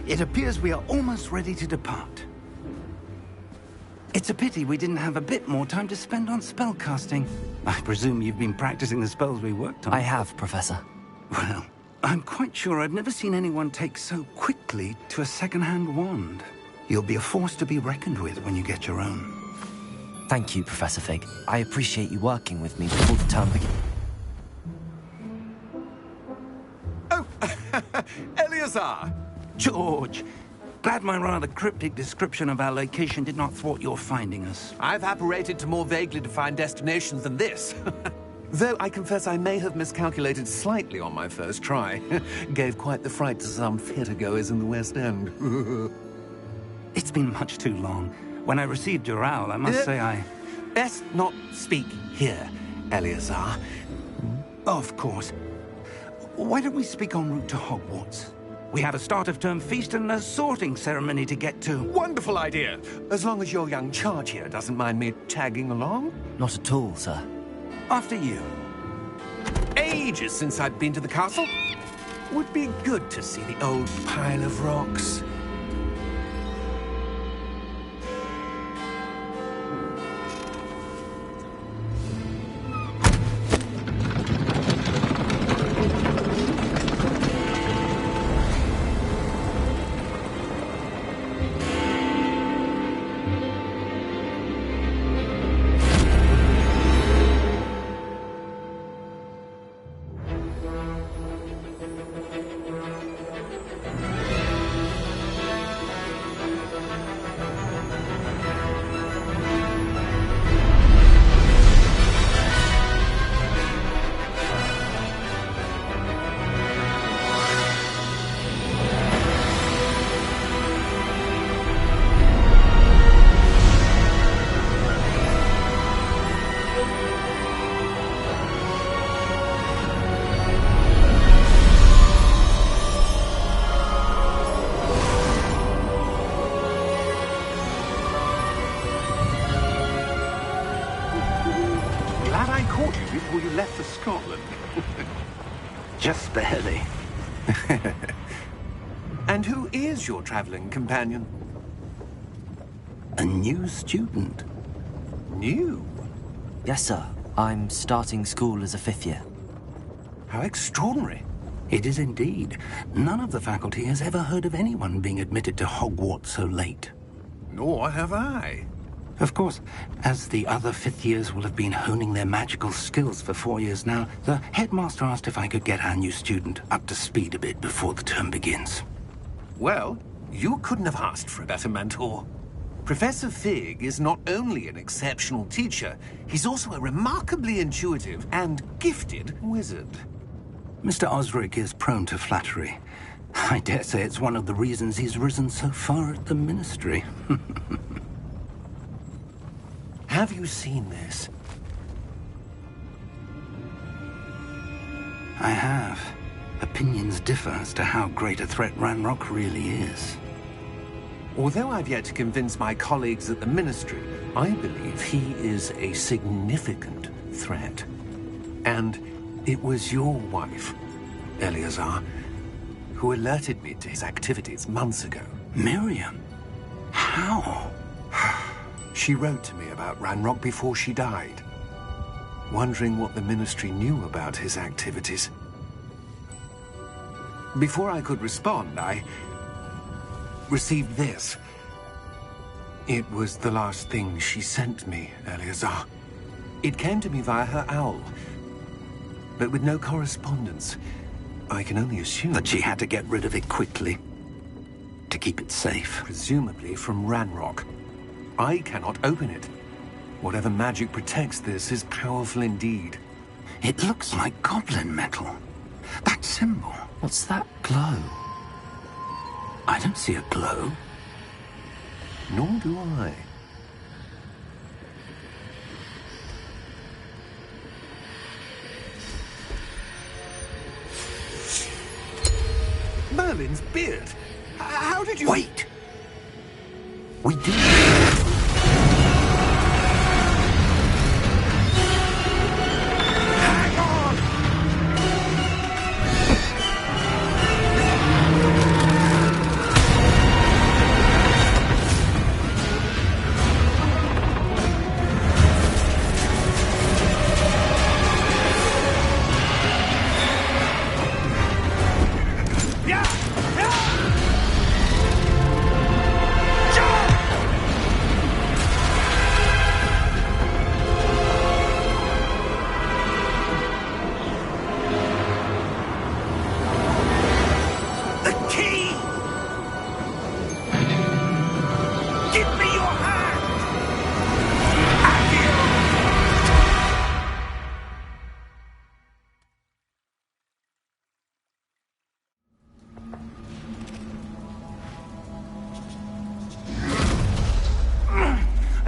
It appears we are almost ready to depart. It's a pity we didn't have a bit more time to spend on spellcasting. I presume you've been practicing the spells we worked on. I have, Professor. Well, I'm quite sure I've never seen anyone take so quickly to a second-hand wand. You'll be a force to be reckoned with when you get your own. Thank you, Professor Fig. I appreciate you working with me before the term begins. Oh, Eleazar! George! Glad my rather cryptic description of our location did not thwart your finding us. I've apparated to more vaguely defined destinations than this. Though I confess I may have miscalculated slightly on my first try. Gave quite the fright to some theatre-goers in the West End. It's been much too long. When I received your owl, I must say I... Best not speak here, Eleazar. Of course. Why don't we speak en route to Hogwarts? We have a start-of-term feast and a sorting ceremony to get to. Wonderful idea! As long as your young charge here doesn't mind me tagging along. Not at all, sir. After you. Ages since I've been to the castle. Would be good to see the old pile of rocks. Before you left for Scotland. Just barely. And who is your traveling companion? A new student. New? Yes, sir. I'm starting school as a 5th year. How extraordinary. It is indeed. None of the faculty has ever heard of anyone being admitted to Hogwarts so late. Nor have I. Of course, as the other 5th years will have been honing their magical skills for 4 years now, the headmaster asked if I could get our new student up to speed a bit before the term begins. Well, you couldn't have asked for a better mentor. Professor Fig is not only an exceptional teacher, he's also a remarkably intuitive and gifted wizard. Mr. Osric is prone to flattery. I dare say it's one of the reasons he's risen so far at the Ministry. Have you seen this? I have. Opinions differ as to how great a threat Ranrock really is. Although I've yet to convince my colleagues at the Ministry, I believe he is a significant threat. And it was your wife, Eleazar, who alerted me to his activities months ago. Miriam? How? She wrote to me about Ranrock before she died, wondering what the Ministry knew about his activities. Before I could respond, I received this. It was the last thing she sent me, Eleazar. It came to me via her owl, but with no correspondence. I can only assume that she had to get rid of it quickly, to keep it safe. Presumably from Ranrock. I cannot open it. Whatever magic protects this is powerful indeed. It looks like goblin metal. That symbol. What's that glow? I don't see a glow. Nor do I. Merlin's beard. How did you... Wait! We did. Hang on!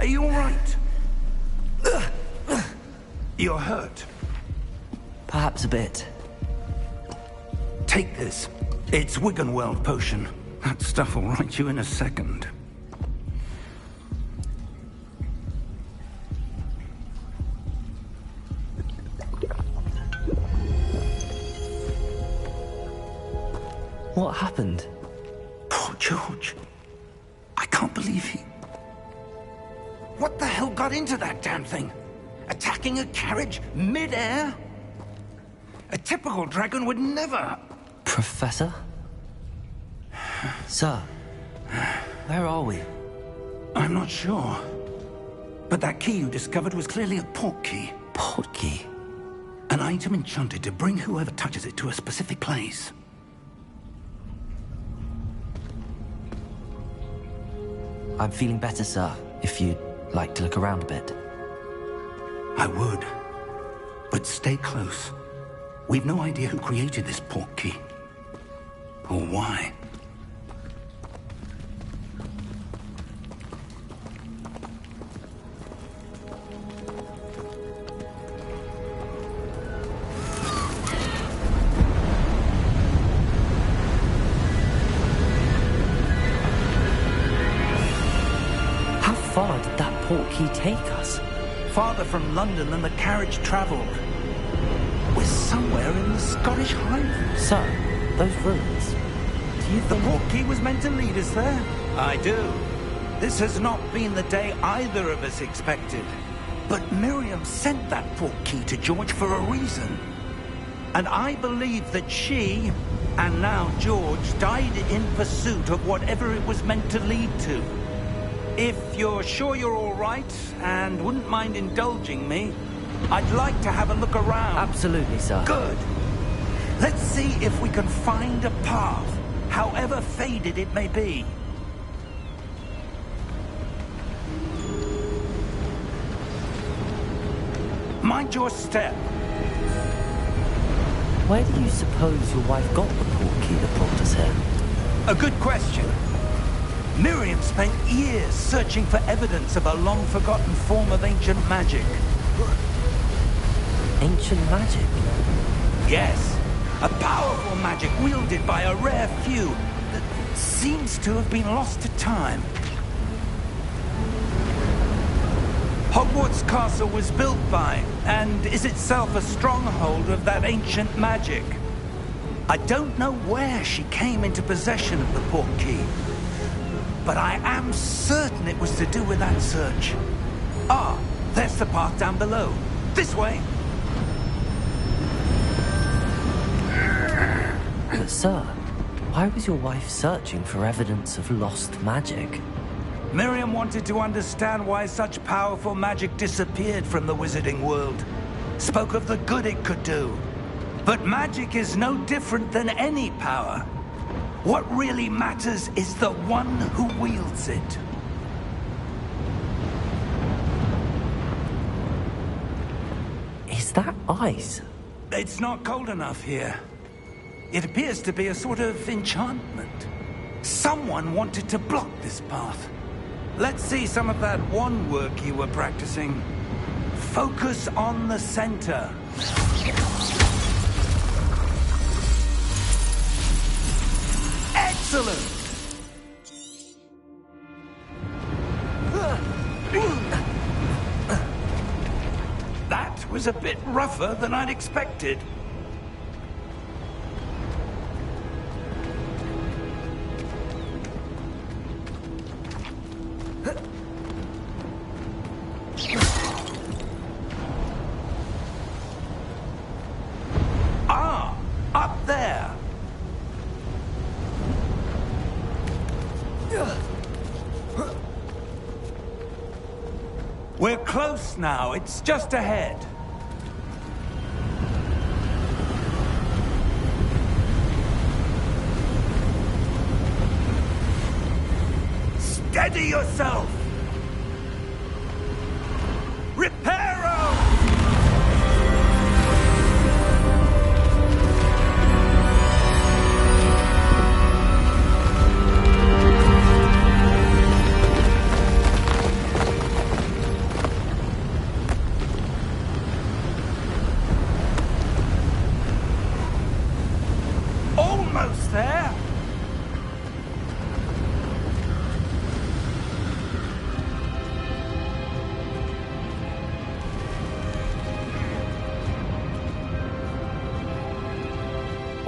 you all right? You're hurt. Perhaps a bit. Take this. It's Wiggenweld potion. That stuff will right you in a second. What happened? Poor George. I can't believe he... What the hell got into that damn thing? Attacking a carriage mid-air? A typical dragon would never... Professor? Sir, where are we? I'm not sure. But that key you discovered was clearly a port key. Port key? An item enchanted to bring whoever touches it to a specific place. I'm feeling better, sir, if you'd like to look around a bit. I would. But stay close. We've no idea who created this port key. Or why. How far did that port key take us? Farther from London than the carriage travelled. We're somewhere in the Scottish Highlands. Sir, those ruins. Do you The think... port key was meant to lead us there? I do. This has not been the day either of us expected. But Miriam sent that port key to George for a reason. And I believe that she, and now George, died in pursuit of whatever it was meant to lead to. If you're sure you're all right, and wouldn't mind indulging me, I'd like to have a look around. Absolutely, sir. Good. Let's see if we can find a path, however faded it may be. Mind your step. Where do you suppose your wife got the port key that brought us here? A good question. Miriam spent years searching for evidence of a long-forgotten form of ancient magic. Ancient magic? Yes, a powerful magic wielded by a rare few that seems to have been lost to time. Hogwarts Castle was built by, and is itself a stronghold of that ancient magic. I don't know where she came into possession of the port key, but I am certain it was to do with that search. Ah, there's the path down below. This way. But sir, why was your wife searching for evidence of lost magic? Miriam wanted to understand why such powerful magic disappeared from the wizarding world. Spoke of the good it could do. But magic is no different than any power. What really matters is the one who wields it. Is that ice? It's not cold enough here. It appears to be a sort of enchantment. Someone wanted to block this path. Let's see some of that wand work you were practicing. Focus on the center. Excellent! That was a bit rougher than I'd expected. Ah, up there. We're close now. It's just ahead. Steady yourself! Reparo!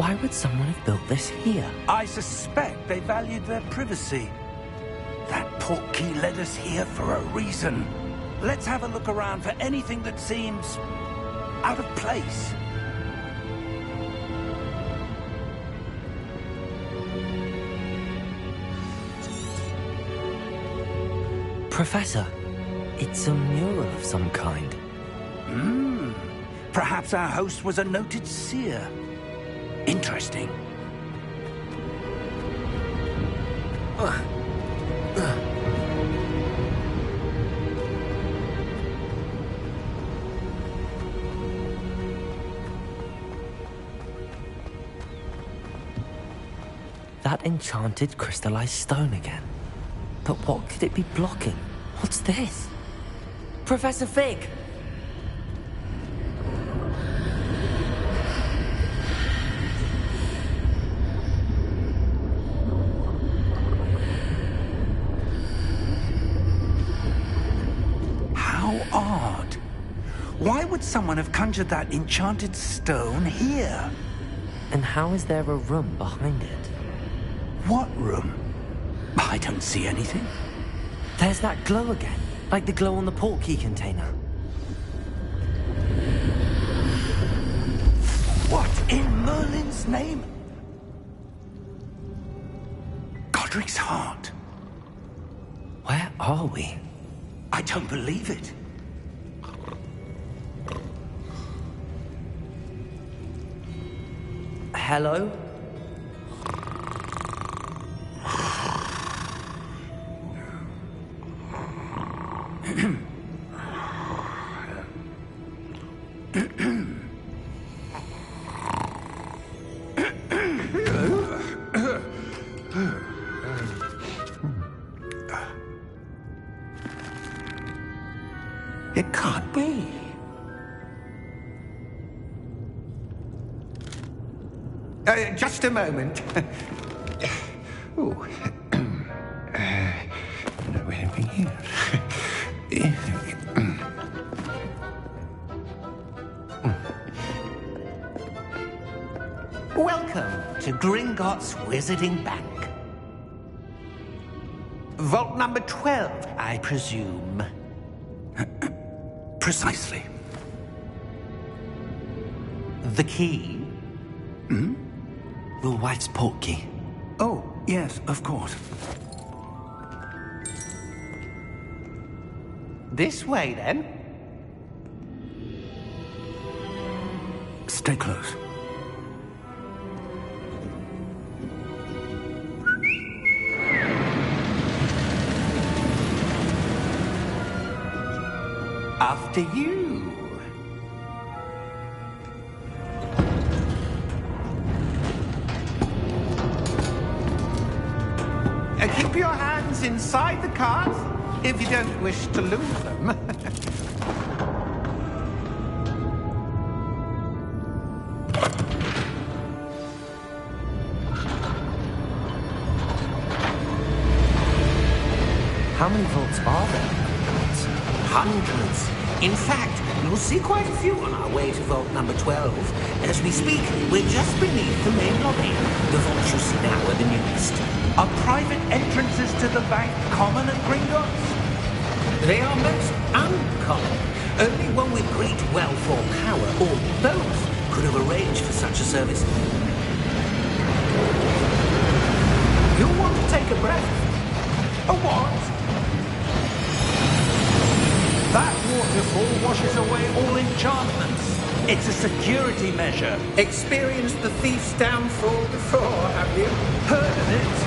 Why would someone have built this here? I suspect they valued their privacy. That portkey led us here for a reason. Let's have a look around for anything that seems out of place. Professor, it's a mural of some kind. Perhaps our host was a noted seer. Interesting. That enchanted crystallized stone again. But what could it be blocking? What's this? Professor Fig! How odd. Why would someone have conjured that enchanted stone here? And how is there a room behind it? What room? I don't see anything. There's that glow again, like the glow on the portkey container. What in Merlin's name? Godric's heart. Where are we? I don't believe it. Hello? It can't be. Just a moment. Ooh. No, anything here. Welcome to Gringotts Wizarding Bank. Vault number 12, I presume. Precisely. The key? Your wife's portkey. Oh, yes, of course. This way, then. Stay close. After you. Keep your hands inside the cart if you don't wish to lose them. How many vaults are there? Hundreds. In fact, you'll see quite a few on our way to vault number 12. As we speak, we're just beneath the main lobby. The vaults you see now are the newest. Are private entrances to the bank common at Gringotts? They are most uncommon. Only one with great wealth or power, or both, could have arranged for such a service. You'll want to take a breath. A what? That waterfall washes away all enchantments. It's a security measure. Experienced the thief's downfall before, have you? Heard of it?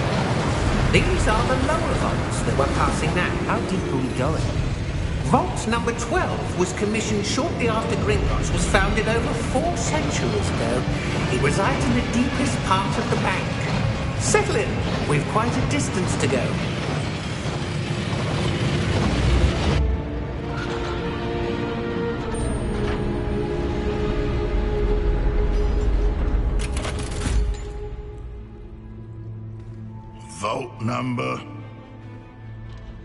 These are the lower vaults that we're passing now. How deep are we going? Vault number 12 was commissioned shortly after Gringotts was founded over 4 centuries ago. It resides in the deepest part of the bank. Settle in. We've quite a distance to go. Vault number?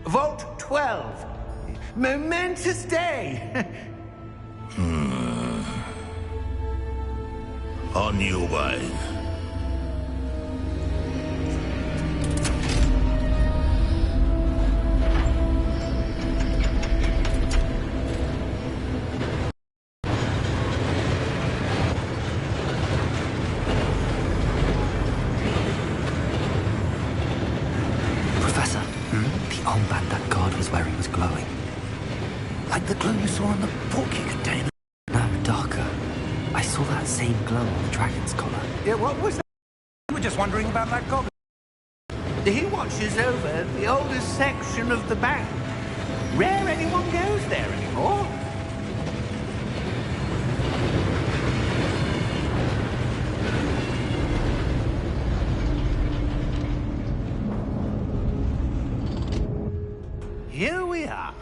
Vault 12. Momentous day. On your way. The armband that guard was wearing was glowing. Like the glue you saw in the porky container. No, darker. I saw that same glow on the dragon's collar. Yeah, what was that? We were just wondering about that goblin. He watches over the oldest section of the bank. Rare anyone goes there anymore. Here we are.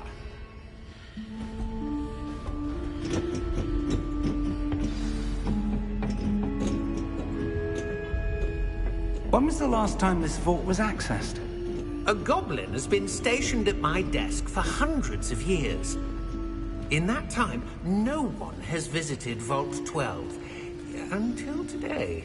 When was the last time this vault was accessed? A goblin has been stationed at my desk for hundreds of years. In that time, no one has visited Vault 12 until today.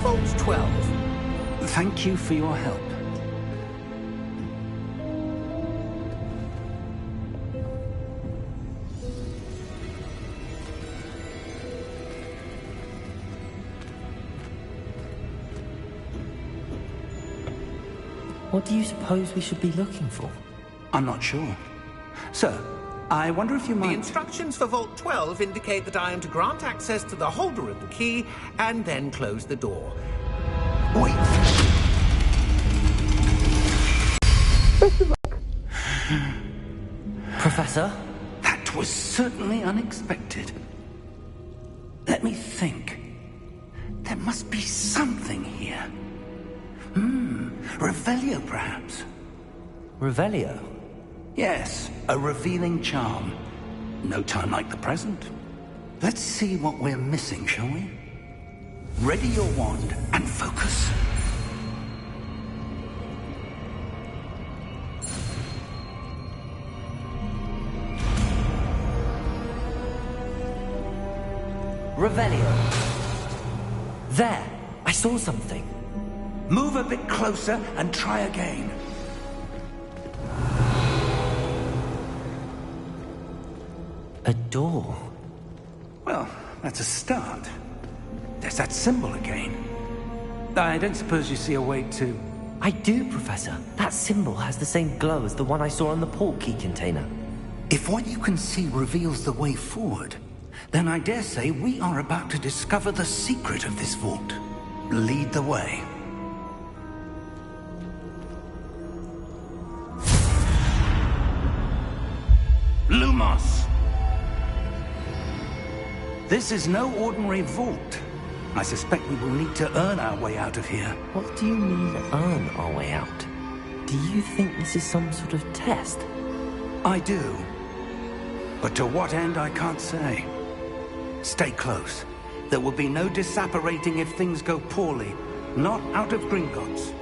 Vault 12. Thank you for your help. What do you suppose we should be looking for? I'm not sure. Sir, I wonder if you The might... instructions for Vault 12 indicate that I am to grant access to the holder of the key and then close the door. Wait! Professor? That was certainly unexpected. Let me think. There must be something here. Revelio, perhaps? Revelio? Yes, a revealing charm. No time like the present. Let's see what we're missing, shall we? Ready your wand and focus. Revelio. There! I saw something. Move a bit closer and try again. A door. Well, that's a start. There's that symbol again. I don't suppose you see a way to... I do, Professor. That symbol has the same glow as the one I saw on the port key container. If what you can see reveals the way forward, then I dare say we are about to discover the secret of this vault. Lead the way. Lumos! This is no ordinary vault. I suspect we will need to earn our way out of here. What do you mean, earn our way out? Do you think this is some sort of test? I do. But to what end, I can't say. Stay close. There will be no disapparating if things go poorly. Not out of Gringotts.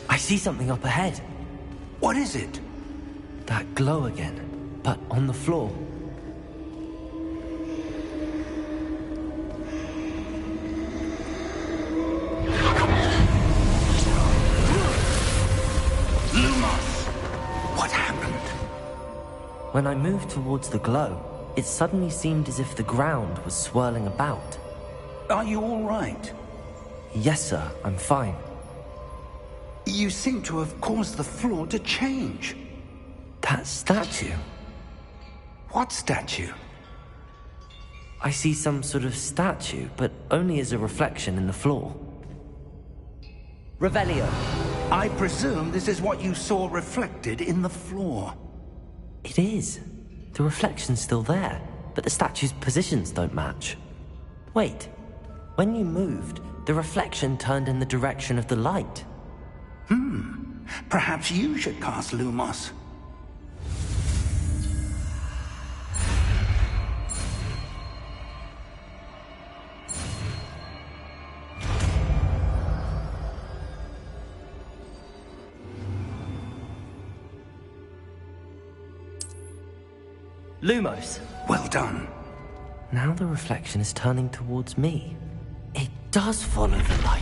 I see something up ahead. What is it? That glow again, but on the floor. Lumos! What happened? When I moved towards the glow, it suddenly seemed as if the ground was swirling about. Are you all right? Yes, sir, I'm fine. You seem to have caused the floor to change. That statue. What statue? I see some sort of statue, but only as a reflection in the floor. Revelio. I presume this is what you saw reflected in the floor. It is. The reflection's still there, but the statue's positions don't match. Wait. When you moved, the reflection turned in the direction of the light. Perhaps you should cast Lumos. Lumos. Well done. Now the reflection is turning towards me. It does follow the light.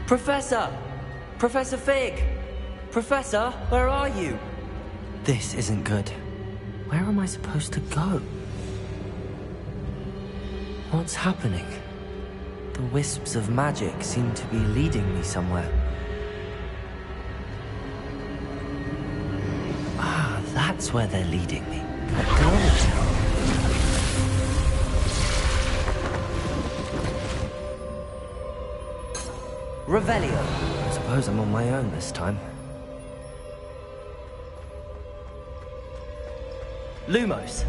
Professor! Professor Fig! Professor, where are you? This isn't good. Where am I supposed to go? What's happening? The wisps of magic seem to be leading me somewhere. Ah, that's where they're leading me. A glory tower. Revelio. I suppose I'm on my own this time. Lumos.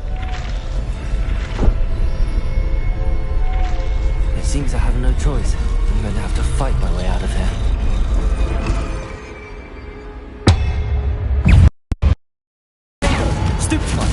It seems I have no choice. I'm going to have to fight my way out of here. Stupefy.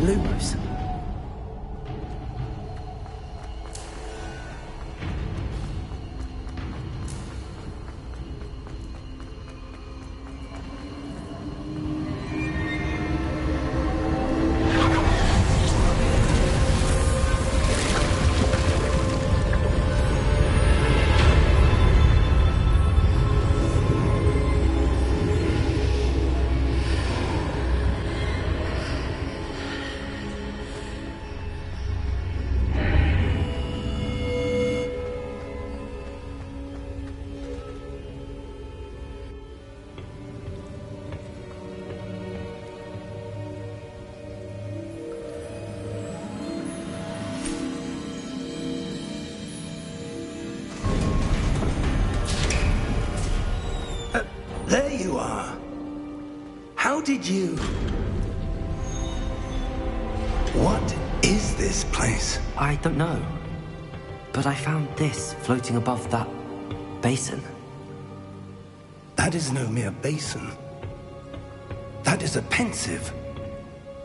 Lumos. There you are. How did you... What is this place? I don't know. But I found this floating above that basin. That is no mere basin. That is a pensive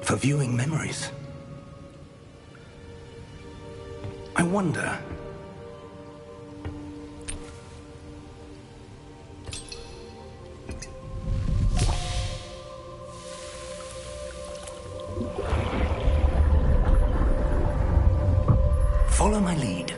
for viewing memories. I wonder... Follow my lead.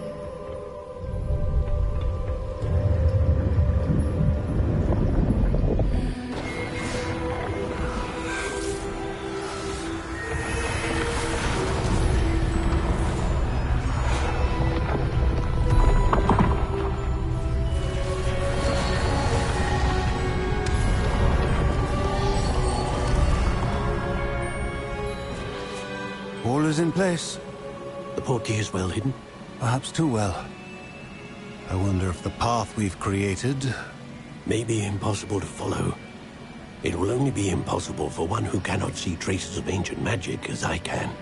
All is in place. The portkey is well hidden? Perhaps too well. I wonder if the path we've created... May be impossible to follow. It will only be impossible for one who cannot see traces of ancient magic as I can.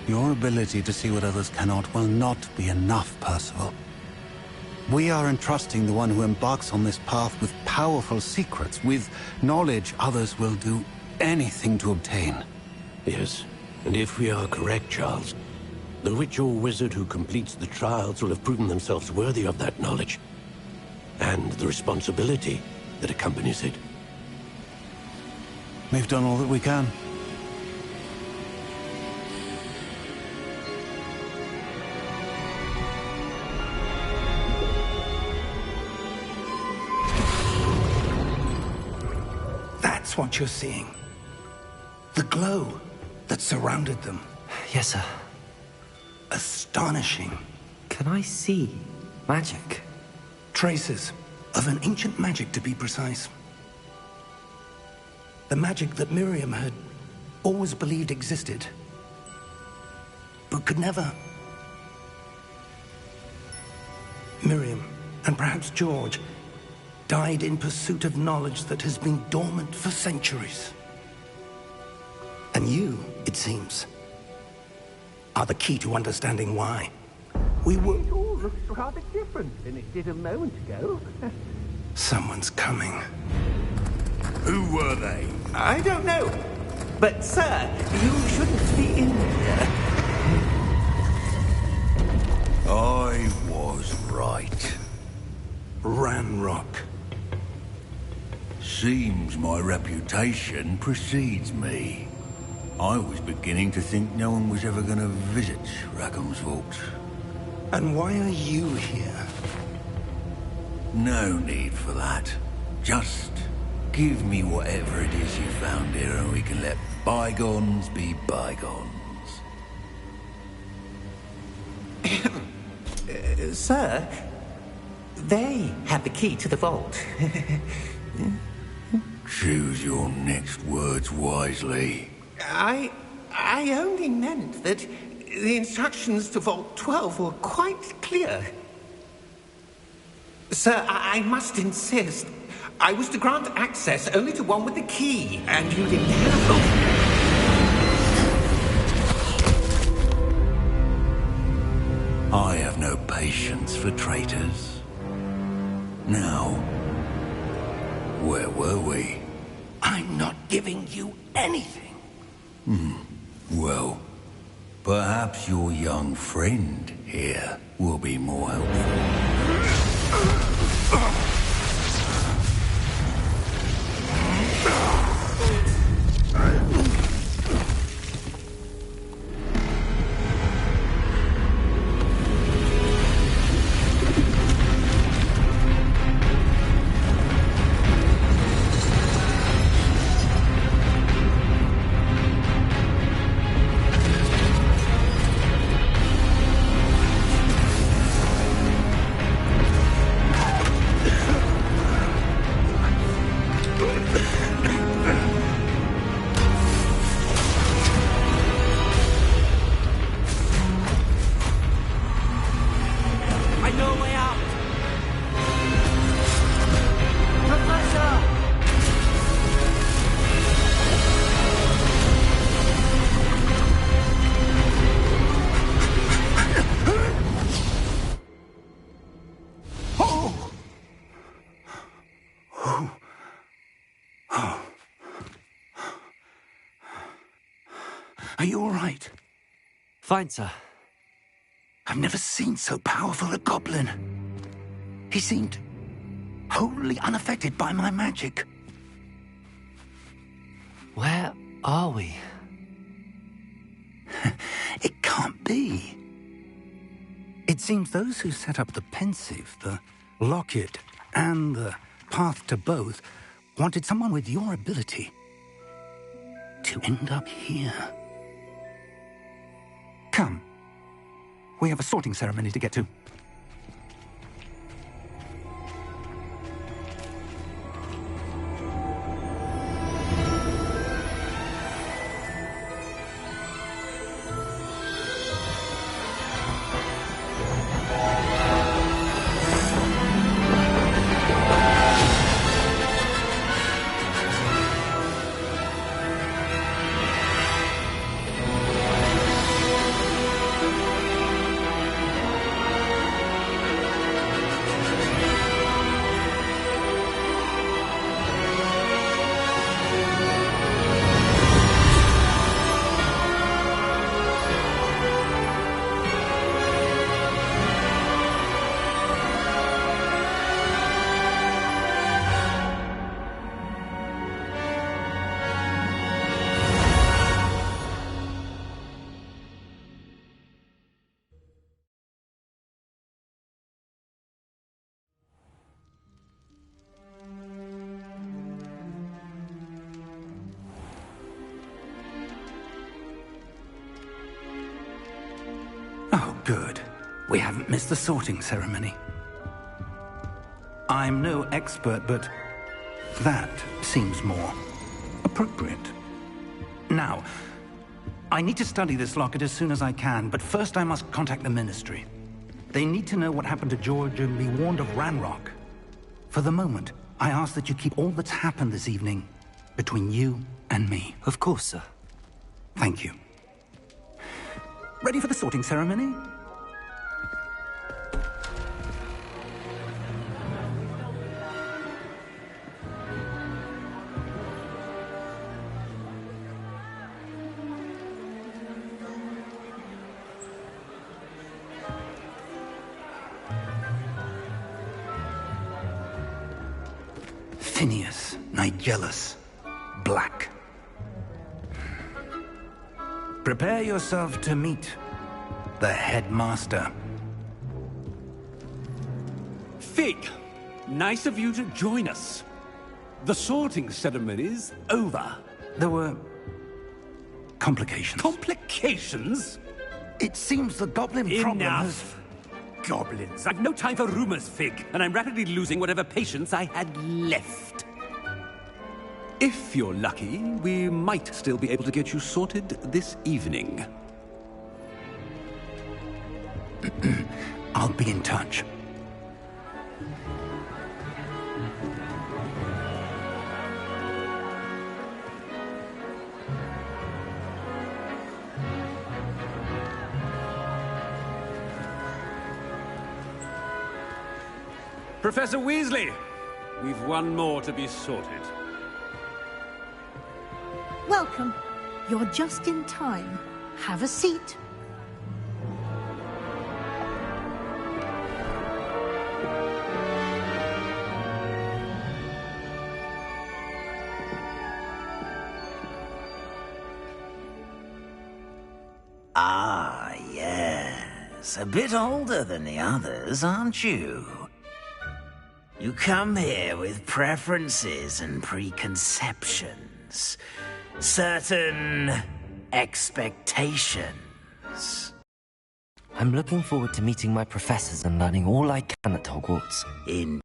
Your ability to see what others cannot will not be enough, Percival. We are entrusting the one who embarks on this path with powerful secrets, with knowledge others will do anything to obtain. Yes, and if we are correct, Charles, the witch or wizard who completes the trials will have proven themselves worthy of that knowledge, and the responsibility that accompanies it. We've done all that we can. That's what you're seeing. The glow that surrounded them. Yes, sir. Astonishing. Can I see magic? Traces of an ancient magic, to be precise. The magic that Miriam had always believed existed, but could never. Miriam, and perhaps George, died in pursuit of knowledge that has been dormant for centuries. And you, it seems, are the key to understanding why. We were... It all looks rather different than it did a moment ago. Someone's coming. Who were they? I don't know. But, sir, you shouldn't be in here. I was right. Ranrock. Seems my reputation precedes me. I was beginning to think no one was ever going to visit Rackham's vault. And why are you here? No need for that. Just give me whatever it is you found here and we can let bygones be bygones. Sir, they have the key to the vault. Choose your next words wisely. I only meant that the instructions to Vault 12 were quite clear. Sir, I must insist. I was to grant access only to one with the key, and you didn't have I have no patience for traitors. Now, where were we? I'm not giving you anything. Well, perhaps your young friend here will be more helpful. Are you all right? Fine, sir. I've never seen so powerful a goblin. He seemed wholly unaffected by my magic. Where are we? It can't be. It seems those who set up the pensive, the locket, and the path to both wanted someone with your ability to end up here. Come. We have a sorting ceremony to get to. Good. We haven't missed the sorting ceremony. I'm no expert, but that seems more appropriate. Now, I need to study this locket as soon as I can, but first I must contact the Ministry. They need to know what happened to George and be warned of Ranrock. For the moment, I ask that you keep all that's happened this evening between you and me. Of course, sir. Thank you. Ready for the sorting ceremony? Phineas, Nigellus, Black. Prepare yourself to meet the headmaster. Fig, nice of you to join us. The sorting ceremony's over. There were complications. Complications? It seems the goblin problem has... Enough. Goblins. I've no time for rumors, Fig, and I'm rapidly losing whatever patience I had left. If you're lucky, we might still be able to get you sorted this evening. I'll be in touch. Professor Weasley, we've one more to be sorted. Welcome. You're just in time. Have a seat. Ah, yes. A bit older than the others, aren't you? You come here with preferences and preconceptions. Certain expectations. I'm looking forward to meeting my professors and learning all I can at Hogwarts. Indeed.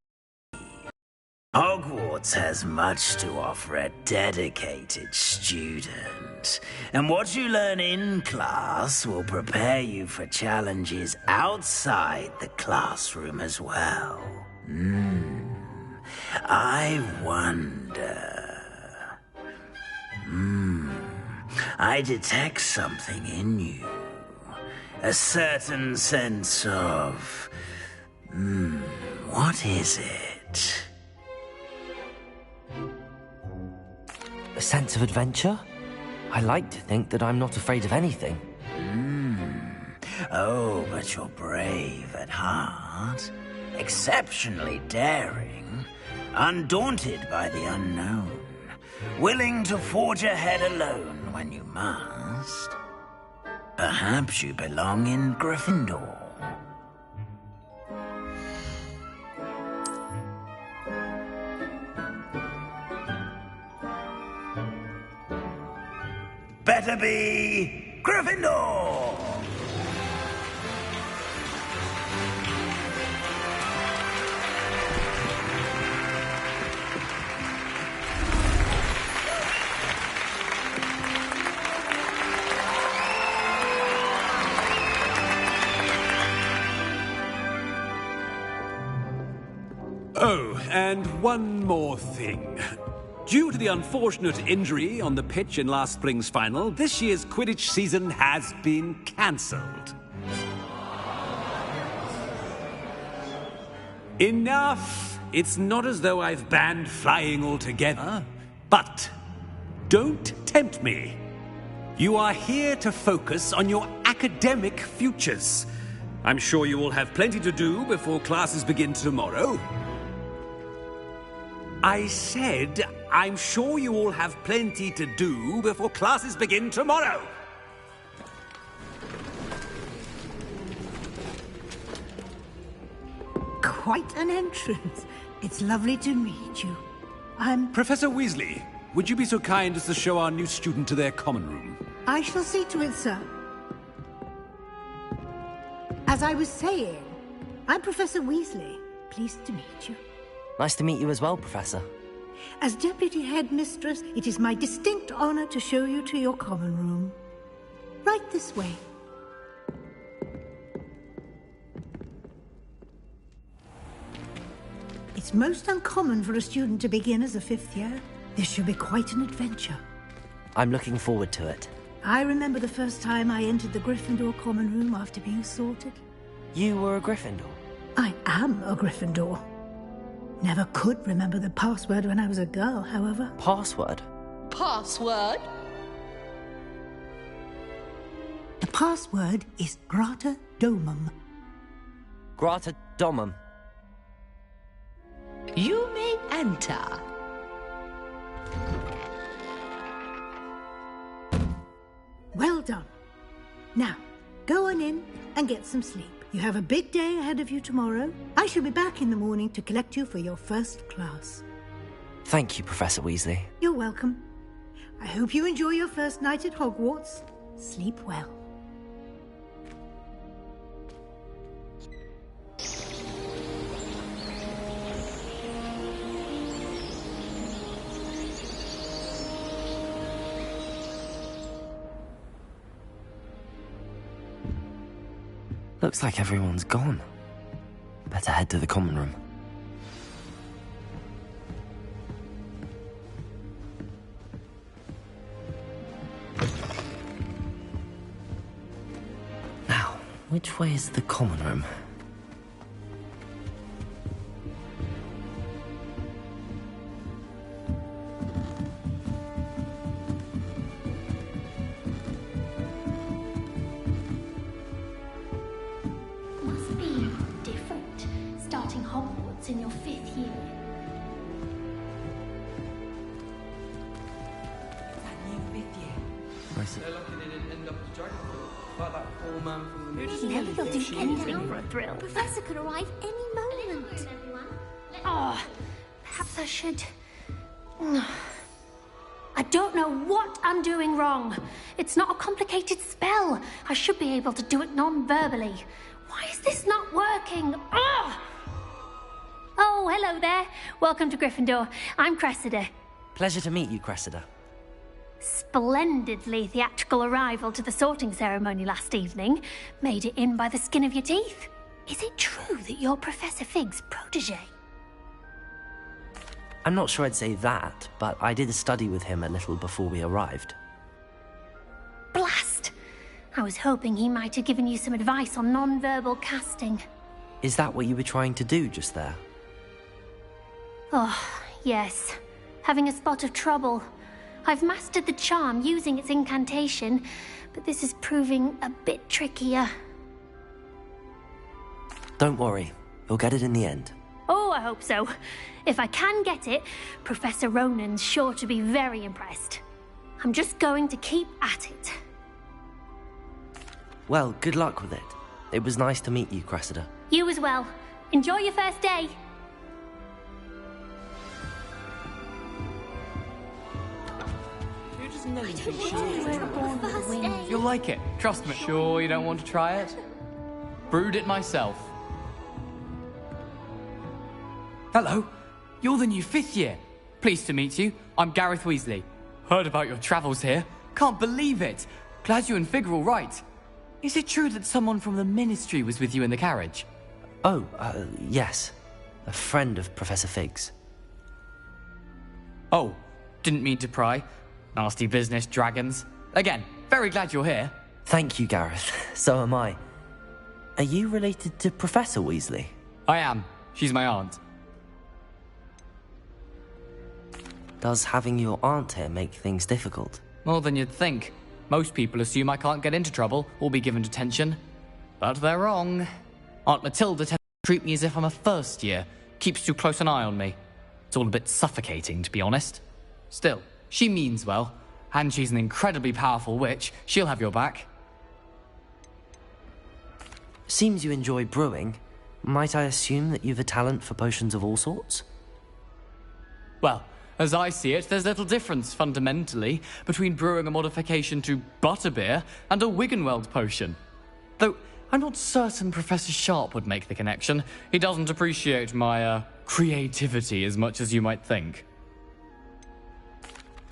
Hogwarts has much to offer a dedicated student. And what you learn in class will prepare you for challenges outside the classroom as well. I wonder... I detect something in you. A certain sense of... what is it? A sense of adventure? I like to think that I'm not afraid of anything. Oh, but you're brave at heart. Exceptionally daring. Undaunted by the unknown. Willing to forge ahead alone when you must. Perhaps you belong in Gryffindor. Better be Gryffindor! Oh, and one more thing. Due to the unfortunate injury on the pitch in last spring's final, this year's Quidditch season has been cancelled. Enough! It's not as though I've banned flying altogether. But don't tempt me. You are here to focus on your academic futures. I'm sure you will have plenty to do before classes begin tomorrow. I said, I'm sure you all have plenty to do before classes begin tomorrow. Quite an entrance. It's lovely to meet you. I'm... Professor Weasley, would you be so kind as to show our new student to their common room? I shall see to it, sir. As I was saying, I'm Professor Weasley. Pleased to meet you. Nice to meet you as well, Professor. As Deputy Headmistress, it is my distinct honor to show you to your common room. Right this way. It's most uncommon for a student to begin as a 5th year. This should be quite an adventure. I'm looking forward to it. I remember the first time I entered the Gryffindor common room after being sorted. You were a Gryffindor? I am a Gryffindor. Never could remember the password when I was a girl, however. Password? Password? The password is Grata Domum. Grata Domum. You may enter. Well done. Now, go on in and get some sleep. You have a big day ahead of you tomorrow. I shall be back in the morning to collect you for your first class. Thank you, Professor Weasley. You're welcome. I hope you enjoy your first night at Hogwarts. Sleep well. Looks like everyone's gone. Better head to the common room. Now, which way is the common room? In your 5th year. That new 5th year. I see. They're lucky they didn't end up as Dragonflight, like that poor man from the ministry. Never thought he'd get down for a thrill. The professor could arrive any moment. Oh, perhaps I should. I don't know what I'm doing wrong. It's not a complicated spell. I should be able to do it non-verbally. Why is this not working? Ugh! Oh, hello there. Welcome to Gryffindor. I'm Cressida. Pleasure to meet you, Cressida. Splendidly theatrical arrival to the sorting ceremony last evening. Made it in by the skin of your teeth. Is it true that you're Professor Fig's protege? I'm not sure I'd say that, but I did study with him a little before we arrived. Blast! I was hoping he might have given you some advice on non-verbal casting. Is that what you were trying to do just there? Oh, yes. Having a spot of trouble. I've mastered the charm using its incantation, but this is proving a bit trickier. Don't worry. You'll get it in the end. Oh, I hope so. If I can get it, Professor Ronan's sure to be very impressed. I'm just going to keep at it. Well, good luck with it. It was nice to meet you, Cressida. You as well. Enjoy your first day. You'll like it, trust me. Sure you don't want to try it? Brewed it myself. Hello, you're the new 5th year. Pleased to meet you. I'm Gareth Weasley. Heard about your travels here. Can't believe it. Glad you and Fig are all right. Is it true that someone from the Ministry was with you in the carriage? Oh, yes. A friend of Professor Fig's. Oh, didn't mean to pry. Nasty business, dragons. Again, very glad you're here. Thank you, Gareth. So am I. Are you related to Professor Weasley? I am. She's my aunt. Does having your aunt here make things difficult? More than you'd think. Most people assume I can't get into trouble or be given detention. But they're wrong. Aunt Matilda tends to treat me as if I'm a first year. Keeps too close an eye on me. It's all a bit suffocating, to be honest. Still, she means well. And she's an incredibly powerful witch. She'll have your back. Seems you enjoy brewing. Might I assume that you've a talent for potions of all sorts? Well, as I see it, there's little difference, fundamentally, between brewing a modification to butterbeer and a Wiggenweld potion. Though, I'm not certain Professor Sharp would make the connection. He doesn't appreciate my, creativity as much as you might think.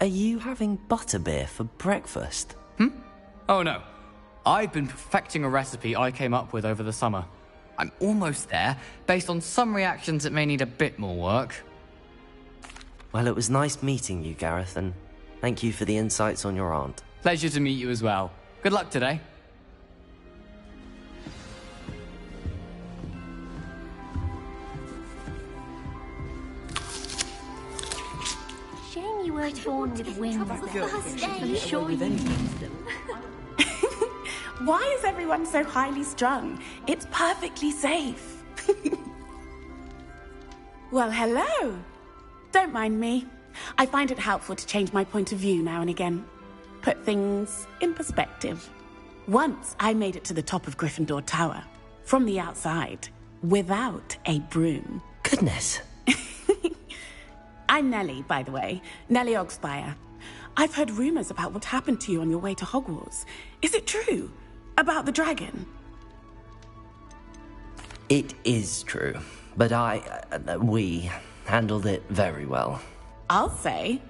Are you having butterbeer for breakfast? Oh no. I've been perfecting a recipe I came up with over the summer. I'm almost there. Based on some reactions, it may need a bit more work. Well, it was nice meeting you, Gareth, and thank you for the insights on your aunt. Pleasure to meet you as well. Good luck today. Shame you weren't born with wings. I'm sure you used them. Why is everyone so highly strung? It's perfectly safe. Well, hello. Don't mind me. I find it helpful to change my point of view now and again. Put things in perspective. Once I made it to the top of Gryffindor Tower, from the outside, without a broom. Goodness. I'm Nellie, by the way. Nellie Ogspire. I've heard rumors about what happened to you on your way to Hogwarts. Is it true? About the dragon? It is true, but we handled it very well. I'll say.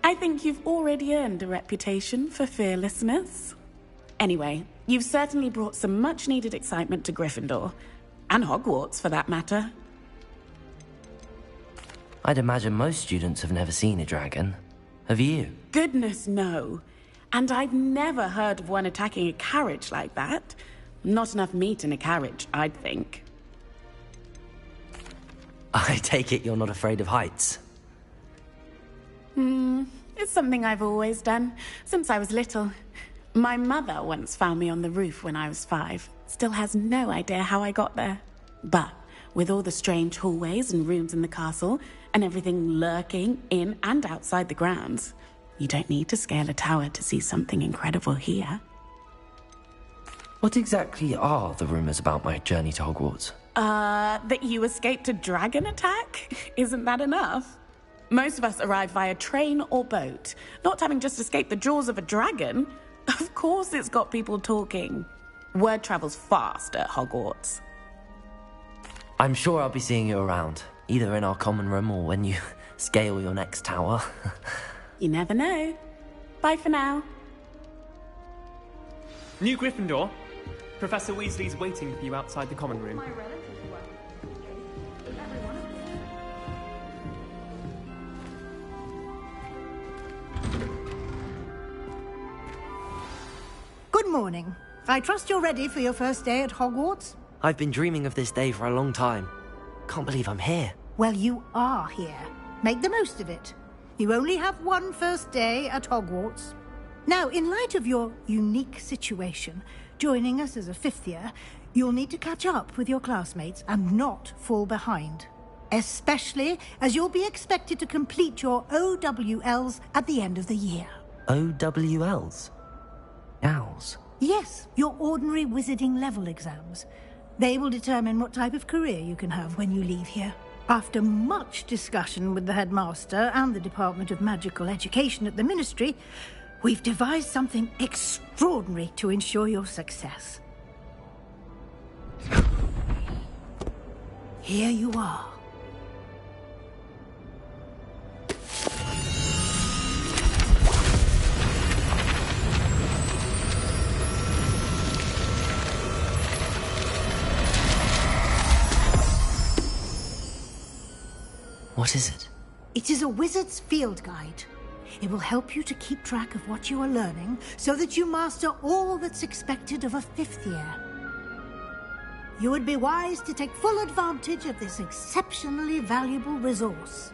I think you've already earned a reputation for fearlessness. Anyway, you've certainly brought some much-needed excitement to Gryffindor. And Hogwarts, for that matter. I'd imagine most students have never seen a dragon. Have you? Goodness, no. And I've never heard of one attacking a carriage like that. Not enough meat in a carriage, I'd think. I take it you're not afraid of heights? It's something I've always done, since I was little. My mother once found me on the roof when I was 5. Still has no idea how I got there. But with all the strange hallways and rooms in the castle, and everything lurking in and outside the grounds, you don't need to scale a tower to see something incredible here. What exactly are the rumors about my journey to Hogwarts? That you escaped a dragon attack? Isn't that enough? Most of us arrive via train or boat, not having just escaped the jaws of a dragon. Of course it's got people talking. Word travels fast at Hogwarts. I'm sure I'll be seeing you around, either in our common room or when you scale your next tower. You never know. Bye for now. New Gryffindor. Professor Weasley's waiting for you outside the common room. Good morning. I trust you're ready for your first day at Hogwarts? I've been dreaming of this day for a long time. Can't believe I'm here. Well, you are here. Make the most of it. You only have one first day at Hogwarts. Now, in light of your unique situation, joining us as a 5th year, you'll need to catch up with your classmates and not fall behind. Especially as you'll be expected to complete your OWLs at the end of the year. OWLs? Owls? Yes, your ordinary wizarding level exams. They will determine what type of career you can have when you leave here. After much discussion with the headmaster and the Department of Magical Education at the Ministry, we've devised something extraordinary to ensure your success. Here you are. What is it? It is a wizard's field guide. It will help you to keep track of what you are learning so that you master all that's expected of a 5th year. You would be wise to take full advantage of this exceptionally valuable resource.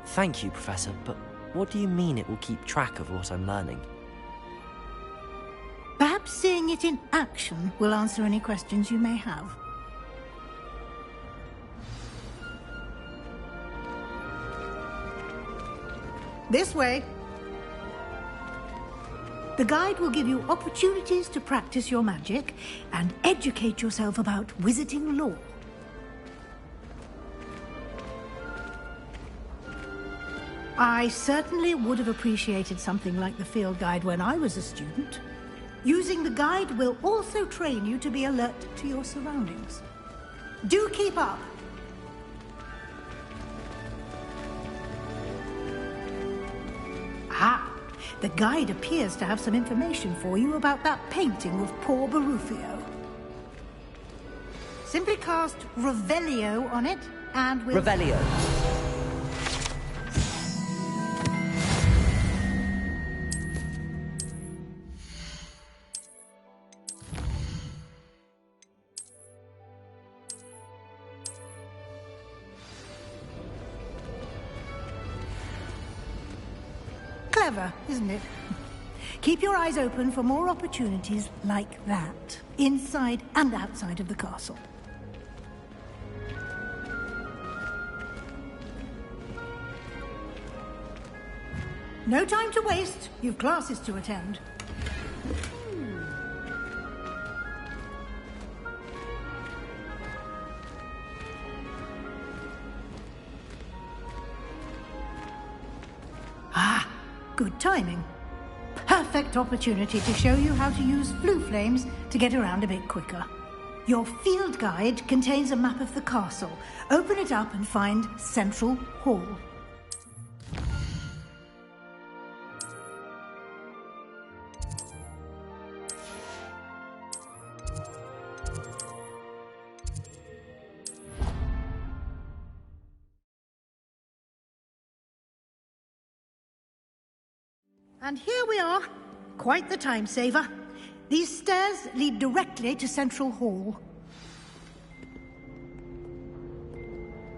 Thank you, Professor, but what do you mean it will keep track of what I'm learning? Perhaps seeing it in action will answer any questions you may have. This way. The guide will give you opportunities to practice your magic and educate yourself about wizarding lore. I certainly would have appreciated something like the field guide when I was a student. Using the guide will also train you to be alert to your surroundings. Do keep up. Ah, the guide appears to have some information for you about that painting of poor Barufio. Simply cast Revelio on it, and we'll... Revelio. Clever, isn't it? Keep your eyes open for more opportunities like that, inside and outside of the castle. No time to waste. You've classes to attend. Ah, good timing. Perfect opportunity to show you how to use flue flames to get around a bit quicker. Your field guide contains a map of the castle. Open it up and find Central Hall. And here we are. Quite the time saver. These stairs lead directly to Central Hall.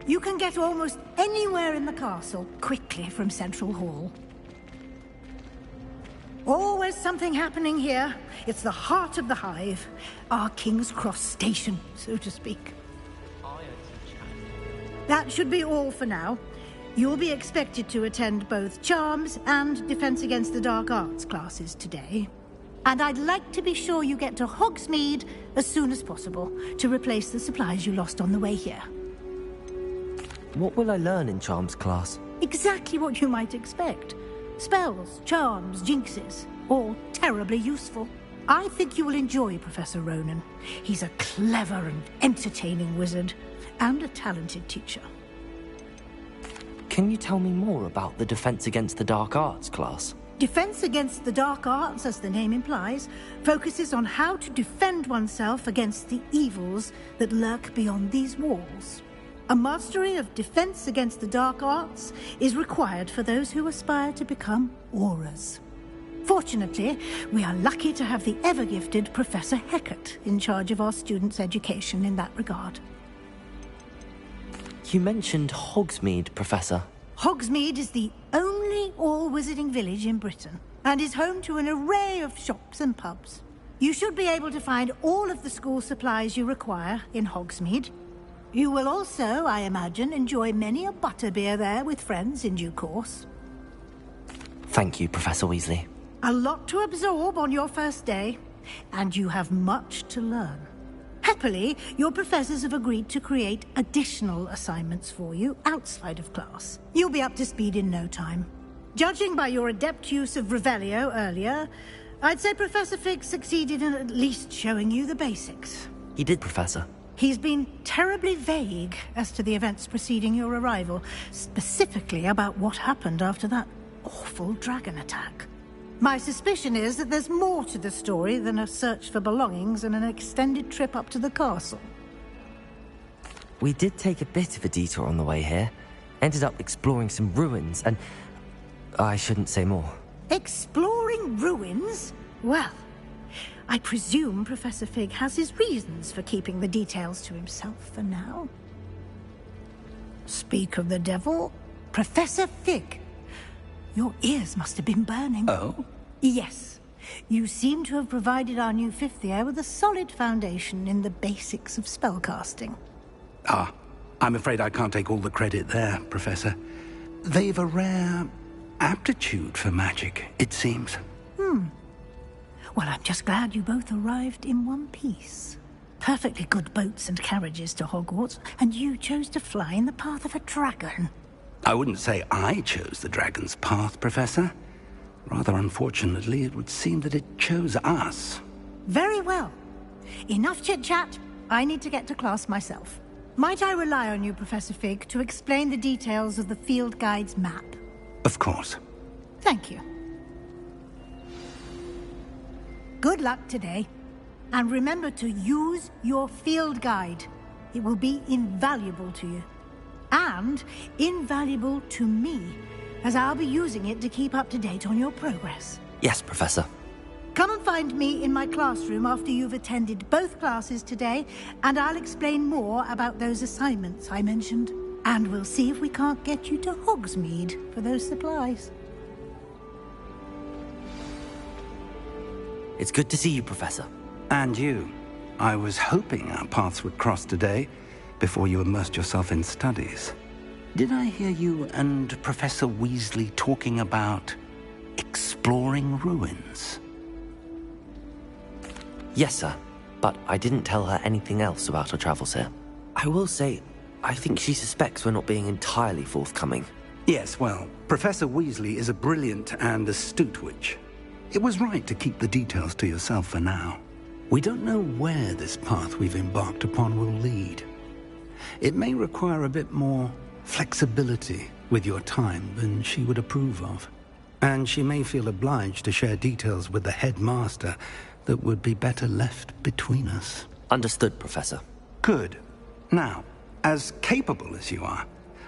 You can get almost anywhere in the castle quickly from Central Hall. Always something happening here. It's the heart of the Hive. Our King's Cross station, so to speak. That should be all for now. You'll be expected to attend both Charms and Defense Against the Dark Arts classes today. And I'd like to be sure you get to Hogsmeade as soon as possible to replace the supplies you lost on the way here. What will I learn in Charms class? Exactly what you might expect. Spells, charms, jinxes, all terribly useful. I think you will enjoy Professor Ronan. He's a clever and entertaining wizard, and a talented teacher. Can you tell me more about the Defense Against the Dark Arts class? Defense Against the Dark Arts, as the name implies, focuses on how to defend oneself against the evils that lurk beyond these walls. A mastery of Defense Against the Dark Arts is required for those who aspire to become auras. Fortunately, we are lucky to have the ever-gifted Professor Hecat in charge of our students' education in that regard. You mentioned Hogsmeade, Professor. Hogsmeade is the only all-wizarding village in Britain, and is home to an array of shops and pubs. You should be able to find all of the school supplies you require in Hogsmeade. You will also, I imagine, enjoy many a butterbeer there with friends in due course. Thank you, Professor Weasley. A lot to absorb on your first day, and you have much to learn. Happily, your professors have agreed to create additional assignments for you outside of class. You'll be up to speed in no time. Judging by your adept use of Revelio earlier, I'd say Professor Fig succeeded in at least showing you the basics. He did, Professor. He's been terribly vague as to the events preceding your arrival, specifically about what happened after that awful dragon attack. My suspicion is that there's more to the story than a search for belongings and an extended trip up to the castle. We did take a bit of a detour on the way here. Ended up exploring some ruins and... I shouldn't say more. Exploring ruins? Well, I presume Professor Fig has his reasons for keeping the details to himself for now. Speak of the devil, Professor Fig. Your ears must have been burning. Oh? Yes. You seem to have provided our new fifth year with a solid foundation in the basics of spellcasting. Ah, I'm afraid I can't take all the credit there, Professor. They've a rare aptitude for magic, it seems. Well, I'm just glad you both arrived in one piece. Perfectly good boats and carriages to Hogwarts, and you chose to fly in the path of a dragon. I wouldn't say I chose the dragon's path, Professor. Rather unfortunately, it would seem that it chose us. Very well. Enough chit-chat. I need to get to class myself. Might I rely on you, Professor Fig, to explain the details of the field guide's map? Of course. Thank you. Good luck today. And remember to use your field guide. It will be invaluable to you. And invaluable to me, as I'll be using it to keep up to date on your progress. Yes, Professor. Come and find me in my classroom after you've attended both classes today, and I'll explain more about those assignments I mentioned. And we'll see if we can't get you to Hogsmeade for those supplies. It's good to see you, Professor. And you. I was hoping our paths would cross today, before you immersed yourself in studies. Did I hear you and Professor Weasley talking about exploring ruins? Yes, sir. But I didn't tell her anything else about our travels here. I will say, I think she suspects we're not being entirely forthcoming. Yes, well, Professor Weasley is a brilliant and astute witch. It was right to keep the details to yourself for now. We don't know where this path we've embarked upon will lead. It may require a bit more flexibility with your time than she would approve of. And she may feel obliged to share details with the headmaster that would be better left between us. Understood, Professor. Good. Now, as capable as you are,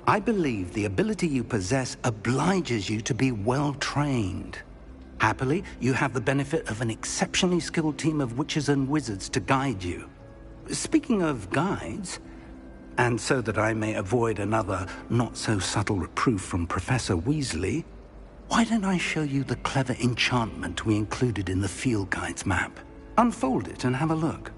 I believe the ability you possess obliges you to be well trained. Happily, you have the benefit of an exceptionally skilled team of witches and wizards to guide you. Speaking of guides, and so that I may avoid another not-so-subtle reproof from Professor Weasley, why don't I show you the clever enchantment we included in the field guide's map? Unfold it and have a look.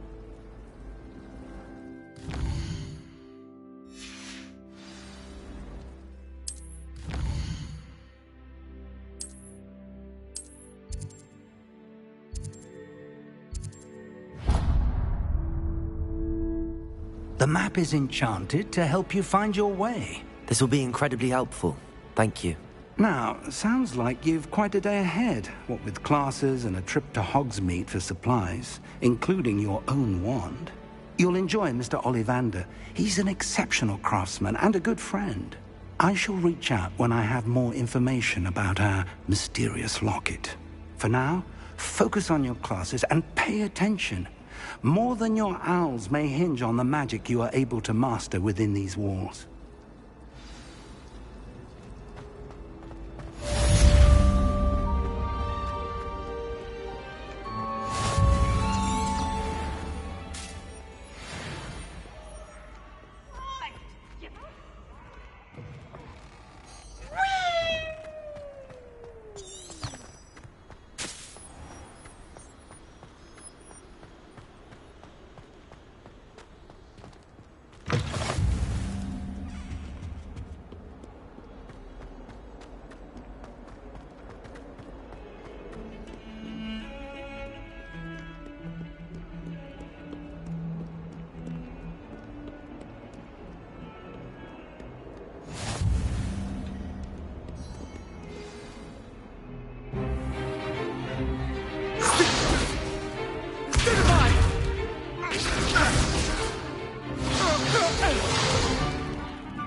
The map is enchanted to help you find your way. This will be incredibly helpful. Thank you. Now, sounds like you've quite a day ahead, what with classes and a trip to Hogsmeade for supplies, including your own wand. You'll enjoy Mr. Ollivander. He's an exceptional craftsman and a good friend. I shall reach out when I have more information about our mysterious locket. For now, focus on your classes and pay attention. More than your owls may hinge on the magic you are able to master within these walls.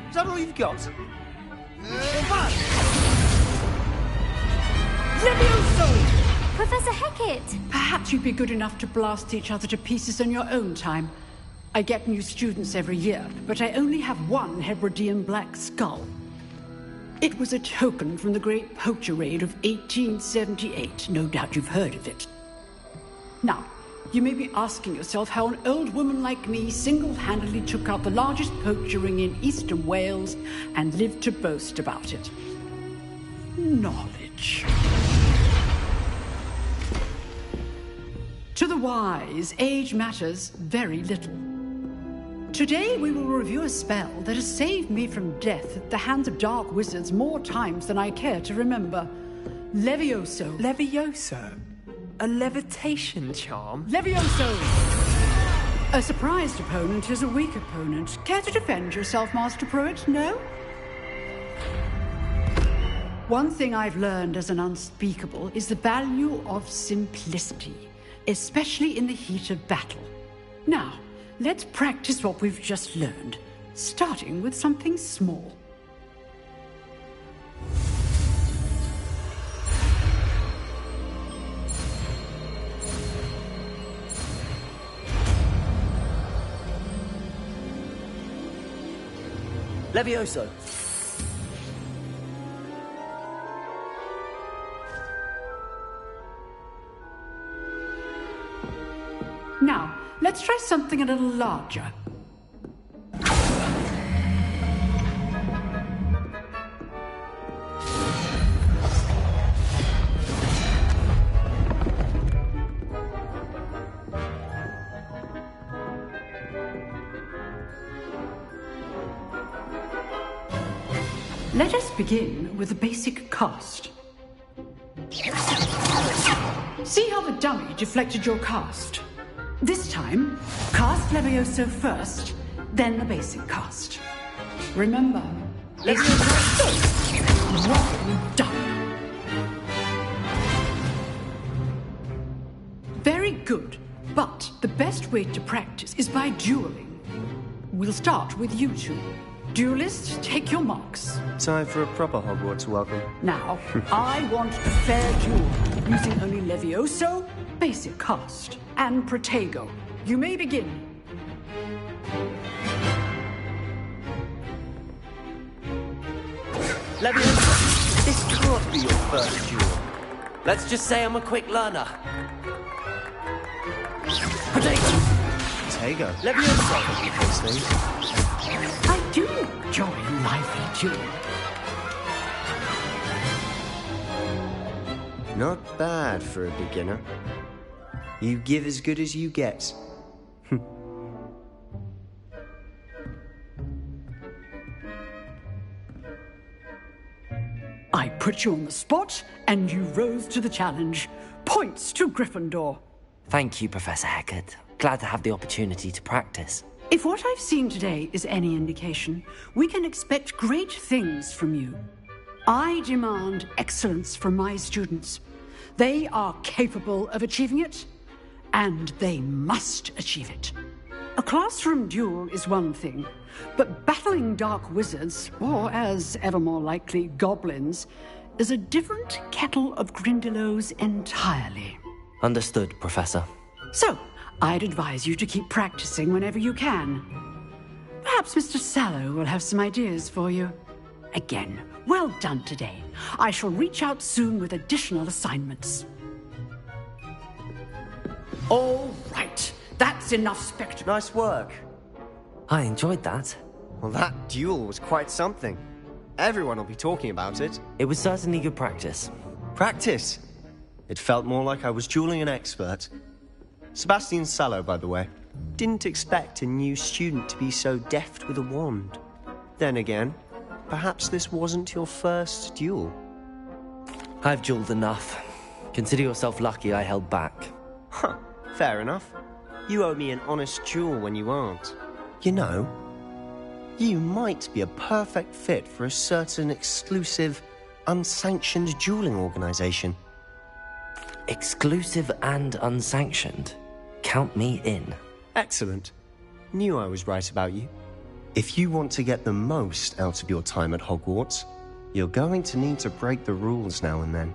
Is that all you've got? Levioso! Professor Hecat! Perhaps you'd be good enough to blast each other to pieces in your own time. I get new students every year, but I only have one Hebridean black skull. It was a token from the Great Poacher Raid of 1878. No doubt you've heard of it. Now, you may be asking yourself how an old woman like me single-handedly took out the largest poacher ring in eastern Wales and lived to boast about it. Knowledge. To the wise, age matters very little. Today we will review a spell that has saved me from death at the hands of dark wizards more times than I care to remember. Levioso. Levioso? A levitation charm? Levioso! A surprised opponent is a weak opponent. Care to defend yourself, Master Pruitt? No? One thing I've learned as an unspeakable is the value of simplicity, especially in the heat of battle. Now, let's practice what we've just learned, starting with something small. Levioso! Now, let's try something a little larger. Let us begin with the basic cast. See how the dummy deflected your cast? This time, cast Levioso first, then the basic cast. Remember, Levioso first. Well done. Very good, but the best way to practice is by dueling. We'll start with you two. Duelists, take your marks. Time for a proper Hogwarts welcome. Now, I want a fair duel, using only Levioso, basic cast, and Protego. You may begin. Levioso, this can't be your first duel. Let's just say I'm a quick learner. Protego! Protego? Levioso! I do enjoy a lively duel. Not bad for a beginner. You give as good as you get. I put you on the spot, and you rose to the challenge. Points to Gryffindor. Thank you, Professor Hecat. Glad to have the opportunity to practice. If what I've seen today is any indication, we can expect great things from you. I demand excellence from my students. They are capable of achieving it, and they must achieve it. A classroom duel is one thing, but battling dark wizards, or as ever more likely, goblins, is a different kettle of Grindylows entirely. Understood, Professor. So, I'd advise you to keep practicing whenever you can. Perhaps Mr. Sallow will have some ideas for you. Again, well done today. I shall reach out soon with additional assignments. All right, that's enough spectacle. Nice work. I enjoyed that. Well, that duel was quite something. Everyone will be talking about it. It was certainly good practice. Practice? It felt more like I was dueling an expert. Sebastian Sallow, by the way. Didn't expect a new student to be so deft with a wand. Then again, perhaps this wasn't your first duel. I've dueled enough. Consider yourself lucky I held back. Huh, fair enough. You owe me an honest duel when you aren't. You know, you might be a perfect fit for a certain exclusive, unsanctioned dueling organization. Exclusive and unsanctioned? Count me in. Excellent. Knew I was right about you. If you want to get the most out of your time at Hogwarts, you're going to need to break the rules now and then.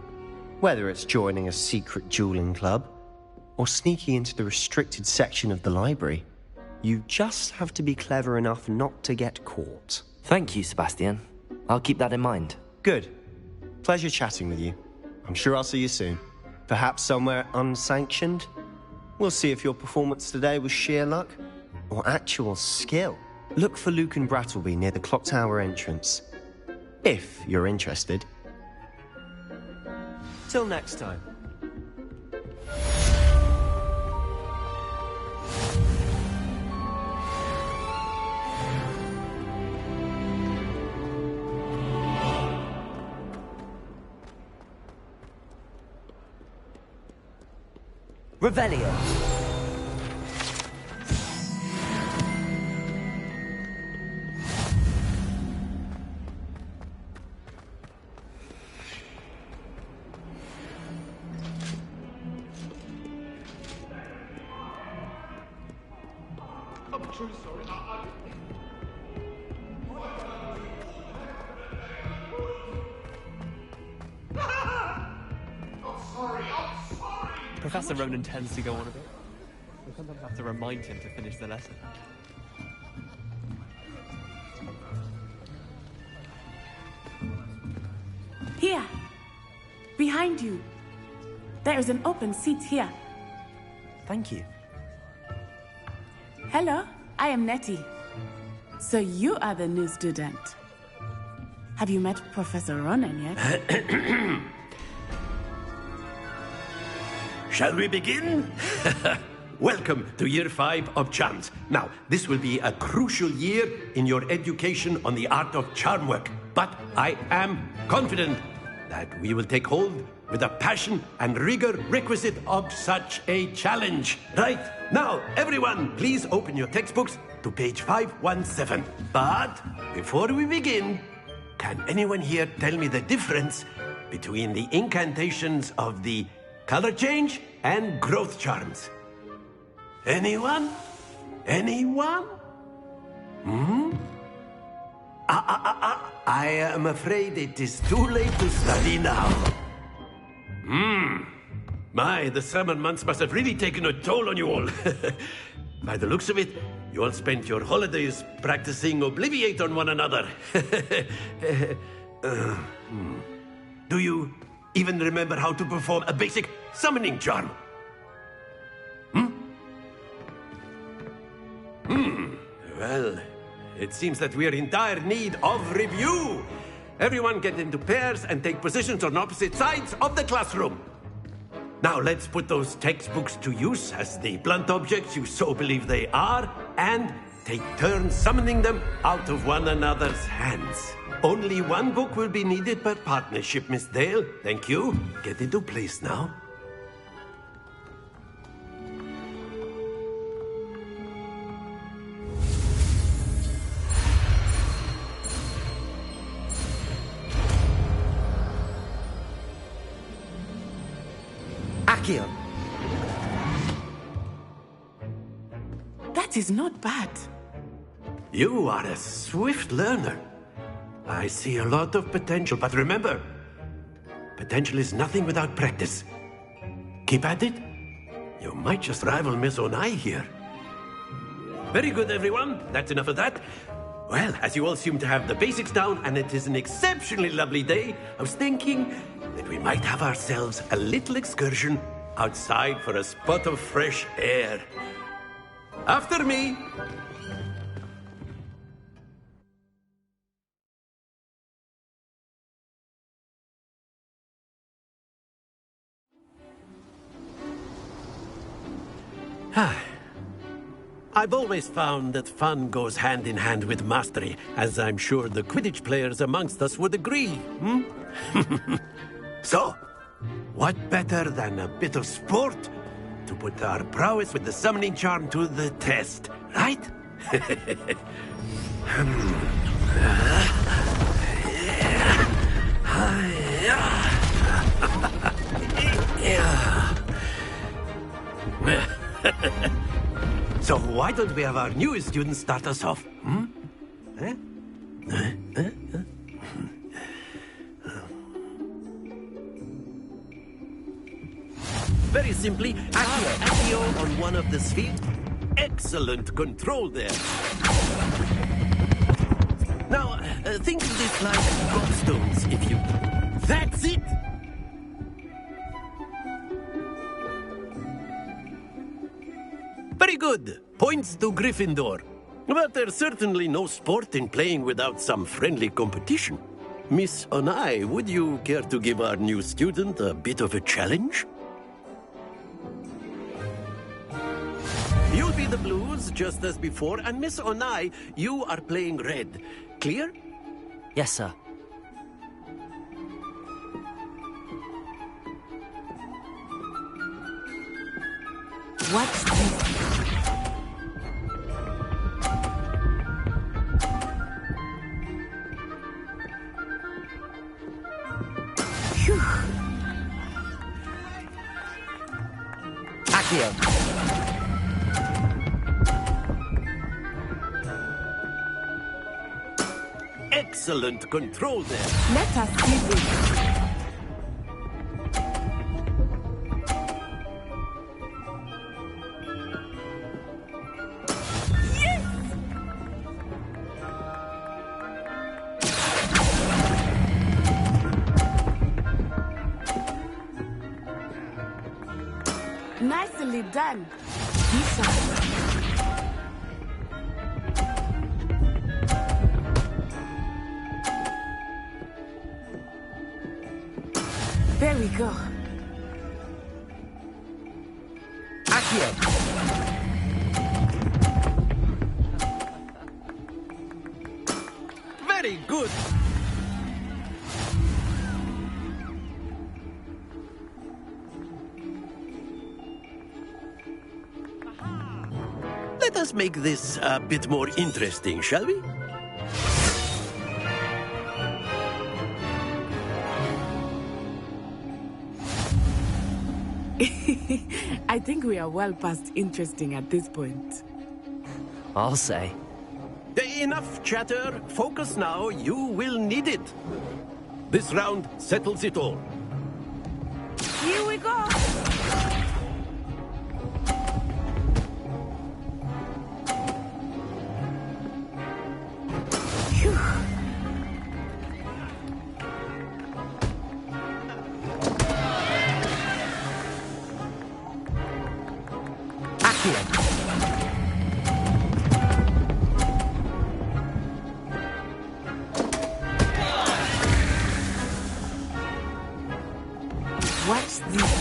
Whether it's joining a secret dueling club, or sneaking into the restricted section of the library, you just have to be clever enough not to get caught. Thank you, Sebastian. I'll keep that in mind. Good. Pleasure chatting with you. I'm sure I'll see you soon. Perhaps somewhere unsanctioned? We'll see if your performance today was sheer luck or actual skill. Look for Luke and Brattleby near the clock tower entrance. If you're interested. Till next time. Revelio. true story. Professor Ronan tends to go on a bit. We sometimes have to remind him to finish the lesson. Here. Behind you. There is an open seat here. Thank you. Hello, I am Nettie. So you are the new student. Have you met Professor Ronan yet? Shall we begin? Welcome to Year 5 of Charms. Now, this will be a crucial year in your education on the art of charm work. But I am confident that we will take hold with the passion and rigor requisite of such a challenge. Right, now, everyone, please open your textbooks to page 517. But before we begin, can anyone here tell me the difference between the incantations of the color change and growth charms? Anyone? Anyone? I am afraid it is too late to study now. My, the summer months must have really taken a toll on you all. By the looks of it, you all spent your holidays practicing Obliviate on one another. Do you even remember how to perform a basic summoning charm? Well, it seems that we are in dire need of review. Everyone get into pairs and take positions on opposite sides of the classroom. Now let's put those textbooks to use as the blunt objects you so believe they are, and take turns summoning them out of one another's hands. Only one book will be needed per partnership, Miss Dale. Thank you. Get into place now. Accio. That is not bad. You are a swift learner. I see a lot of potential, but remember, potential is nothing without practice. Keep at it. You might just rival Miss Onai here. Very good, everyone. That's enough of that. Well, as you all seem to have the basics down, and it is an exceptionally lovely day, I was thinking that we might have ourselves a little excursion outside for a spot of fresh air. After me. I've always found that fun goes hand in hand with mastery, as I'm sure the Quidditch players amongst us would agree. So, what better than a bit of sport to put our prowess with the summoning charm to the test, right? So why don't we have our newest student start us off? Very simply, Accio on one of the spheres. Excellent control there. Now, think of this like gobstones, if you... That's it! Very good. Points to Gryffindor. But there's certainly no sport in playing without some friendly competition. Miss Onai, would you care to give our new student a bit of a challenge? You'll be the blues, just as before, and Miss Onai, you are playing red. Clear? Yes, sir. What's this? Phew. Accio. excellent control there. Let us see this. Nicely done. There we go. Accio. Very good. Let us make this a bit more interesting, shall we? I think we are well past interesting at this point. I'll say. Enough chatter. Focus now. You will need it. This round settles it all. Here we go. Watch this.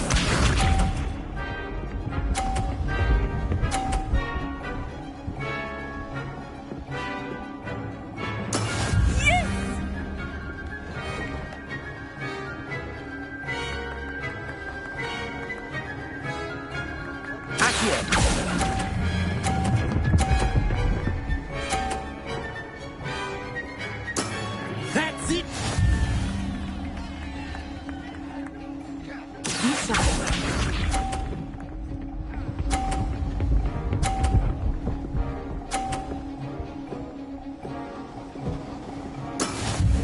That's it.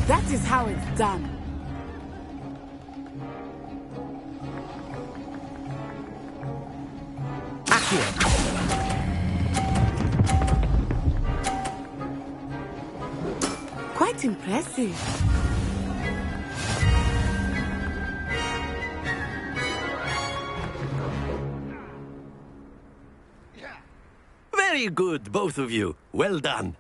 That is how it's done. Quite impressive. Very good, both of you. Well done.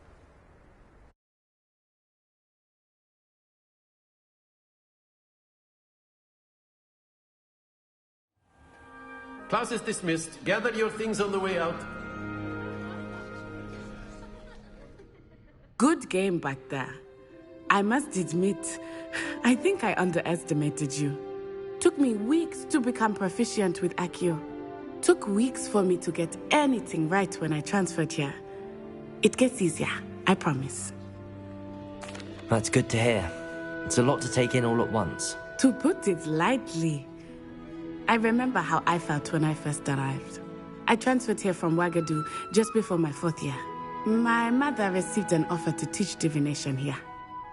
Class is dismissed. Gather your things on the way out. Good game back there. I must admit, I think I underestimated you. Took me weeks to become proficient with Accio. Took weeks for me to get anything right when I transferred here. It gets easier, I promise. That's good to hear. It's a lot to take in all at once. To put it lightly, I remember how I felt when I first arrived. I transferred here from Ouagadougou just before my 4th year. My mother received an offer to teach divination here.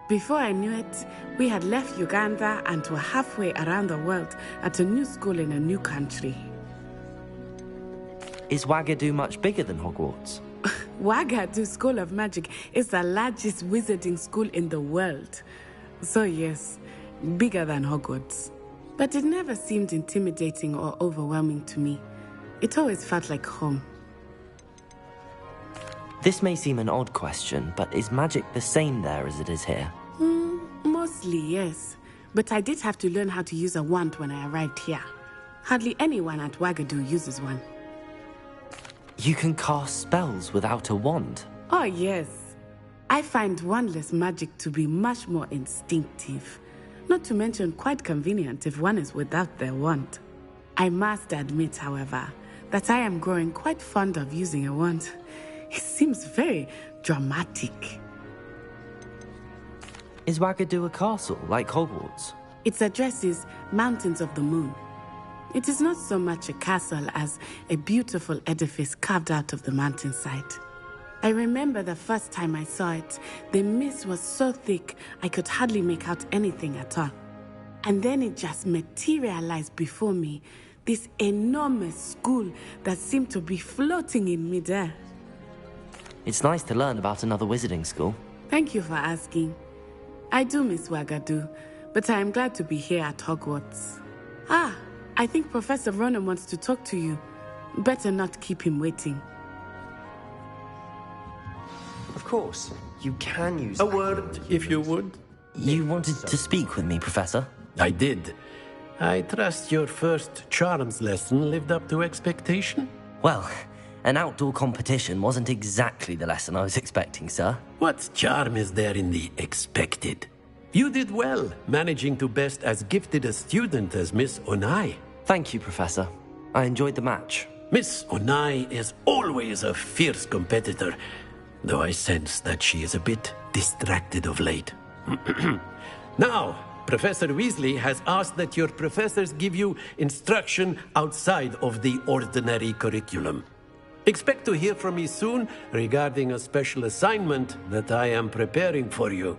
Before I knew it, we had left Uganda and were halfway around the world at a new school in a new country. Is Ouagadougou much bigger than Hogwarts? Ouagadougou School of Magic is the largest wizarding school in the world. So yes, bigger than Hogwarts. But it never seemed intimidating or overwhelming to me. It always felt like home. This may seem an odd question, but is magic the same there as it is here? Mostly, yes. But I did have to learn how to use a wand when I arrived here. Hardly anyone at Ouagadougou uses one. You can cast spells without a wand? Oh, yes. I find wandless magic to be much more instinctive. Not to mention quite convenient if one is without their wand. I must admit, however, that I am growing quite fond of using a wand. It seems very dramatic. Is Ouagadougou a castle, like Hogwarts? Its address is Mountains of the Moon. It is not so much a castle as a beautiful edifice carved out of the mountainside. I remember the first time I saw it, the mist was so thick I could hardly make out anything at all. And then it just materialized before me, this enormous school that seemed to be floating in midair. It's nice to learn about another wizarding school. Thank you for asking. I do miss Wagadu, but I am glad to be here at Hogwarts. Ah, I think Professor Ronan wants to talk to you. Better not keep him waiting. Of course, you can use... A word, if you would. You wanted to speak with me, Professor? I did. I trust your first charms lesson lived up to expectation? Well, an outdoor competition wasn't exactly the lesson I was expecting, sir. What charm is there in the expected? You did well, managing to best as gifted a student as Miss Onai. Thank you, Professor. I enjoyed the match. Miss Onai is always a fierce competitor, though I sense that she is a bit distracted of late. Now, Professor Weasley has asked that your professors give you instruction outside of the ordinary curriculum. Expect to hear from me soon regarding a special assignment that I am preparing for you.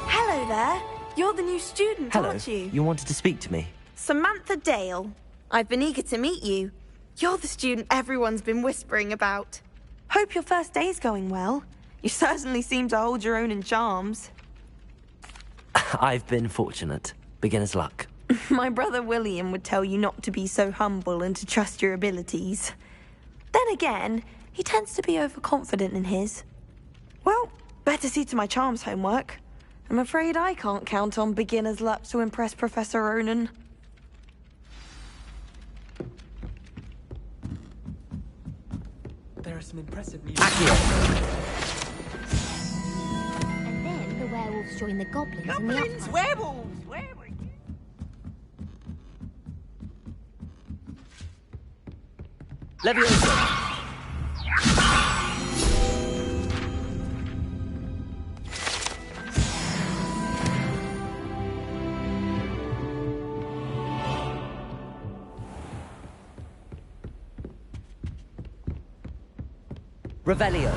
Hello there. You're the new student, Hello. aren't you? You wanted to speak to me? Samantha Dale. I've been eager to meet you. You're the student everyone's been whispering about. Hope your first day's going well. You certainly seem to hold your own in charms. I've been fortunate. Beginner's luck. My brother William would tell you not to be so humble and to trust your abilities. Then again, he tends to be overconfident in his. Well, better see to my charms homework. I'm afraid I can't count on beginner's luck to impress Professor Ronan. There are some impressive new... And then the werewolves join the goblins and the upper... Werewolves! Leviosa! Revelio.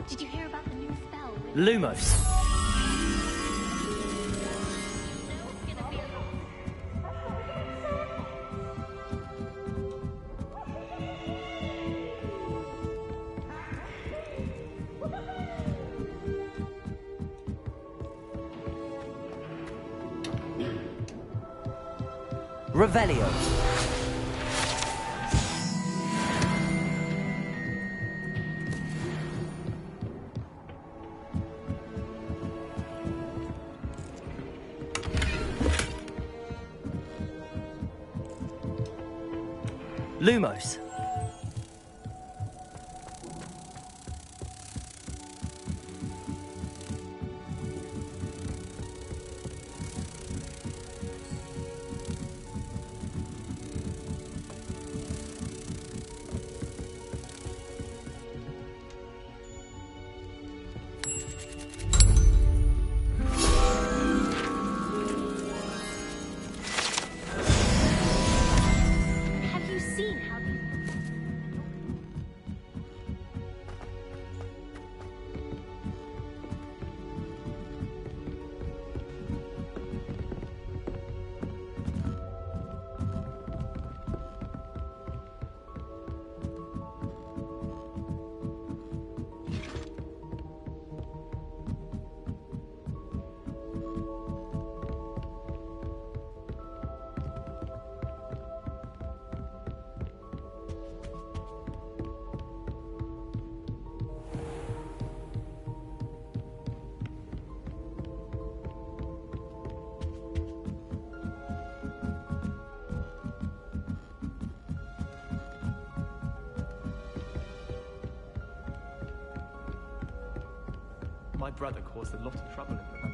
Did you hear about the new spell? Lumos. Revelio. Lumos. Have you seen how... My brother caused a lot of trouble in them.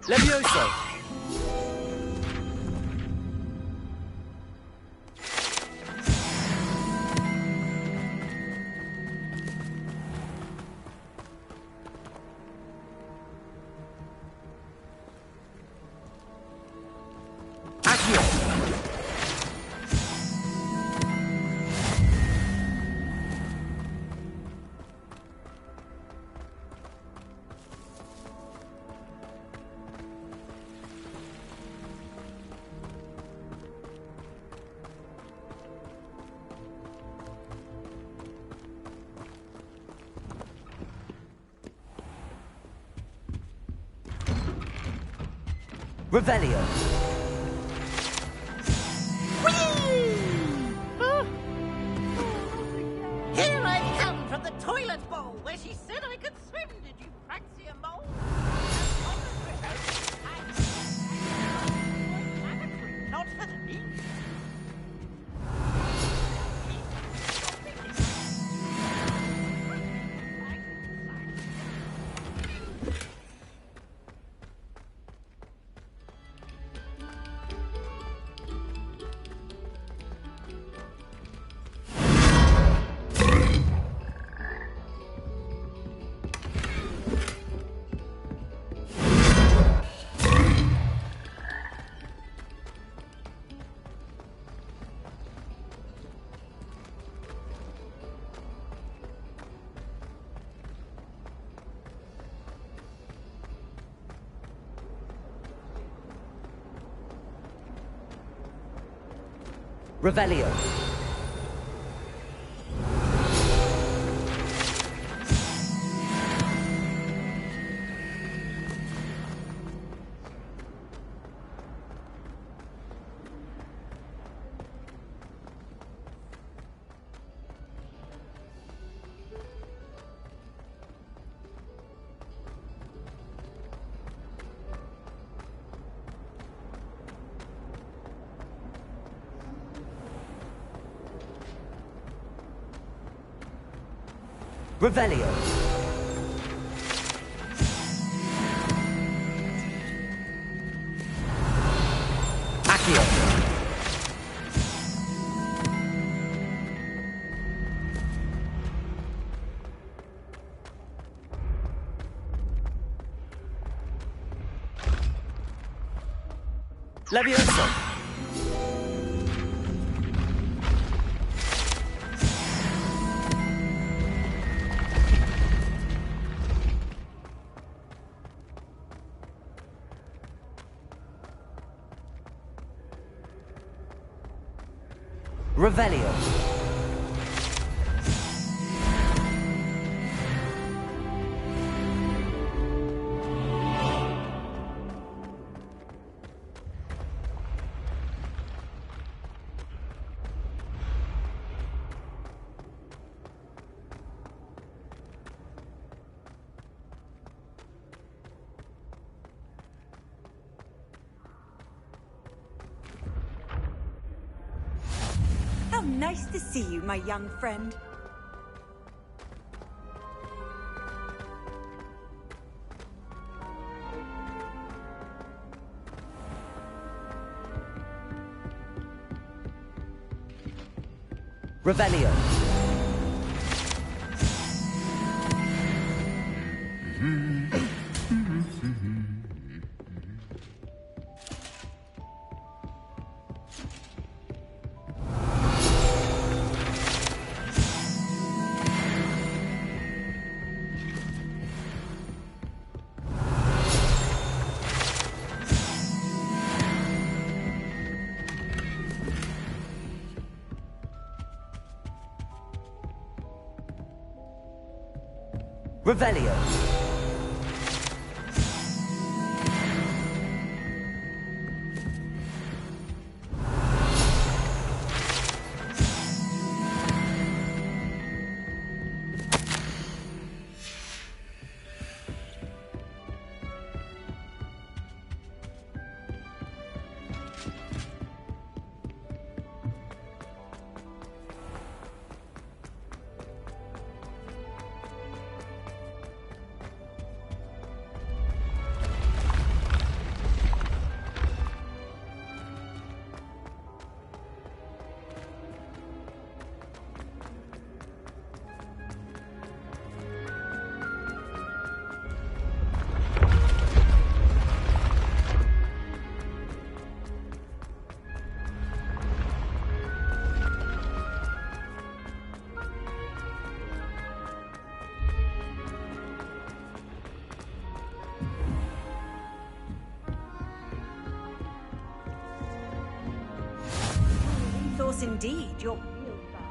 Levioso! Revelio. Here I come from the toilet bowl where she said I could swim. Did you fancy a mole? Not for the meat. Revelio. Revelio. Accio. Levioso. Revelio. How nice to see you, my young friend. Revelio. Revelio. Ethos indeed, you're real bad.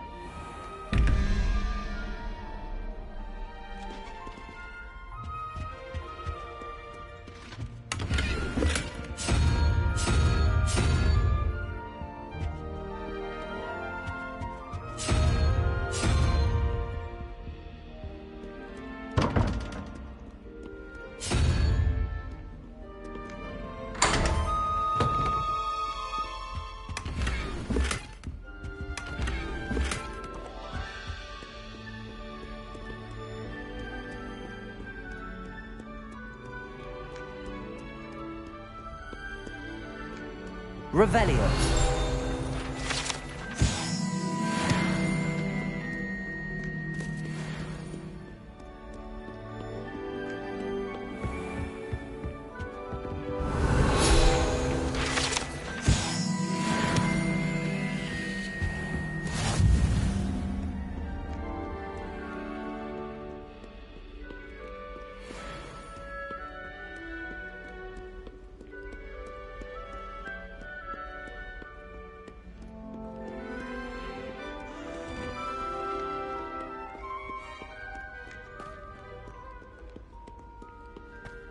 Revelio.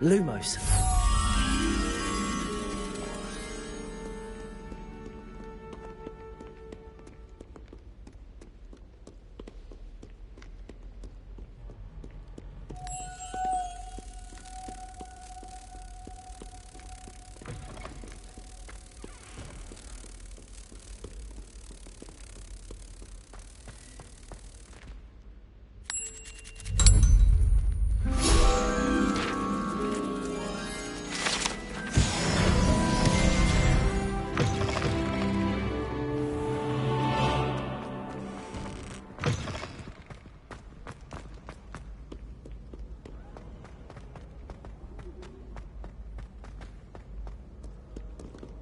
Lumos.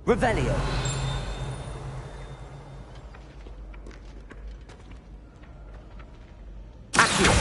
Revelio. Accio.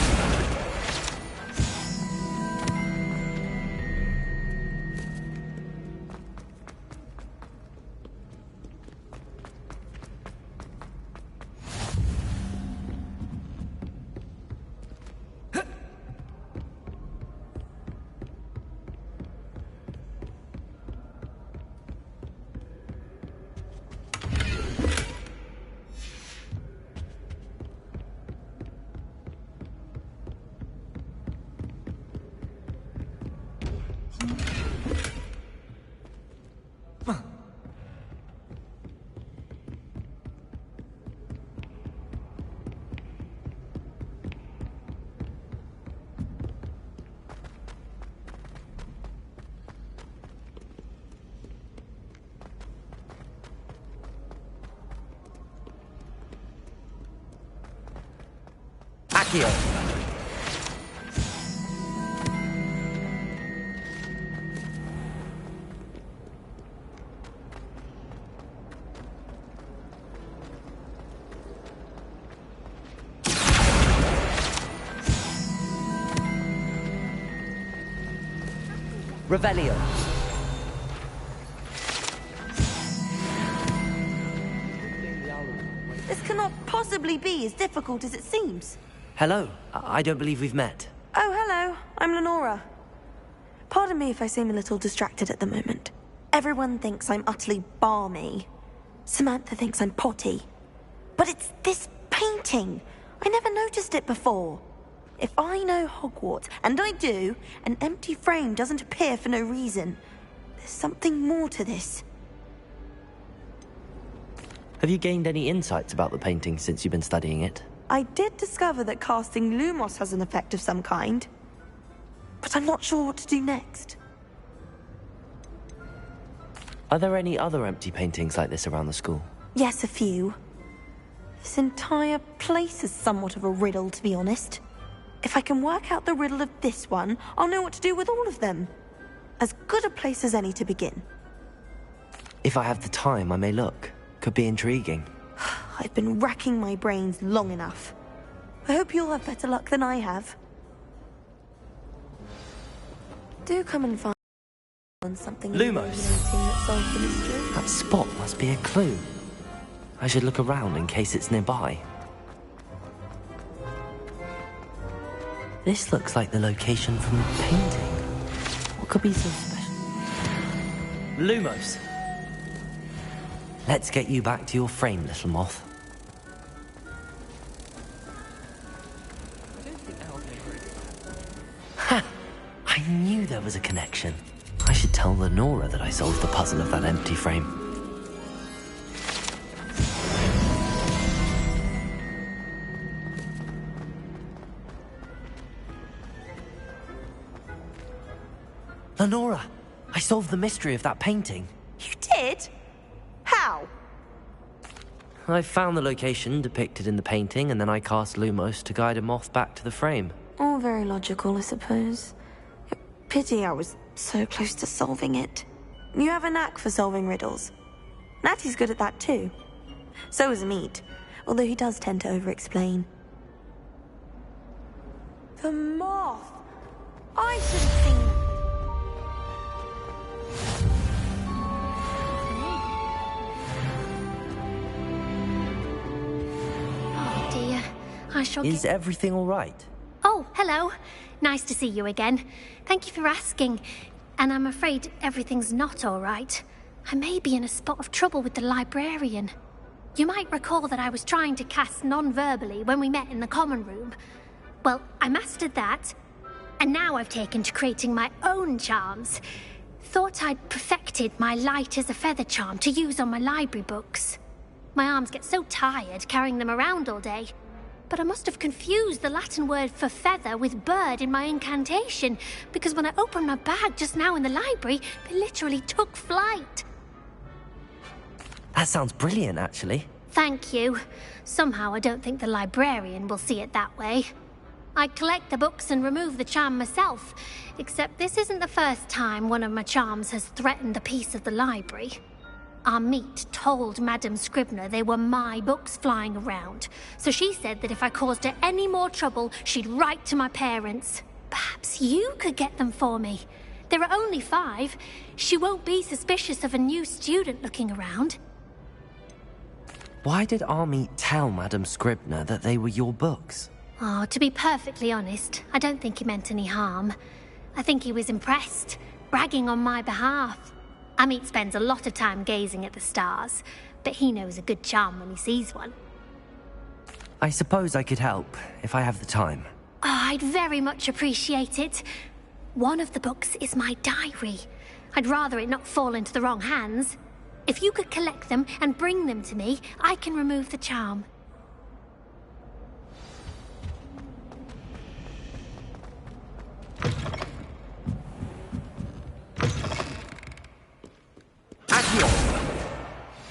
Revelio. This cannot possibly be as difficult as it seems. Hello. I don't believe we've met. Oh, hello. I'm Lenora. Pardon me if I seem a little distracted at the moment. Everyone thinks I'm utterly balmy. Samantha thinks I'm potty. But it's this painting. I never noticed it before. If I know Hogwarts, and I do, an empty frame doesn't appear for no reason. There's something more to this. Have you gained any insights about the painting since you've been studying it? I did discover that casting Lumos has an effect of some kind. But I'm not sure what to do next. Are there any other empty paintings like this around the school? Yes, a few. This entire place is somewhat of a riddle, to be honest. If I can work out the riddle of this one, I'll know what to do with all of them. As good a place as any to begin. If I have the time, I may look. Could be intriguing. I've been racking my brains long enough. I hope you'll have better luck than I have. Do come and find something Lumos. that solves the mystery. That spot must be a clue. I should look around in case it's nearby. This looks like the location from the painting. What could be so special? Lumos! Let's get you back to your frame, little moth. Ha! I knew there was a connection. I should tell Lenora that I solved the puzzle of that empty frame. Lenora, I solved the mystery of that painting. You did? How? I found the location depicted in the painting, and then I cast Lumos to guide a moth back to the frame. All very logical, I suppose. Pity I was so close to solving it. You have a knack for solving riddles. Natty's good at that too. So is Meat, although he does tend to over-explain. The moth! I should have seen... Oh dear, I shall Is everything all right? Oh, hello. Nice to see you again. Thank you for asking. And I'm afraid everything's not all right. I may be in a spot of trouble with the librarian. You might recall that I was trying to cast non-verbally when we met in the common room. Well, I mastered that, and now I've taken to creating my own charms. Thought I'd perfected my light as a feather charm to use on my library books. My arms get so tired carrying them around all day. But I must have confused the Latin word for feather with bird in my incantation, because when I opened my bag just now in the library, they literally took flight. That sounds brilliant, actually. Thank you. Somehow I don't think the librarian will see it that way. I collect the books and remove the charm myself, except this isn't the first time one of my charms has threatened the peace of the library. Our Meat told Madame Scribner they were my books flying around, so she said that if I caused her any more trouble, she'd write to my parents. Perhaps you could get them for me. There are only 5. She won't be suspicious of a new student looking around. Why did our Meat tell Madame Scribner that they were your books? Oh, to be perfectly honest, I don't think he meant any harm. I think he was impressed, bragging on my behalf. Amit spends a lot of time gazing at the stars, but he knows a good charm when he sees one. I suppose I could help, if I have the time. Oh, I'd very much appreciate it. One of the books is my diary. I'd rather it not fall into the wrong hands. If you could collect them and bring them to me, I can remove the charm.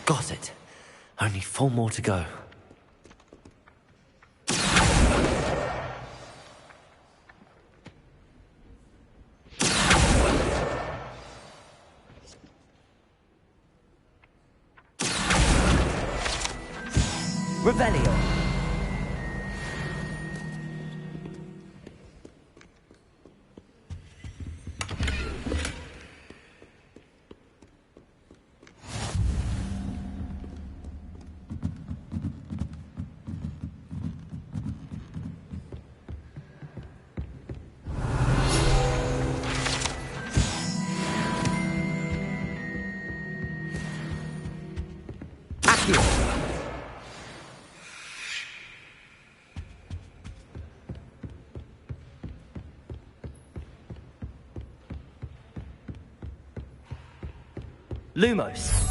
Got it. Only 4 more to go. Revelio. Accio. Lumos.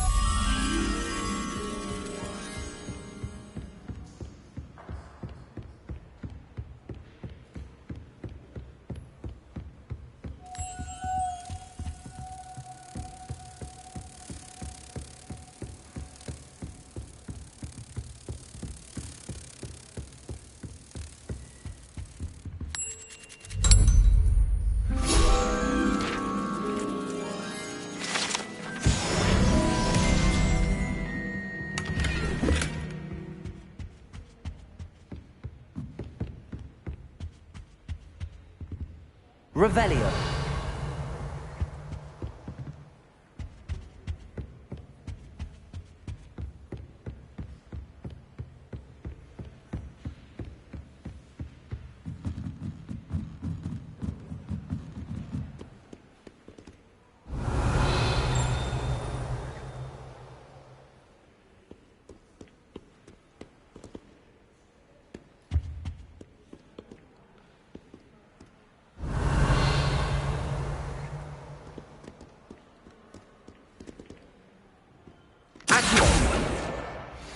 Revelio.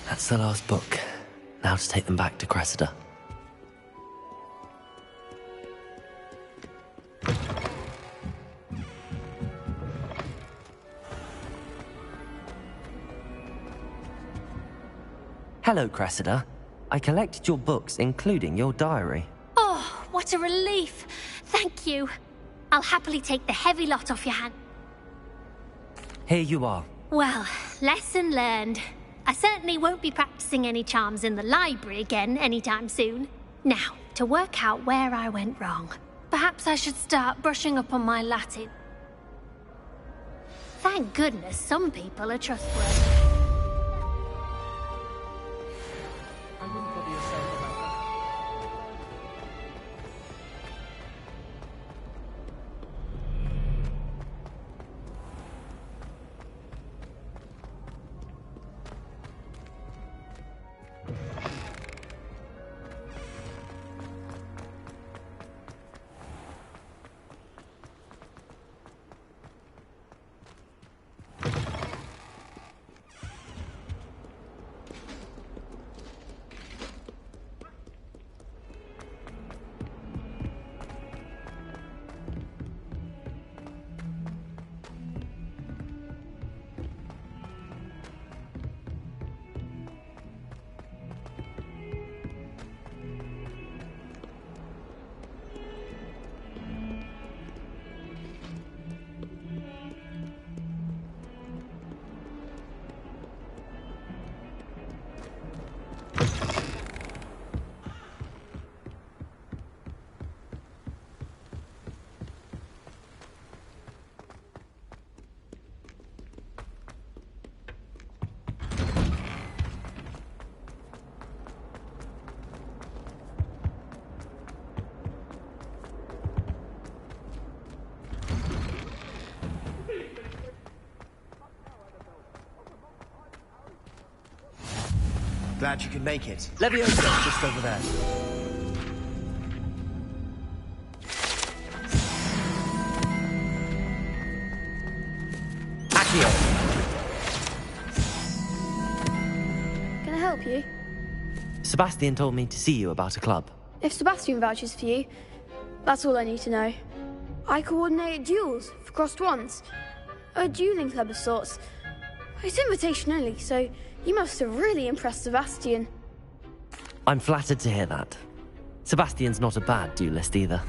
That's the last book. Now to take them back to Cressida. Hello, Cressida. I collected your books, including your diary. Oh, what a relief. Thank you. I'll happily take the heavy lot off your hand. Here you are. Well, lesson learned. I certainly won't be practicing any charms in the library again anytime soon. Now, to work out where I went wrong. Perhaps I should start brushing up on my Latin. Thank goodness some people are trustworthy. Glad you could make it. Leviosa, just over there. Accio. Can I help you? Sebastian told me to see you about a club. If Sebastian vouches for you, that's all I need to know. I coordinate duels for crossed wands. A dueling club of sorts. It's invitation only, so you must have really impressed Sebastian. I'm flattered to hear that. Sebastian's not a bad duelist either.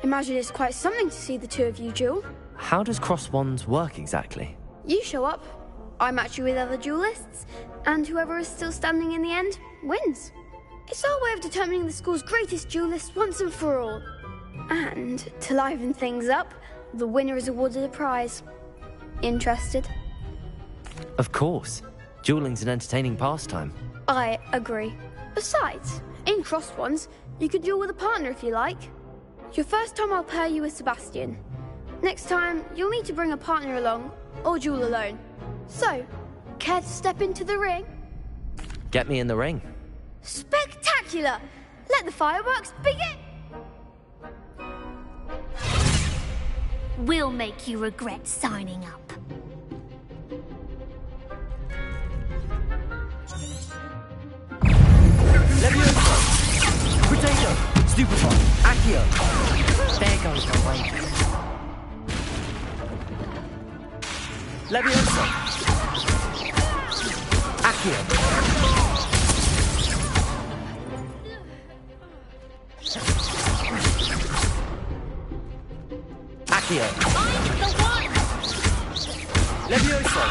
Imagine it's quite something to see the two of you duel. How does cross wands work exactly? You show up, I match you with other duelists, and whoever is still standing in the end wins. It's our way of determining the school's greatest duelist once and for all. And to liven things up, the winner is awarded a prize. Interested? Of course. Dueling's an entertaining pastime. I agree. Besides, in crossed ones, you could duel with a partner if you like. Your first time I'll pair you with Sebastian. Next time, you'll need to bring a partner along, or duel alone. So, care to step into the ring? Get me in the ring. Spectacular! Let the fireworks begin! We'll make you regret signing up. Levioso! Potato! Stupefy! Accio! There goes the wave. Levioso! Accio! Accio! I'm the one! Levioso!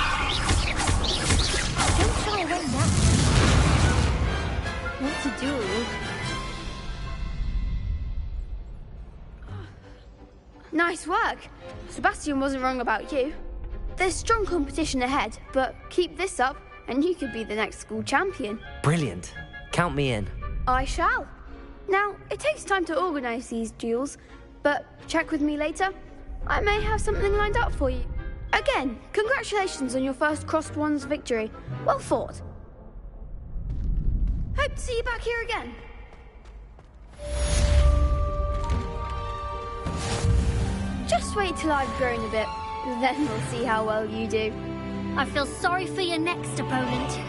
Don't shy away now. What to do? Nice work. Sebastian wasn't wrong about you. There's strong competition ahead, but keep this up and you could be the next school champion. Brilliant. Count me in. I shall. Now, it takes time to organise these duels, but check with me later. I may have something lined up for you. Again, congratulations on your first Crossed Ones victory. Well fought. Hope to see you back here again. Just wait till I've grown a bit, then we'll see how well you do. I feel sorry for your next opponent.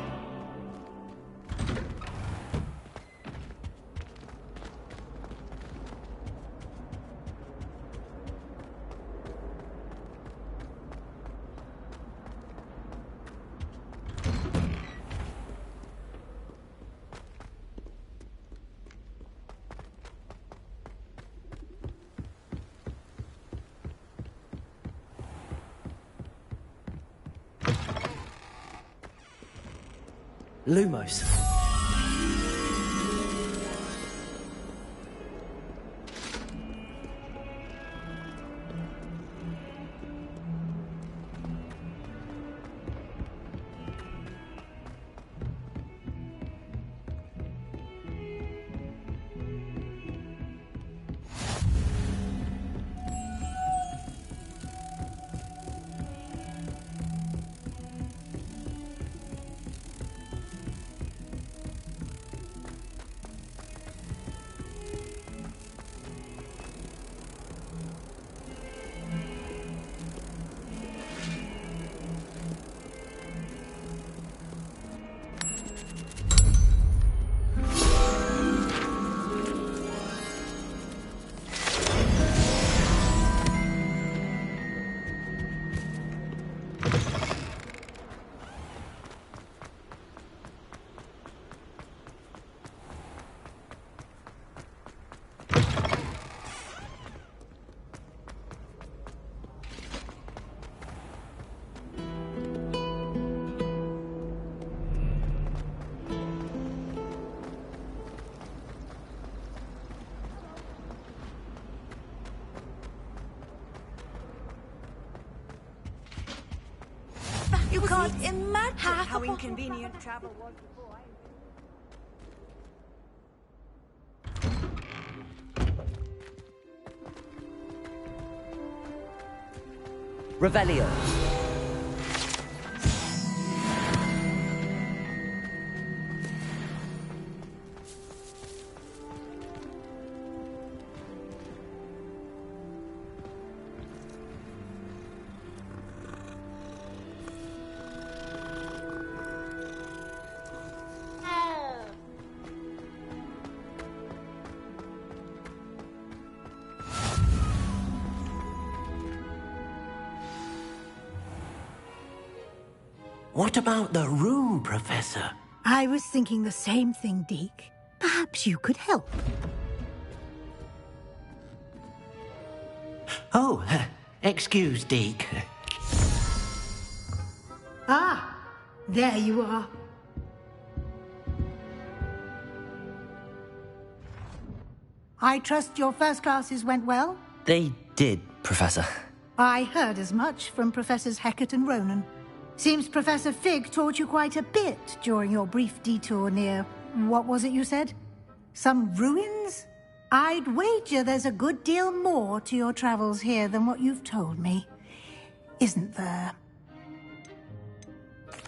Lumos. You can't imagine how inconvenient travel was before Revelio. What about the room, Professor? I was thinking the same thing, Deke. Perhaps you could help. Oh, excuse, Deke. Ah, there you are. I trust your first classes went well? They did, Professor. I heard as much from Professors Hecat and Ronan. Seems Professor Fig taught you quite a bit during your brief detour near... what was it you said? Some ruins? I'd wager there's a good deal more to your travels here than what you've told me. Isn't there?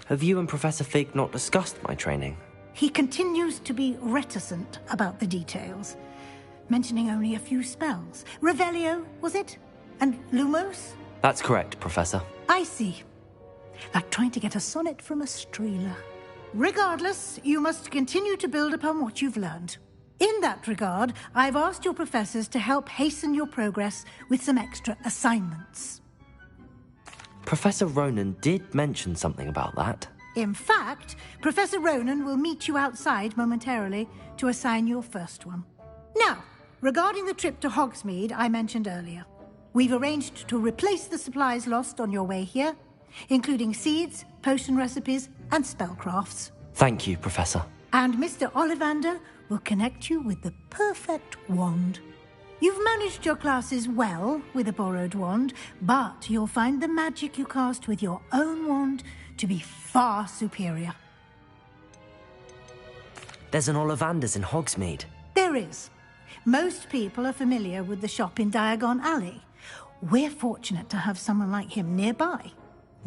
Have you and Professor Fig not discussed my training? He continues to be reticent about the details, mentioning only a few spells. Revelio, was it? And Lumos? That's correct, Professor. I see. Like trying to get a sonnet from a streeler. Regardless, you must continue to build upon what you've learned. In that regard, I've asked your professors to help hasten your progress with some extra assignments. Professor Ronan did mention something about that. In fact, Professor Ronan will meet you outside momentarily to assign your first one. Now, regarding the trip to Hogsmeade I mentioned earlier, we've arranged to replace the supplies lost on your way here, including seeds, potion recipes, and spellcrafts. Thank you, Professor. And Mr. Ollivander will connect you with the perfect wand. You've managed your classes well with a borrowed wand, but you'll find the magic you cast with your own wand to be far superior. There's an Ollivander's in Hogsmeade. There is. Most people are familiar with the shop in Diagon Alley. We're fortunate to have someone like him nearby.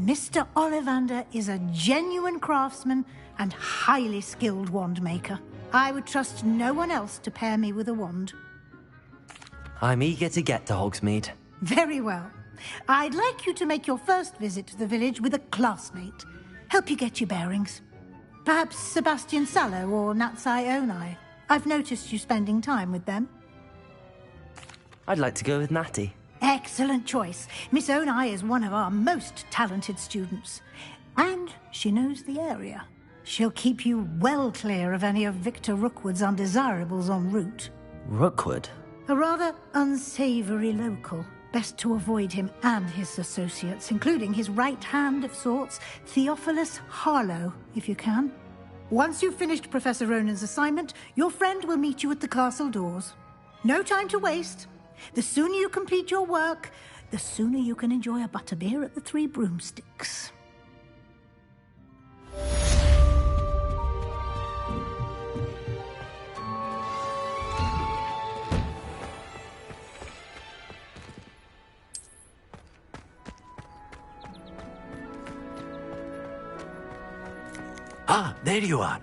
Mr. Ollivander is a genuine craftsman and highly skilled wand maker. I would trust no one else to pair me with a wand. I'm eager to get to Hogsmeade. Very well. I'd like you to make your first visit to the village with a classmate. Help you get your bearings. Perhaps Sebastian Sallow or Natsai Onai. I've noticed you spending time with them. I'd like to go with Natty. Excellent choice. Miss Onai is one of our most talented students. And she knows the area. She'll keep you well clear of any of Victor Rookwood's undesirables en route. Rookwood? A rather unsavory local. Best to avoid him and his associates, including his right hand of sorts, Theophilus Harlow, if you can. Once you've finished Professor Ronan's assignment, your friend will meet you at the castle doors. No time to waste. The sooner you complete your work, the sooner you can enjoy a butterbeer at the Three Broomsticks. Ah, there you are.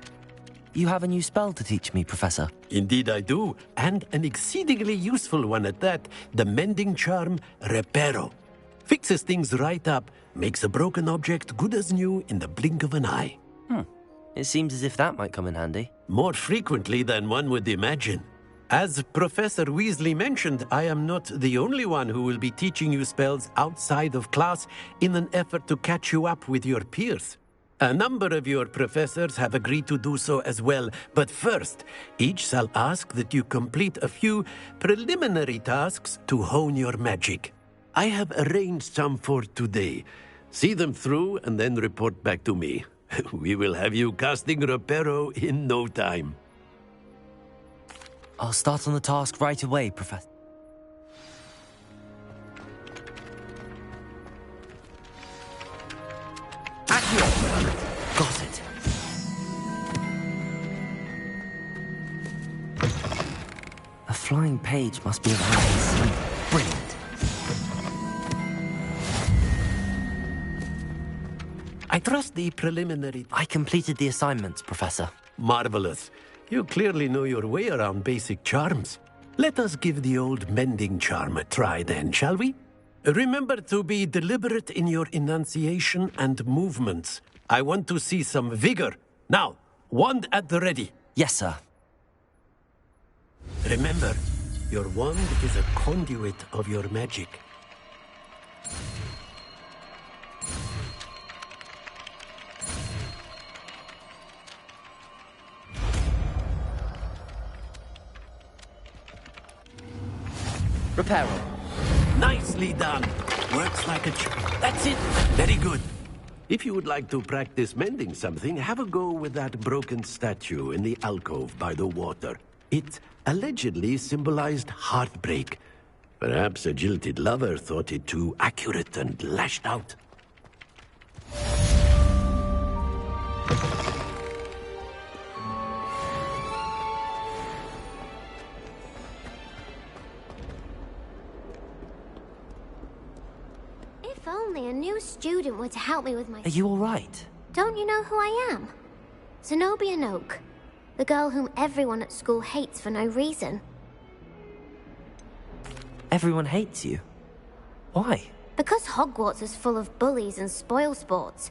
You have a new spell to teach me, Professor. Indeed I do, and an exceedingly useful one at that. The mending charm, Reparo. Fixes things right up, makes a broken object good as new in the blink of an eye. It seems as if that might come in handy. More frequently than one would imagine. As Professor Weasley mentioned, I am not the only one who will be teaching you spells outside of class in an effort to catch you up with your peers. A number of your professors have agreed to do so as well, but first, each shall ask that you complete a few preliminary tasks to hone your magic. I have arranged some for today. See them through and then report back to me. We will have you casting Reparo in no time. I'll start on the task right away, Professor. Got it. A flying page must be around. Brilliant. I trust the preliminary... I completed the assignments, Professor. Marvelous. You clearly know your way around basic charms. Let us give the old mending charm a try then, shall we? Remember to be deliberate in your enunciation and movements. I want to see some vigor. Now, wand at the ready. Yes, sir. Remember, your wand is a conduit of your magic. Reparo. Nicely done. Works like a charm. That's it. Very good. If you would like to practice mending something, have a go with that broken statue in the alcove by the water. It allegedly symbolized heartbreak. Perhaps a jilted lover thought it too accurate and lashed out. If only a new student were to help me with my... Are you all right? Don't you know who I am? Zenobia Noak, The girl whom everyone at school hates for no reason. Everyone hates you? Why? Because Hogwarts is full of bullies and spoilsports.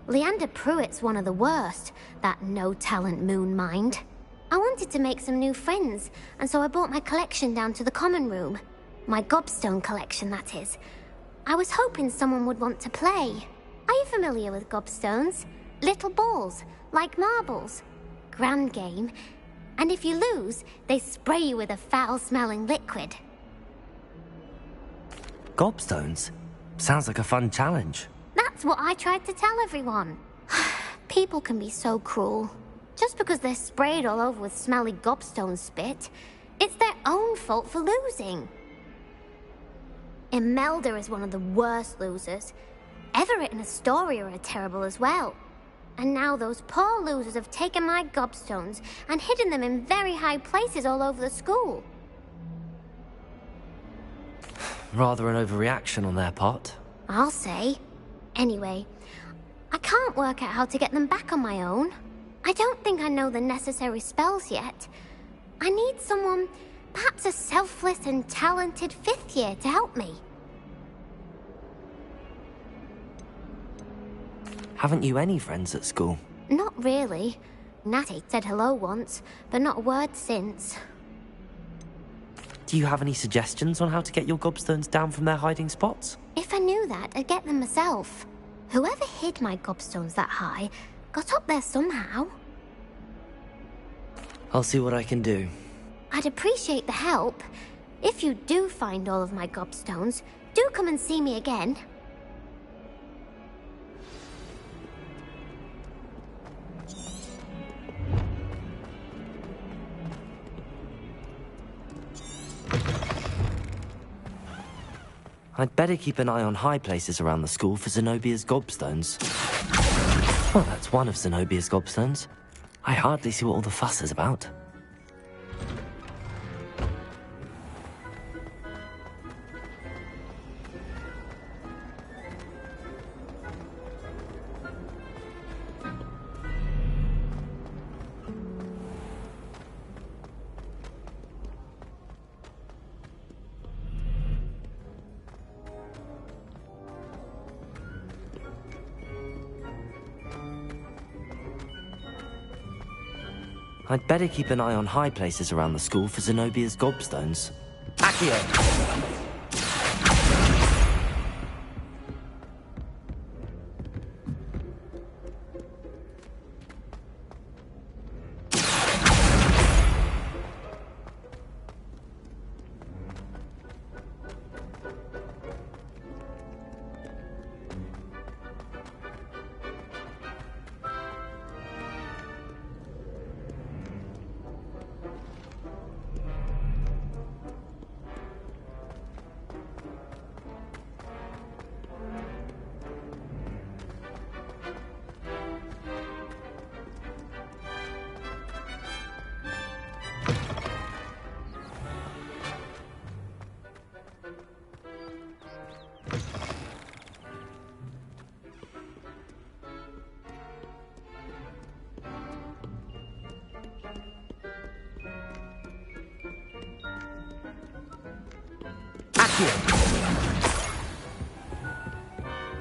Leander Pruitt's one of the worst, that no-talent moon mind. I wanted to make some new friends, and so I brought my collection down to the common room. My gobstone collection, that is. I was hoping someone would want to play. Are you familiar with gobstones? Little balls, like marbles. Grand game. And if you lose, they spray you with a foul-smelling liquid. Gobstones? Sounds like a fun challenge. That's what I tried to tell everyone. People can be so cruel. Just because they're sprayed all over with smelly gobstone spit, it's their own fault for losing. Imelda is one of the worst losers. Everett and Astoria are terrible as well. And now those poor losers have taken my gobstones and hidden them in very high places all over the school. Rather an overreaction on their part. I'll say. Anyway, I can't work out how to get them back on my own. I don't think I know the necessary spells yet. I need someone, perhaps a selfless and talented 5th year to help me. Haven't you any friends at school? Not really. Natty said hello once, but not a word since. Do you have any suggestions on how to get your gobstones down from their hiding spots? If I knew that, I'd get them myself. Whoever hid my gobstones that high got up there somehow. I'll see what I can do. I'd appreciate the help. If you do find all of my gobstones, do come and see me again. I'd better keep an eye on high places around the school for Zenobia's gobstones. Well, that's one of Zenobia's gobstones. I hardly see what all the fuss is about. I'd better keep an eye on high places around the school for Zenobia's gobstones. Accio!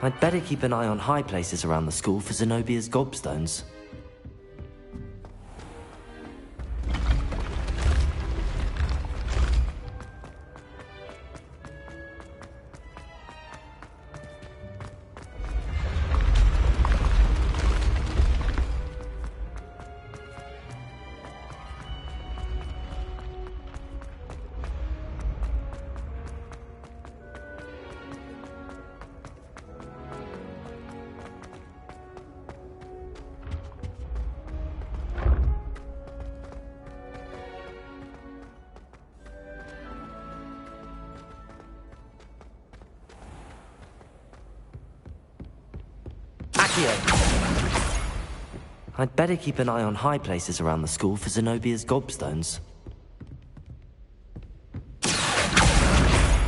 I'd better keep an eye on high places around the school for Zenobia's gobstones. I'd better keep an eye on high places around the school for Zenobia's gobstones.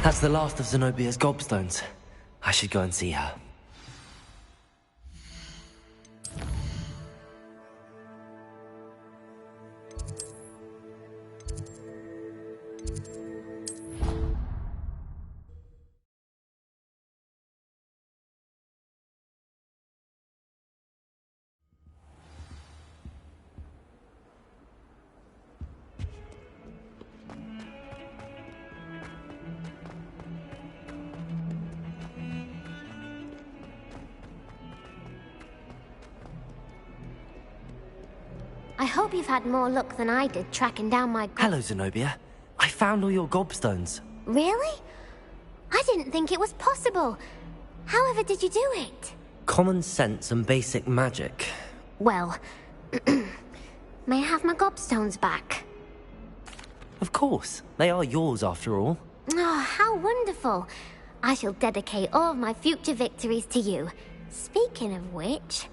That's the last of Zenobia's gobstones. I should go and see her. I hope you've had more luck than I did tracking down my... Hello, Zenobia. I found all your gobstones. Really? I didn't think it was possible. However did you do it? Common sense and basic magic. Well, may I have my gobstones back? Of course. They are yours, after all. Oh, how wonderful. I shall dedicate all of my future victories to you. Speaking of which,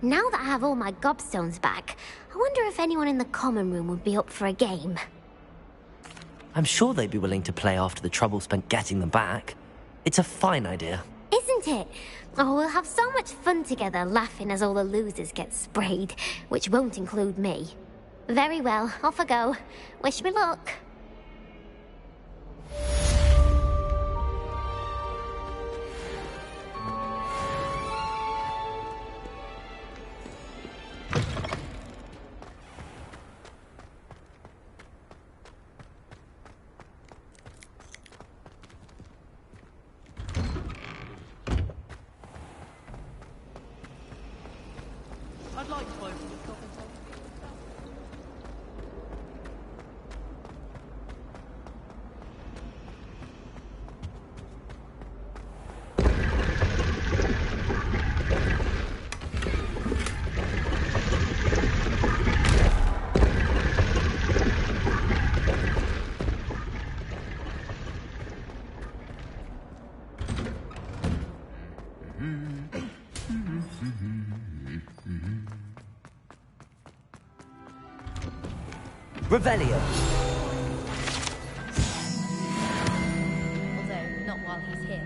now that I have all my gobstones back, I wonder if anyone in the common room would be up for a game. I'm sure they'd be willing to play after the trouble spent getting them back. It's a fine idea. Isn't it? Oh, we'll have so much fun together laughing as all the losers get sprayed, which won't include me. Very well, off I go. Wish me luck. I'd like to open the shop and sell. Revelio. Although, not while he's here.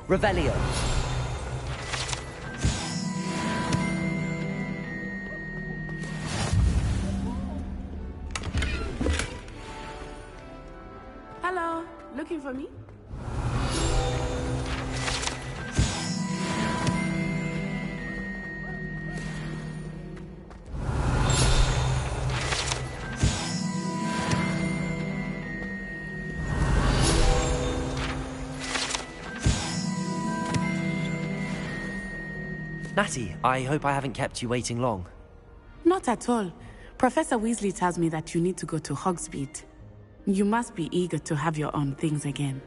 Revelio. Hello, looking for me? Natty, I hope I haven't kept you waiting long. Not at all. Professor Weasley tells me that you need to go to Hogsmeade. You must be eager to have your own things again.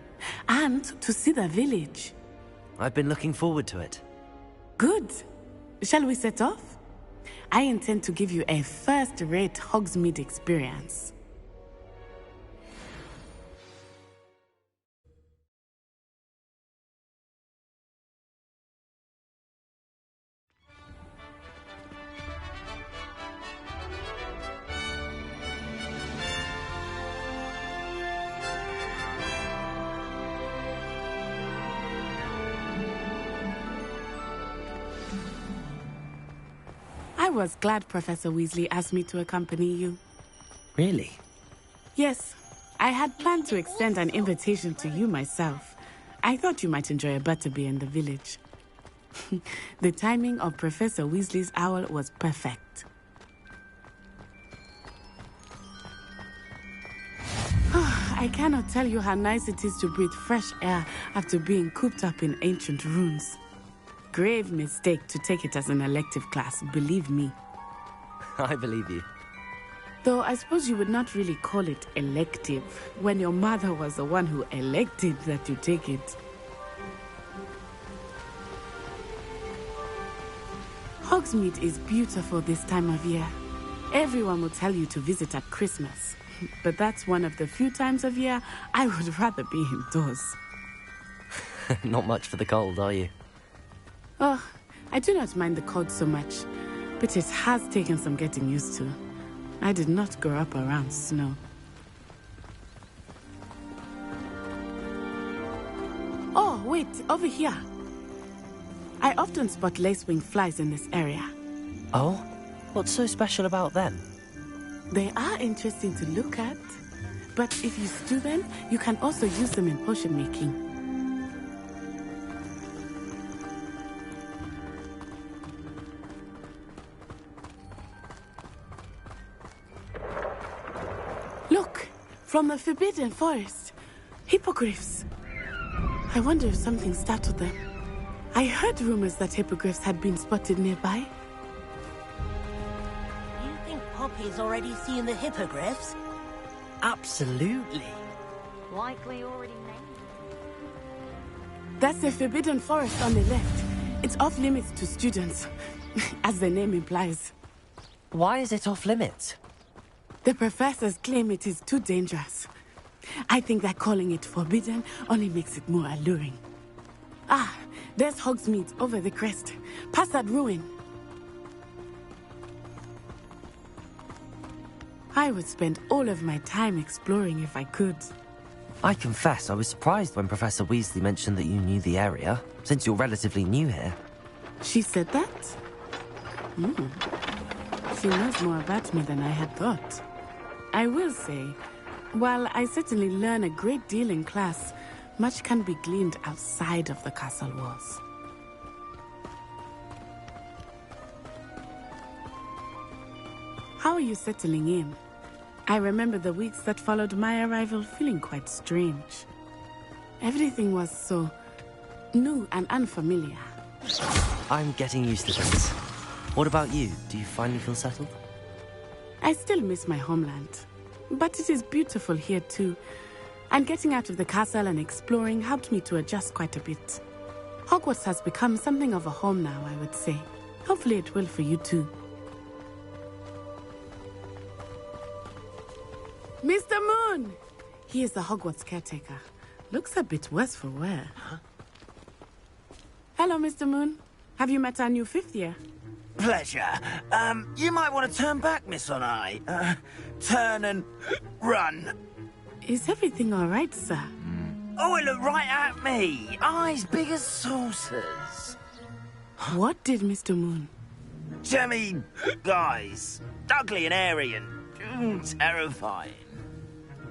And to see the village. I've been looking forward to it. Good. Shall we set off? I intend to give you a first-rate Hogsmeade experience. I was glad Professor Weasley asked me to accompany you. Really? Yes, I had planned to extend an invitation to you myself. I thought you might enjoy a butterbeer in the village. The timing of Professor Weasley's owl was perfect. I cannot tell you how nice it is to breathe fresh air after being cooped up in ancient ruins. Grave mistake to take it as an elective class, believe me. I believe you. Though I suppose you would not really call it elective when your mother was the one who elected that you take it. Hogsmeade is beautiful this time of year. Everyone will tell you to visit at Christmas. But that's one of the few times of year I would rather be indoors. Not much for the cold, are you? Oh, I do not mind the cold so much, but it has taken some getting used to. I did not grow up around snow. Oh, wait, over here. I often spot lacewing flies in this area. Oh? What's so special about them? They are interesting to look at, but if you stew them, you can also use them in potion making. Look, from the Forbidden Forest. Hippogriffs. I wonder if something startled them. I heard rumors that hippogriffs had been spotted nearby. You think Poppy's already seen the hippogriffs? Absolutely. Likely already named. That's the Forbidden Forest on the left. It's off limits to students, as the name implies. Why is it off limits? The professors claim it is too dangerous. I think that calling it forbidden only makes it more alluring. Ah, there's Hogsmeade over the crest, past that ruin. I would spend all of my time exploring if I could. I confess I was surprised when Professor Weasley mentioned that you knew the area, since you're relatively new here. She said that? She knows more about me than I had thought. I will say, while I certainly learn a great deal in class, much can be gleaned outside of the castle walls. How are you settling in? I remember the weeks that followed my arrival feeling quite strange. Everything was so new and unfamiliar. I'm getting used to things. What about you? Do you finally feel settled? I still miss my homeland, but it is beautiful here too. And getting out of the castle and exploring helped me to adjust quite a bit. Hogwarts has become something of a home now, I would say. Hopefully it will for you too. Mr. Moon! He is the Hogwarts caretaker. Looks a bit worse for wear. Huh? Hello, Mr. Moon. Have you met our new fifth year? Pleasure. You might want to turn back, Miss On-Eye. Turn and run. Is everything all right, sir? Oh, it looked right at me. Eyes big as saucers. What did Mr. Moon? Jemmy, guys. Ugly and airy and terrifying.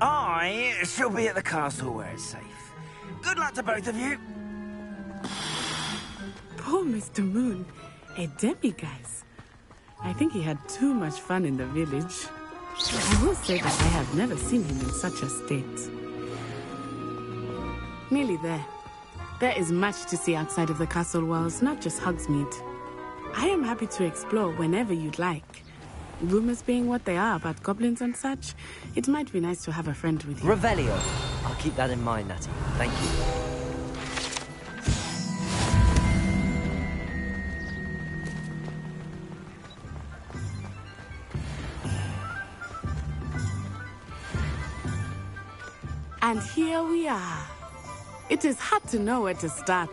I shall be at the castle where it's safe. Good luck to both of you. Poor Mr. Moon. A demiguise. I think he had too much fun in the village. I will say that I have never seen him in such a state. Nearly there. There is much to see outside of the castle walls, not just Hogsmeade. I am happy to explore whenever you'd like. Rumors being what they are about goblins and such, it might be nice to have a friend with you. Revelio. I'll keep that in mind, Natty. Thank you. And here we are. It is hard to know where to start.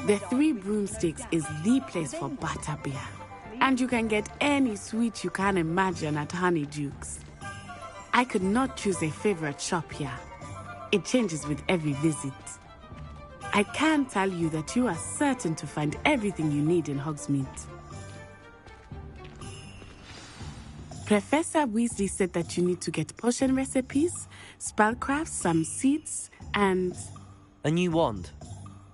The Three Broomsticks is the place for butterbeer. And you can get any sweet you can imagine at Honeyduke's. I could not choose a favorite shop here. It changes with every visit. I can tell you that you are certain to find everything you need in Hogsmeade. Professor Weasley said that you need to get potion recipes, spellcrafts, some seeds, and... A new wand?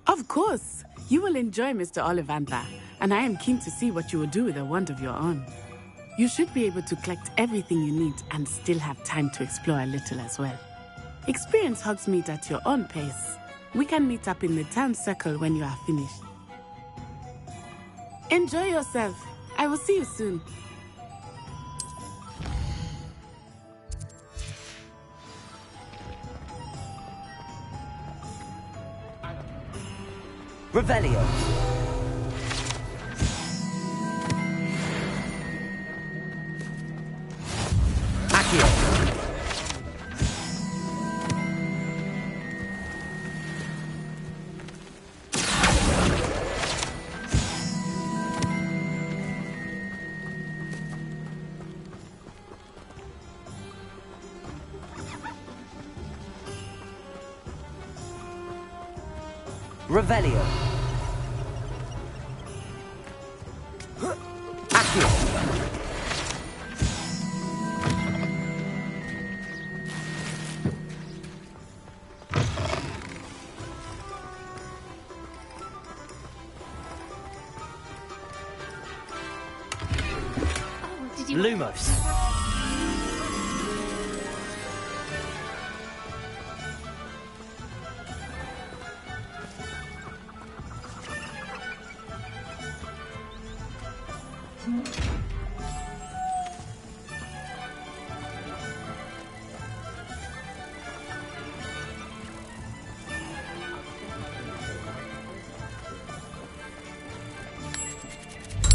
Of course! You will enjoy Mr. Ollivandar, and I am keen to see what you will do with a wand of your own. You should be able to collect everything you need and still have time to explore a little as well. Experience Hogsmeade at your own pace. We can meet up in the town circle when you are finished. Enjoy yourself. I will see you soon. Revelio. Accio. Revelio. Accio. Lumos.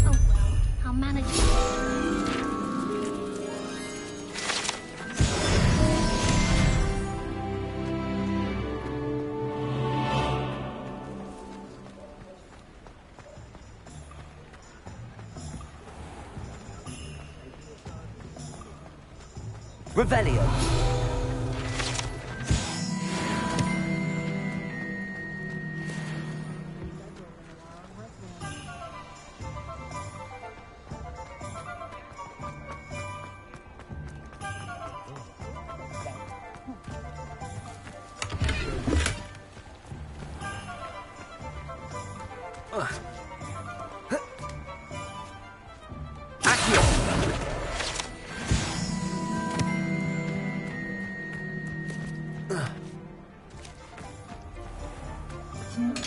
Oh well, I'll manage it. Revelio.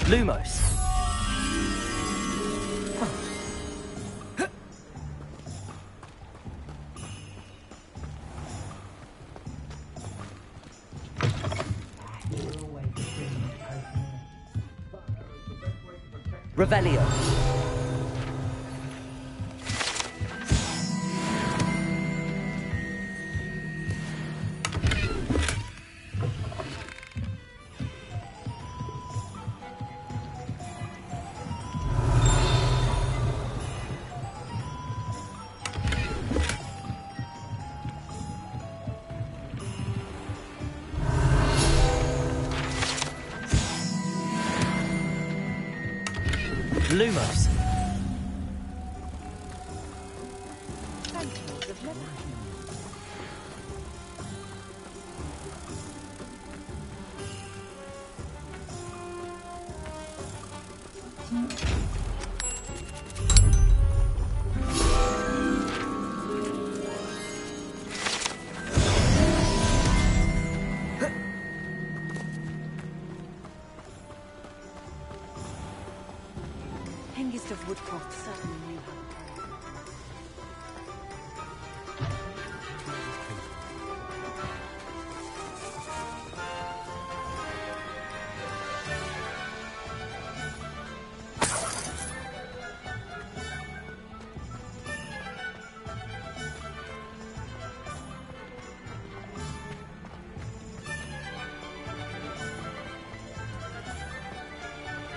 Lumos. Revelio. Lumos. Hengist of Woodcroft certainly knew how to pray.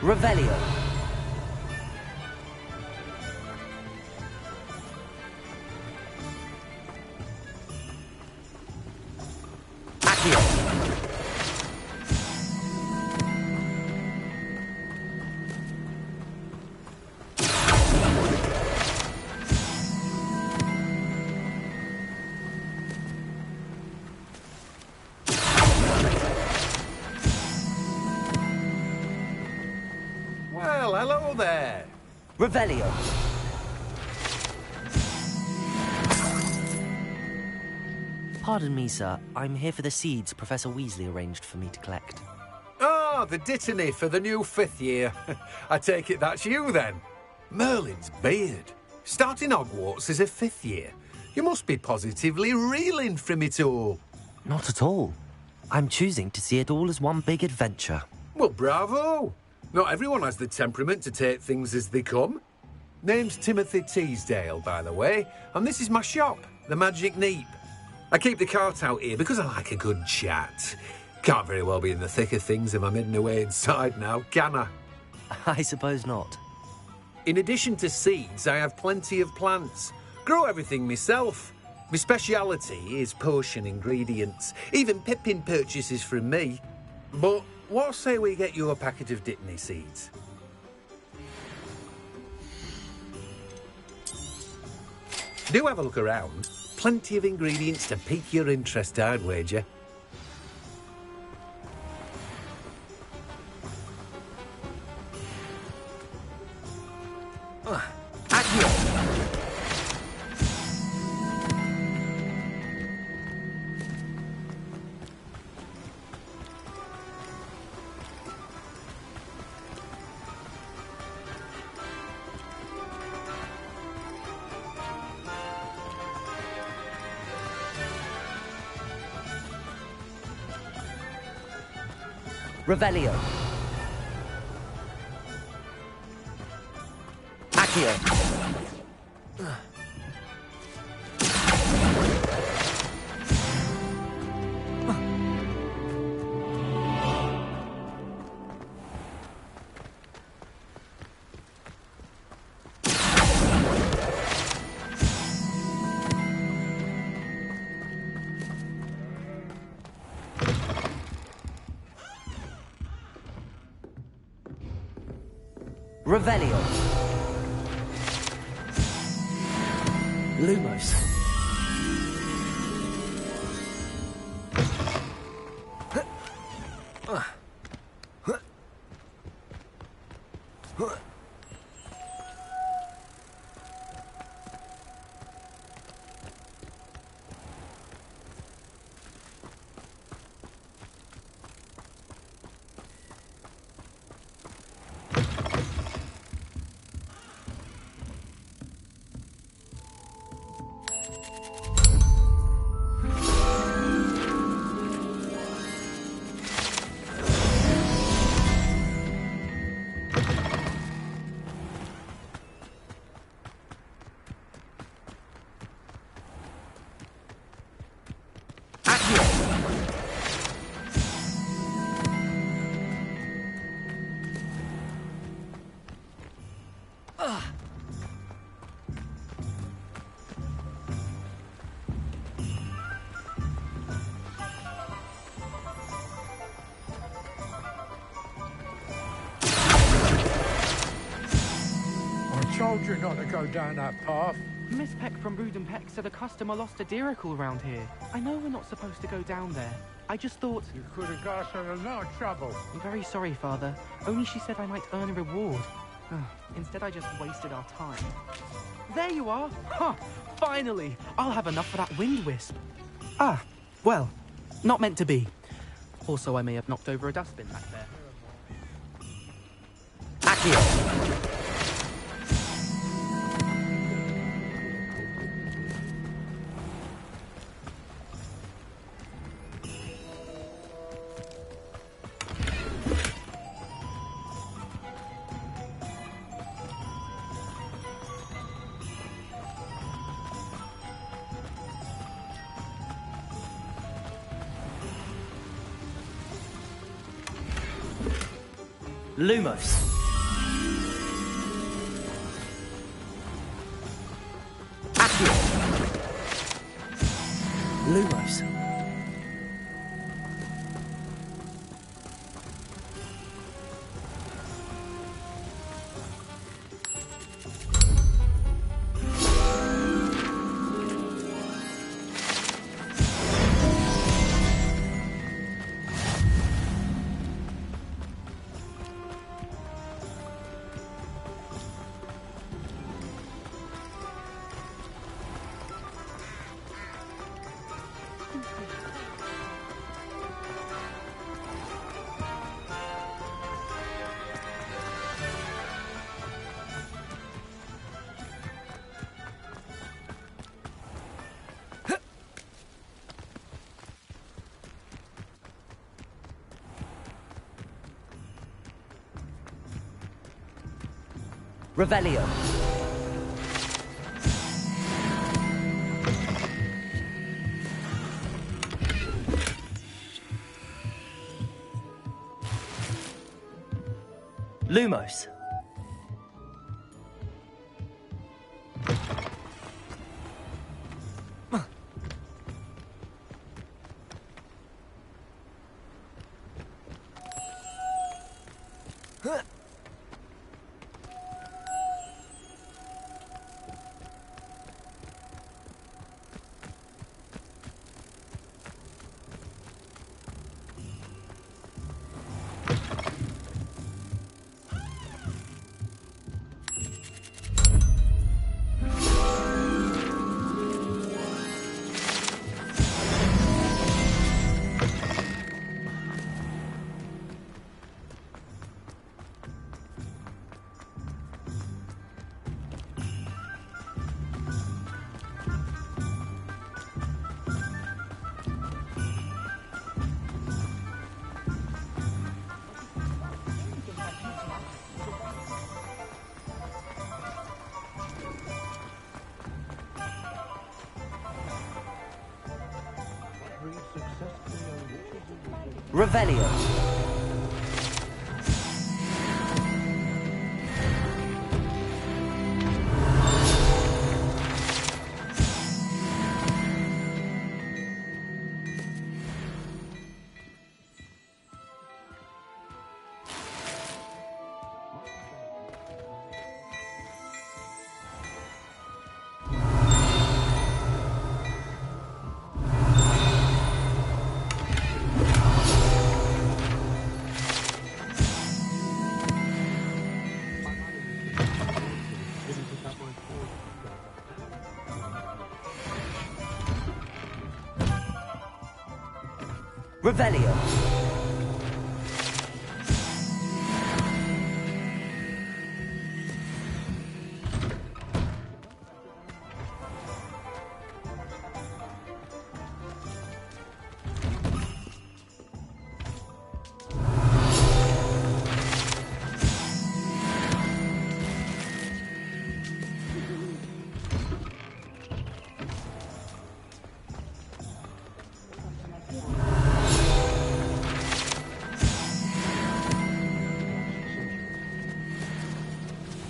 Revelio. Well, hello there. Revelio. Pardon me, sir. I'm here for the seeds Professor Weasley arranged for me to collect. Ah, the dittany for the new 5th year. I take it that's you, then. Merlin's beard. Starting Hogwarts as a 5th year. You must be positively reeling from it all. Not at all. I'm choosing to see it all as one big adventure. Well, bravo. Not everyone has the temperament to take things as they come. Name's Timothy Teasdale, by the way, and this is my shop, the Magic Neep. I keep the cart out here because I like a good chat. Can't very well be in the thick of things if I'm hidden away inside now, can I? I suppose not. In addition to seeds, I have plenty of plants. Grow everything myself. My speciality is potion ingredients. Even Pippin purchases from me. But what say we get you a packet of Dittany seeds? Do have a look around. Plenty of ingredients to pique your interest, I'd wager. Revelio. Accio. Revelio. Lumos. Told you not to go down that path. Miss Peck from Brood and Peck said a customer lost a deeracle round here. I know we're not supposed to go down there. I just thought... You could have got us in a lot of trouble. I'm very sorry, Father. Only she said I might earn a reward. Instead, I just wasted our time. There you are! Huh! Finally! I'll have enough for that wind wisp. Ah, well, not meant to be. Also, I may have knocked over a dustbin back there. Accio. Lumos. Accio. Lumos. Revelio. Lumos. Revelio. Revelio.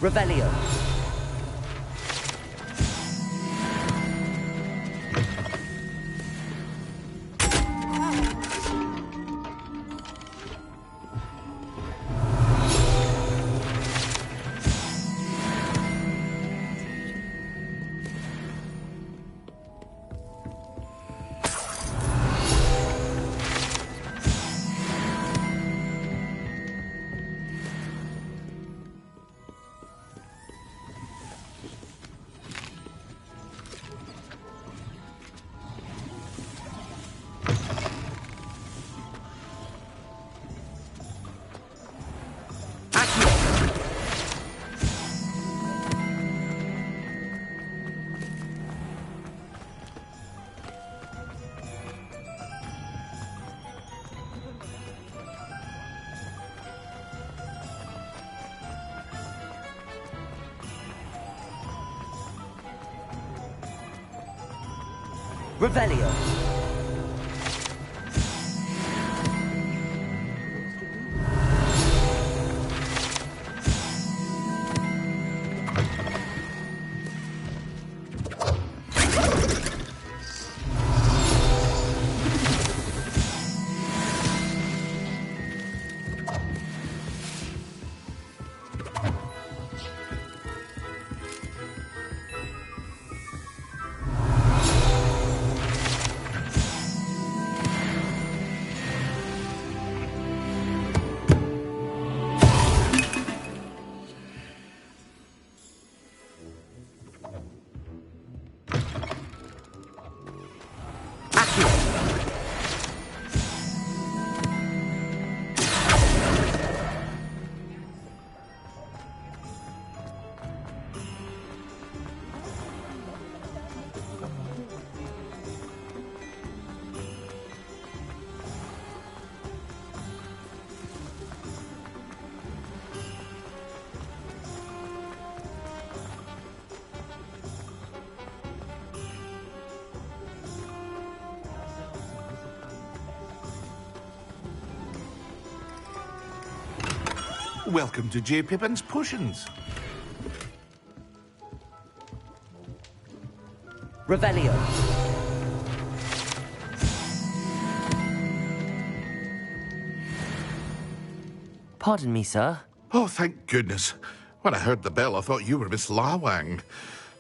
Revelio. Revelio. Welcome to J. Pippin's Potions. Revelio. Pardon me, sir. Oh, thank goodness. When I heard the bell, I thought you were Miss Lawang.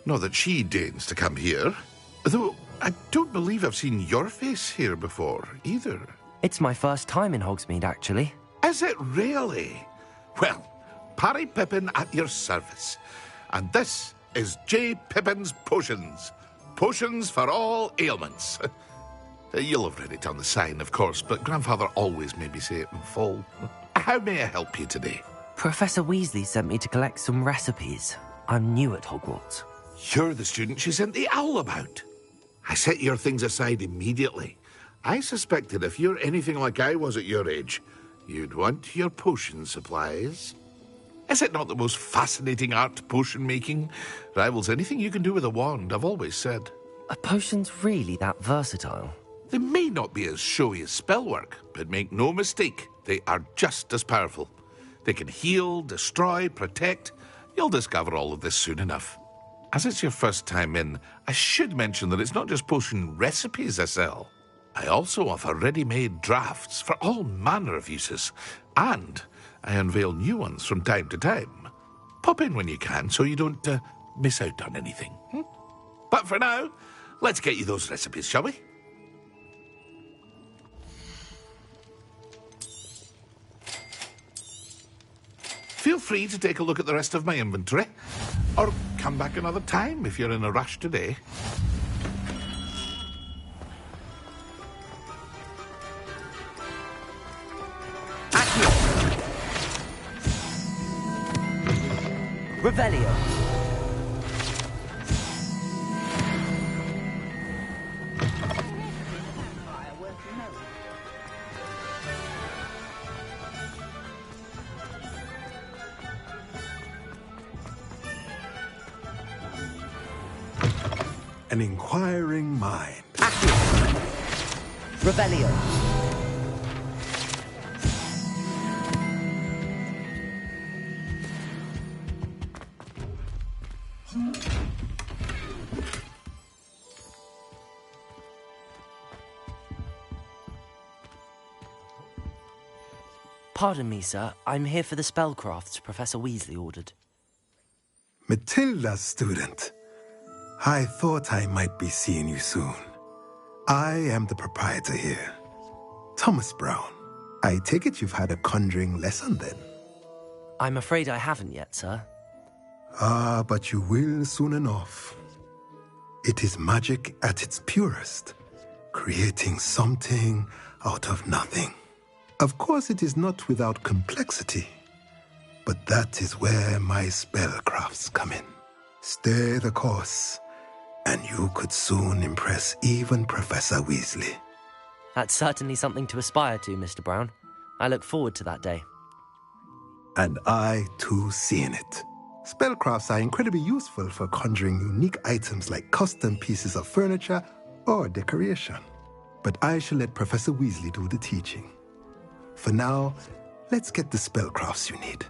Not that she deigns to come here. Though I don't believe I've seen your face here before, either. It's my first time in Hogsmeade, actually. Is it really? Well, Parry Pippin at your service. And this is J. Pippin's Potions. Potions for all ailments. You'll have read it on the sign, of course, but Grandfather always made me say it in full. How may I help you today? Professor Weasley sent me to collect some recipes. I'm new at Hogwarts. You're the student she sent the owl about. I set your things aside immediately. I suspected if you're anything like I was at your age, you'd want your potion supplies. Is it not the most fascinating art, potion making? Rivals anything you can do with a wand, I've always said. Are potions really that versatile? They may not be as showy as spellwork, but make no mistake, they are just as powerful. They can heal, destroy, protect. You'll discover all of this soon enough. As it's your first time in, I should mention that it's not just potion recipes I sell. I also offer ready-made drafts for all manner of uses, and I unveil new ones from time to time. Pop in when you can so you don't miss out on anything. But for now, let's get you those recipes, shall we? Feel free to take a look at the rest of my inventory, or come back another time if you're in a rush today. Revelio. An inquiring mind. Revelio. Pardon me, sir. I'm here for the spellcrafts Professor Weasley ordered. Matilda's student. I thought I might be seeing you soon. I am the proprietor here, Thomas Brown. I take it you've had a conjuring lesson then? I'm afraid I haven't yet, sir. Ah, but you will soon enough. It is magic at its purest, creating something out of nothing. Of course, it is not without complexity, but that is where my spellcrafts come in. Stay the course, and you could soon impress even Professor Weasley. That's certainly something to aspire to, Mr. Brown. I look forward to that day. And I, too, seeing it. Spellcrafts are incredibly useful for conjuring unique items like custom pieces of furniture or decoration. But I shall let Professor Weasley do the teaching. For now, let's get the spellcrafts you need.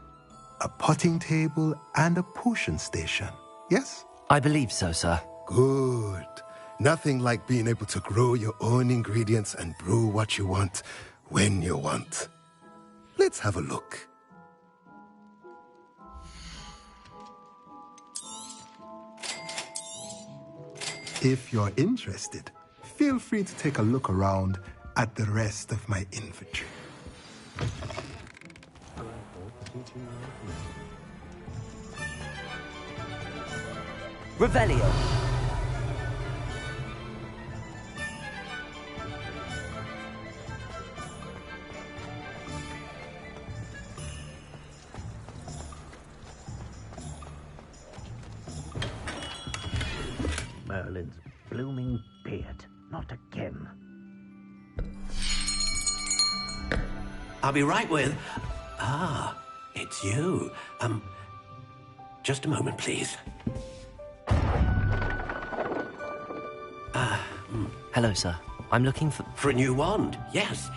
A potting table and a potion station, yes? I believe so, sir. Good. Nothing like being able to grow your own ingredients and brew what you want when you want. Let's have a look. If you're interested, feel free to take a look around at the rest of my inventory. Revelio. Merlin's blooming beard. Not again. I'll be right with... Ah, it's you. Just a moment, please. Hello, sir. I'm looking for... For a new wand, yes.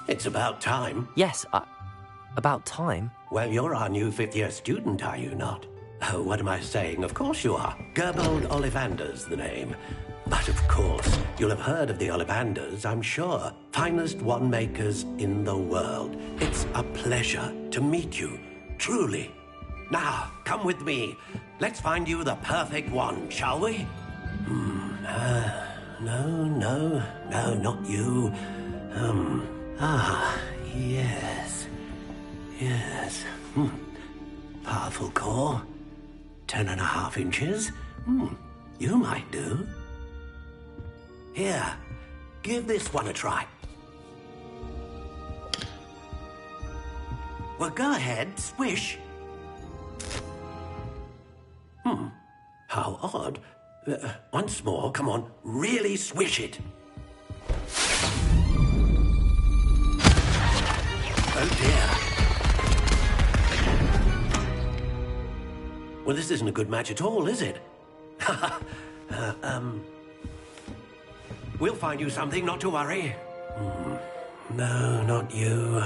It's about time. Yes, about time? Well, you're our new fifth-year student, are you not? Oh, what am I saying? Of course you are. Gerbold Ollivander's the name. But of course, you'll have heard of the Ollivanders, I'm sure. Finest wand makers in the world. It's a pleasure to meet you, truly. Now, come with me. Let's find you the perfect wand, shall we? No, not you. Yes. Powerful core. 10.5 inches. You might do. Here, give this one a try. Well, go ahead, swish. How odd. Once more, come on, really swish it. Oh dear. Well, this isn't a good match at all, is it? We'll find you something, not to worry. No, not you.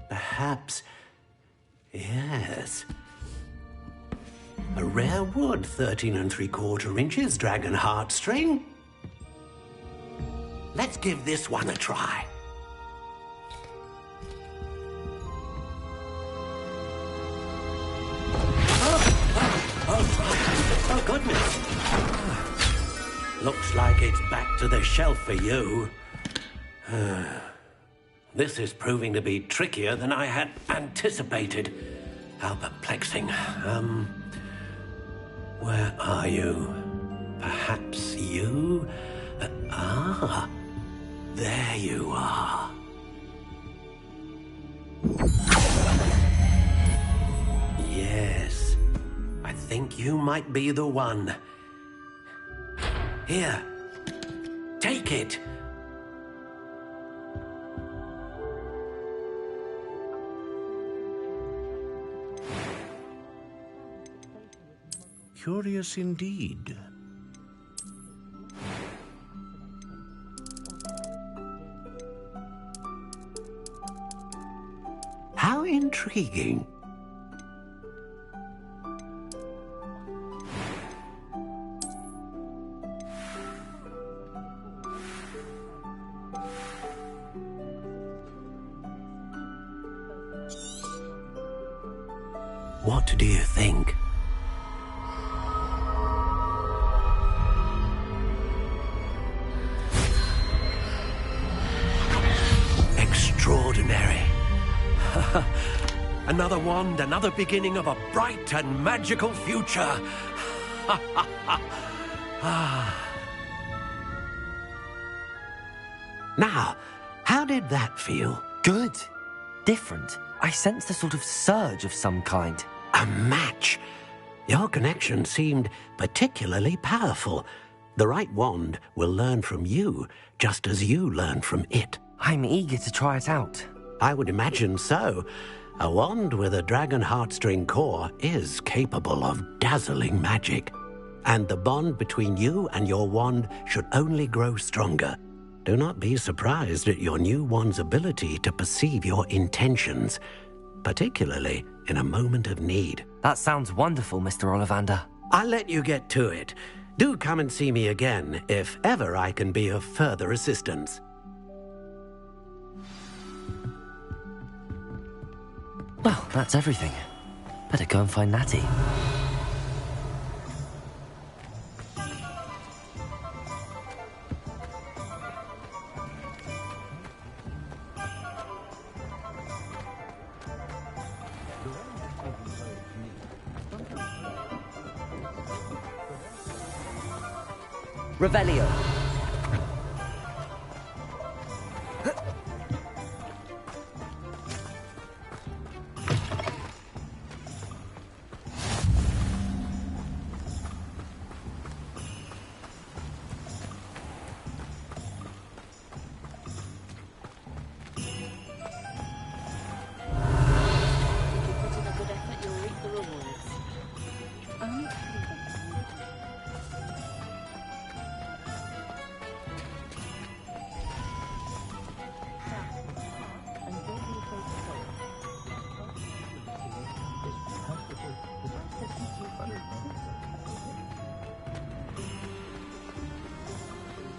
Perhaps... Yes. A rare wood, 13 3/4 inches, dragon heartstring. Let's give this one a try. Oh, goodness. Looks like it's back to the shelf for you. This is proving to be trickier than I had anticipated. How perplexing. Where are you? Perhaps you? There you are. Yes, I think you might be the one. Here, take it. Curious indeed. How intriguing. What do you think? Extraordinary. Another wand, another beginning of a bright and magical future. Now, how did that feel? Good. Different. I sensed a sort of surge of some kind. A match. Your connection seemed particularly powerful. The right wand will learn from you, just as you learn from it. I'm eager to try it out. I would imagine so. A wand with a dragon heartstring core is capable of dazzling magic. And the bond between you and your wand should only grow stronger. Do not be surprised at your new wand's ability to perceive your intentions, particularly in a moment of need. That sounds wonderful, Mr. Ollivander. I'll let you get to it. Do come and see me again if ever I can be of further assistance. Well, that's everything. Better go and find Natty. Revelio.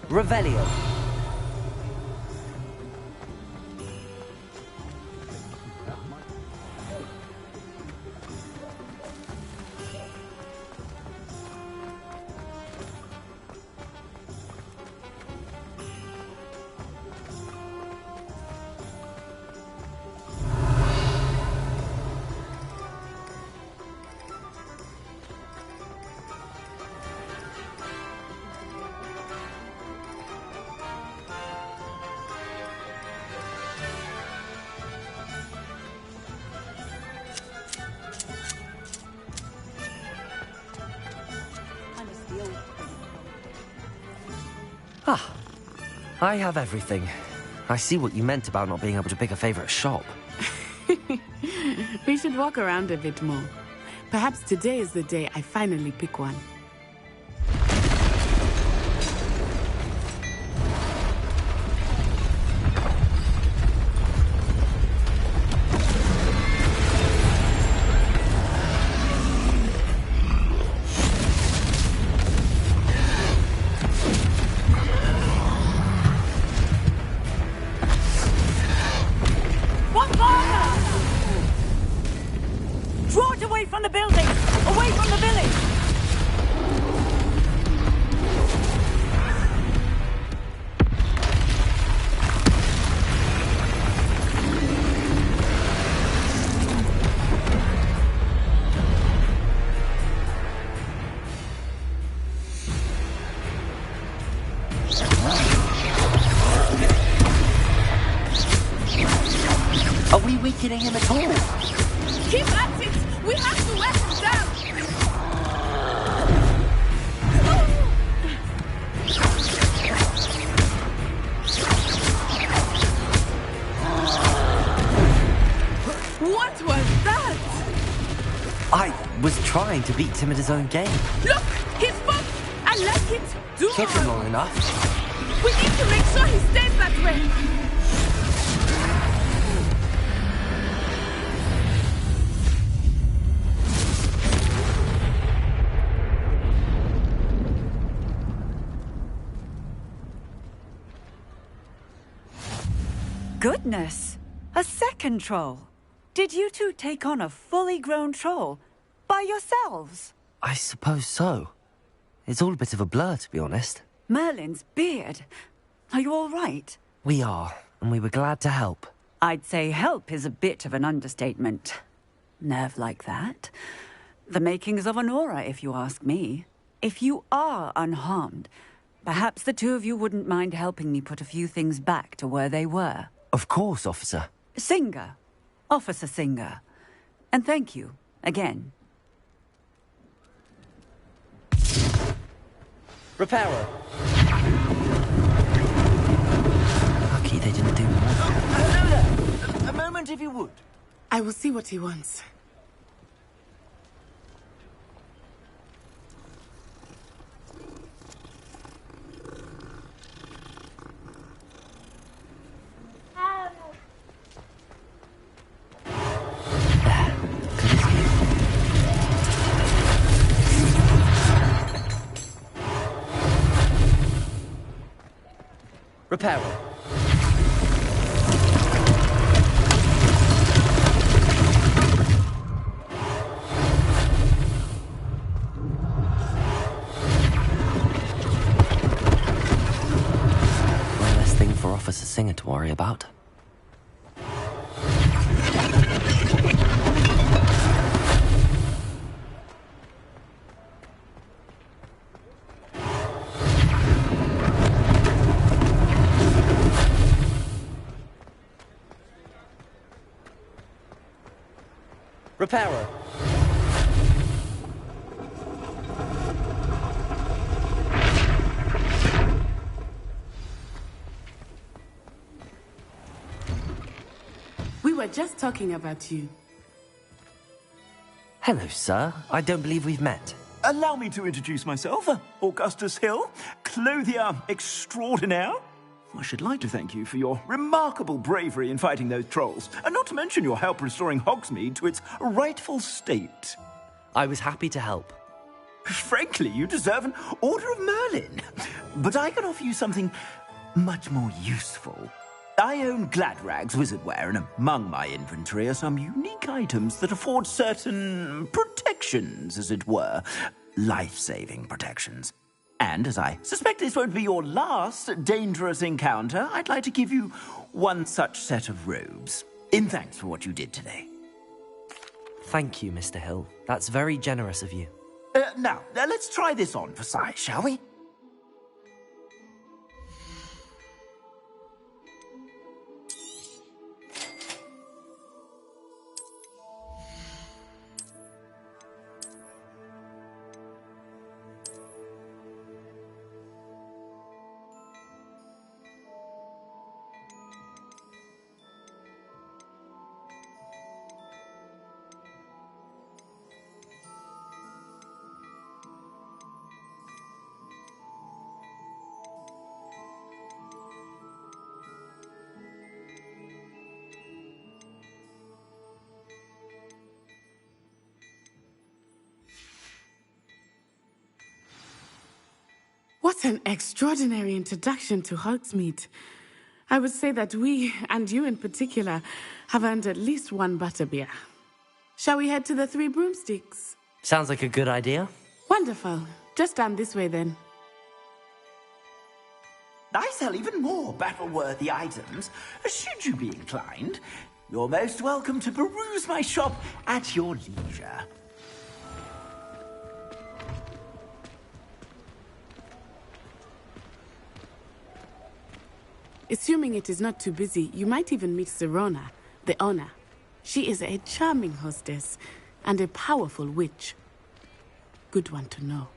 Revelio. Ah, I have everything. I see what you meant about not being able to pick a favorite shop. We should walk around a bit more. Perhaps today is the day I finally pick one. from the building! Away from the village! Are we weakening him at all? Keep at it! We have to let him down! What was that? I was trying to beat him at his own game. Look! His foot! I like it! Do Took him long enough. We need to make sure he stays that way! Goodness! A second troll! Did you two take on a fully grown troll? By yourselves? I suppose so. It's all a bit of a blur, to be honest. Merlin's beard. Are you all right? We are, and we were glad to help. I'd say help is a bit of an understatement. Nerve like that. The makings of an aura, if you ask me. If you are unharmed, perhaps the two of you wouldn't mind helping me put a few things back to where they were. Of course, officer. Singer. Officer Singer. And thank you, again. Repairer. Lucky they didn't do more. Hello there. A moment if you would. I will see what he wants. Repairer. One less thing for Officer Singer to worry about. Repairer. We were just talking about you. Hello, sir. I don't believe we've met. Allow me to introduce myself, Augustus Hill, clothier extraordinaire. I should like to thank you for your remarkable bravery in fighting those trolls, and not to mention your help restoring Hogsmeade to its rightful state. I was happy to help. Frankly, you deserve an Order of Merlin. But I can offer you something much more useful. I own Gladrag's wizardware, and among my inventory are some unique items that afford certain protections, as it were. Life-saving protections. And as I suspect this won't be your last dangerous encounter, I'd like to give you one such set of robes, in thanks for what you did today. Thank you, Mr. Hill. That's very generous of you. Now, let's try this on for size, shall we? What an extraordinary introduction to Hogsmeade. I would say that we, and you in particular, have earned at least one butterbeer. Shall we head to the Three Broomsticks? Sounds like a good idea. Wonderful. Just down this way then. I sell even more battle-worthy items, should you be inclined. You're most welcome to peruse my shop at your leisure. Assuming it is not too busy, you might even meet Sirona, the owner. She is a charming hostess and a powerful witch. Good one to know.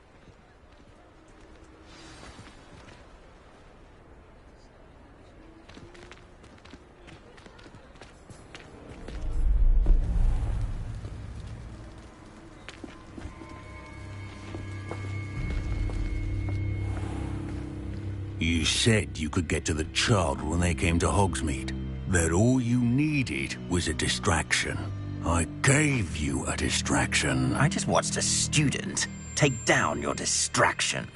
You said you could get to the child when they came to Hogsmeade. That all you needed was a distraction. I gave you a distraction. I just watched a student take down your distraction.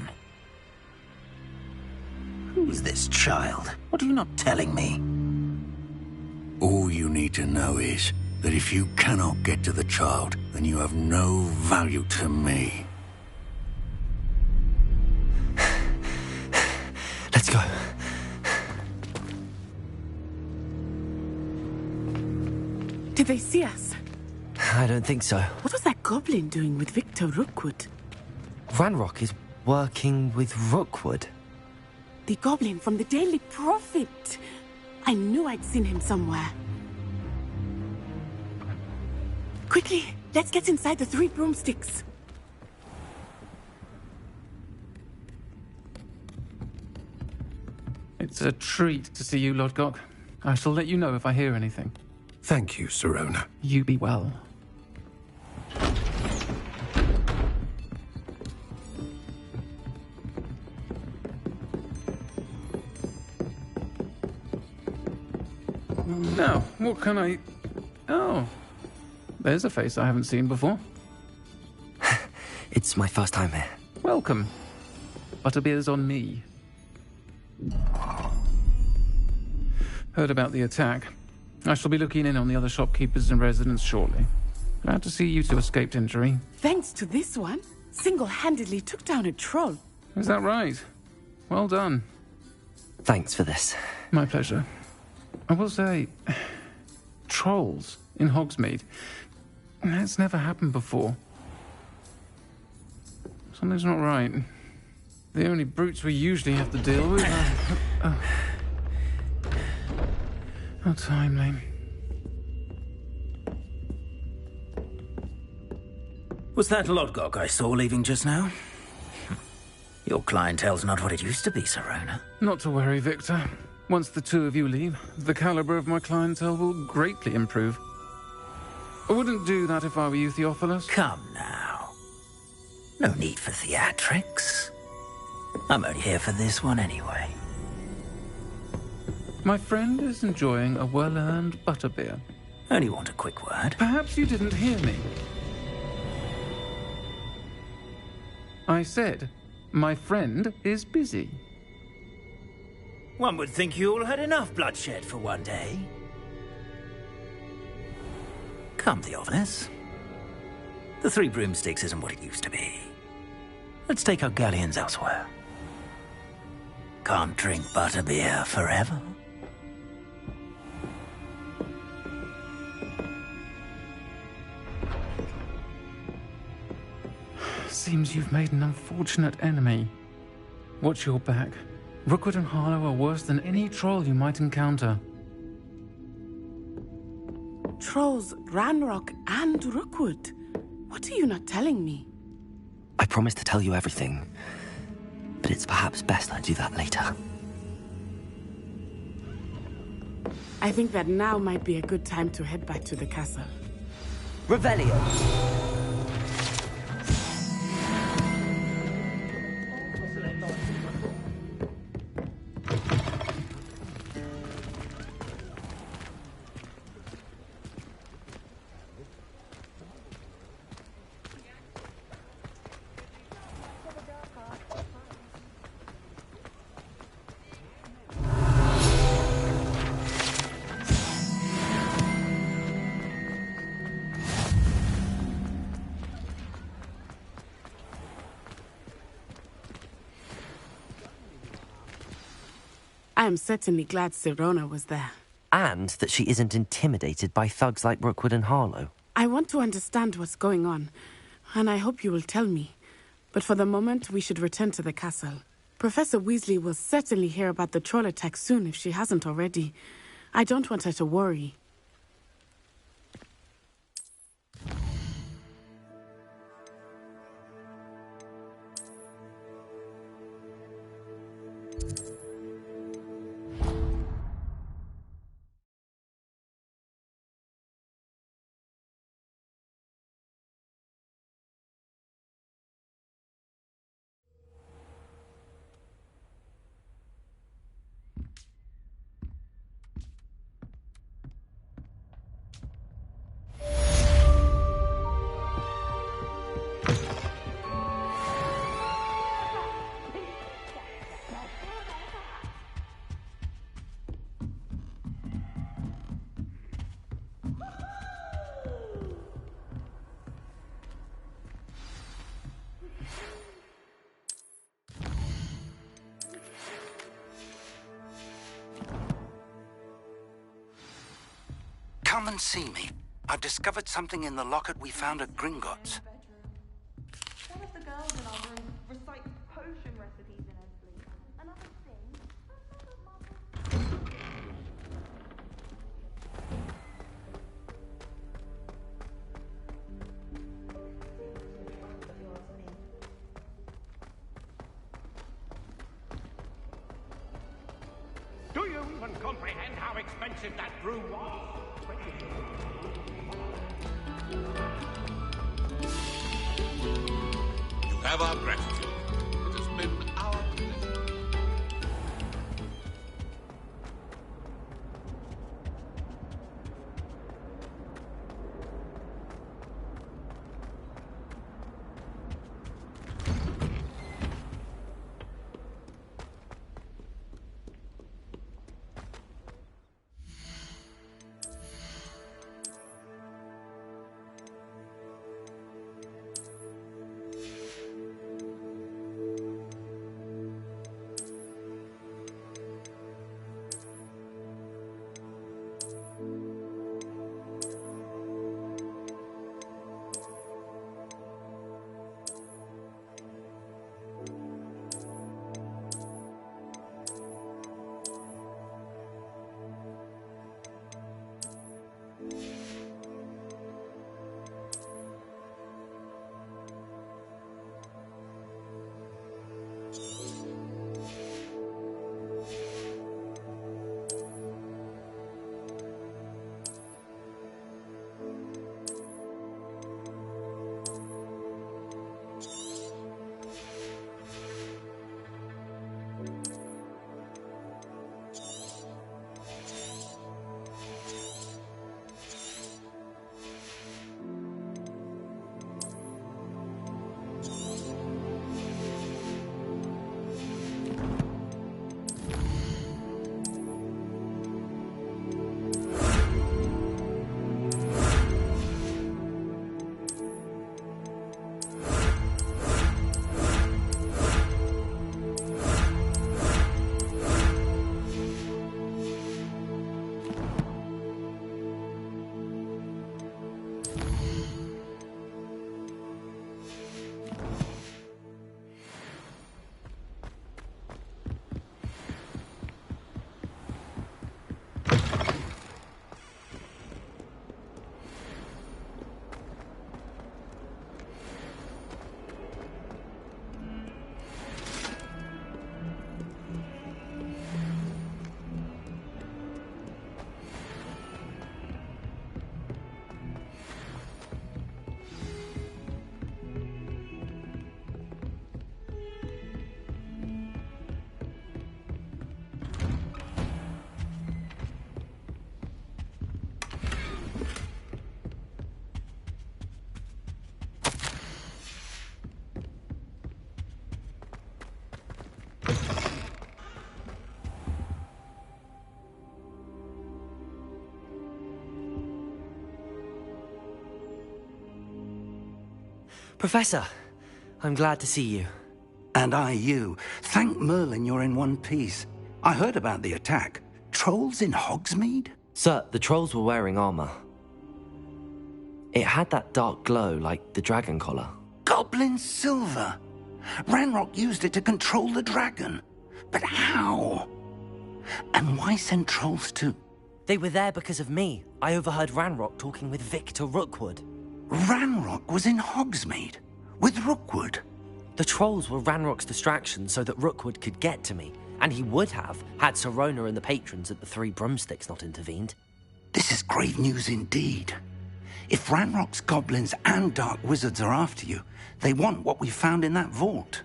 Who's this child? What are you not telling me? All you need to know is that if you cannot get to the child, then you have no value to me. Let's go. Did they see us? I don't think so. What was that goblin doing with Victor Rookwood? Ranrock is working with Rookwood. The goblin from the Daily Prophet. I knew I'd seen him somewhere. Quickly, let's get inside the Three Broomsticks. It's a treat to see you, Lodgok. I shall let you know if I hear anything. Thank you, Sirona. You be well. Now, what can I... Oh, there's a face I haven't seen before. It's my first time here. Welcome. Butterbeer's on me. Heard about the attack. I shall be looking in on the other shopkeepers and residents shortly. Glad to see you two escaped injury. Thanks to this one, single-handedly took down a troll. Is that right? Well done. Thanks for this. My pleasure. I will say, trolls in Hogsmeade. That's never happened before. Something's not right. The only brutes we usually have to deal with are... How timely. Was that Lodgok I saw leaving just now? Your clientele's not what it used to be, Sirona. Not to worry, Victor. Once the two of you leave, the caliber of my clientele will greatly improve. I wouldn't do that if I were you, Theophilus. Come now. No need for theatrics. I'm only here for this one anyway. My friend is enjoying a well-earned butterbeer. Only want a quick word. Perhaps you didn't hear me. I said, my friend is busy. One would think you all had enough bloodshed for one day. Come, Theophilus. The Three Broomsticks isn't what it used to be. Let's take our galleons elsewhere. Can't drink butterbeer forever. Seems you've made an unfortunate enemy. Watch your back. Rookwood and Harlow are worse than any troll you might encounter. Trolls, Ranrock, and Rookwood. What are you not telling me? I promised to tell you everything, but it's perhaps best I do that later. I think that now might be a good time to head back to the castle. Revelio. I am certainly glad Sirona was there. And that she isn't intimidated by thugs like Rookwood and Harlow. I want to understand what's going on, and I hope you will tell me. But for the moment, we should return to the castle. Professor Weasley will certainly hear about the troll attack soon if she hasn't already. I don't want her to worry. Come and see me. I've discovered something in the locket we found at Gringotts. One of the girls in our room recites potion recipes in her sleep. Another sings. Do you even comprehend how expensive that brew was? You have our gratitude. It has been our pleasure. Professor, I'm glad to see you. And I you. Thank Merlin you're in one piece. I heard about the attack. Trolls in Hogsmeade? Sir, the trolls were wearing armor. It had that dark glow like the dragon collar. Goblin silver! Ranrock used it to control the dragon. But how? And why send trolls too? They were there because of me. I overheard Ranrock talking with Victor Rookwood. Ranrock was in Hogsmeade? With Rookwood? The trolls were Ranrock's distraction so that Rookwood could get to me. And he would have, had Sirona and the patrons at the Three Broomsticks not intervened. This is grave news indeed. If Ranrock's goblins and dark wizards are after you, they want what we found in that vault.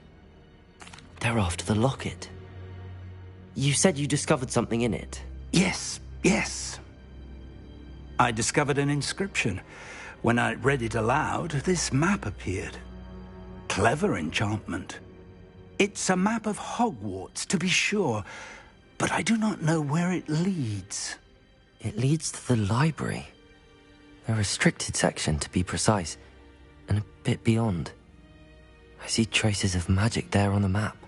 They're after the locket. You said you discovered something in it. Yes. I discovered an inscription. When I read it aloud, this map appeared. Clever enchantment. It's a map of Hogwarts, to be sure, but I do not know where it leads. It leads to the library. A restricted section, to be precise, and a bit beyond. I see traces of magic there on the map.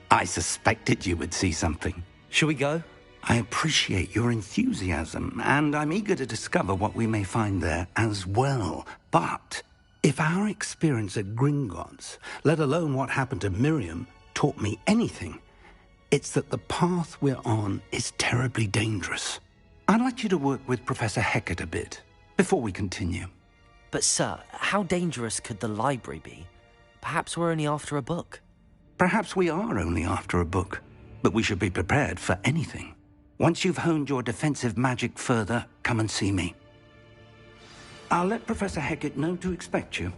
I suspected you would see something. Shall we go? I appreciate your enthusiasm, and I'm eager to discover what we may find there as well. But if our experience at Gringotts, let alone what happened to Miriam, taught me anything, it's that the path we're on is terribly dangerous. I'd like you to work with Professor Hecat a bit before we continue. But sir, how dangerous could the library be? Perhaps we're only after a book. Perhaps we are only after a book, but we should be prepared for anything. Once you've honed your defensive magic further, come and see me. I'll let Professor Hecat know to expect you.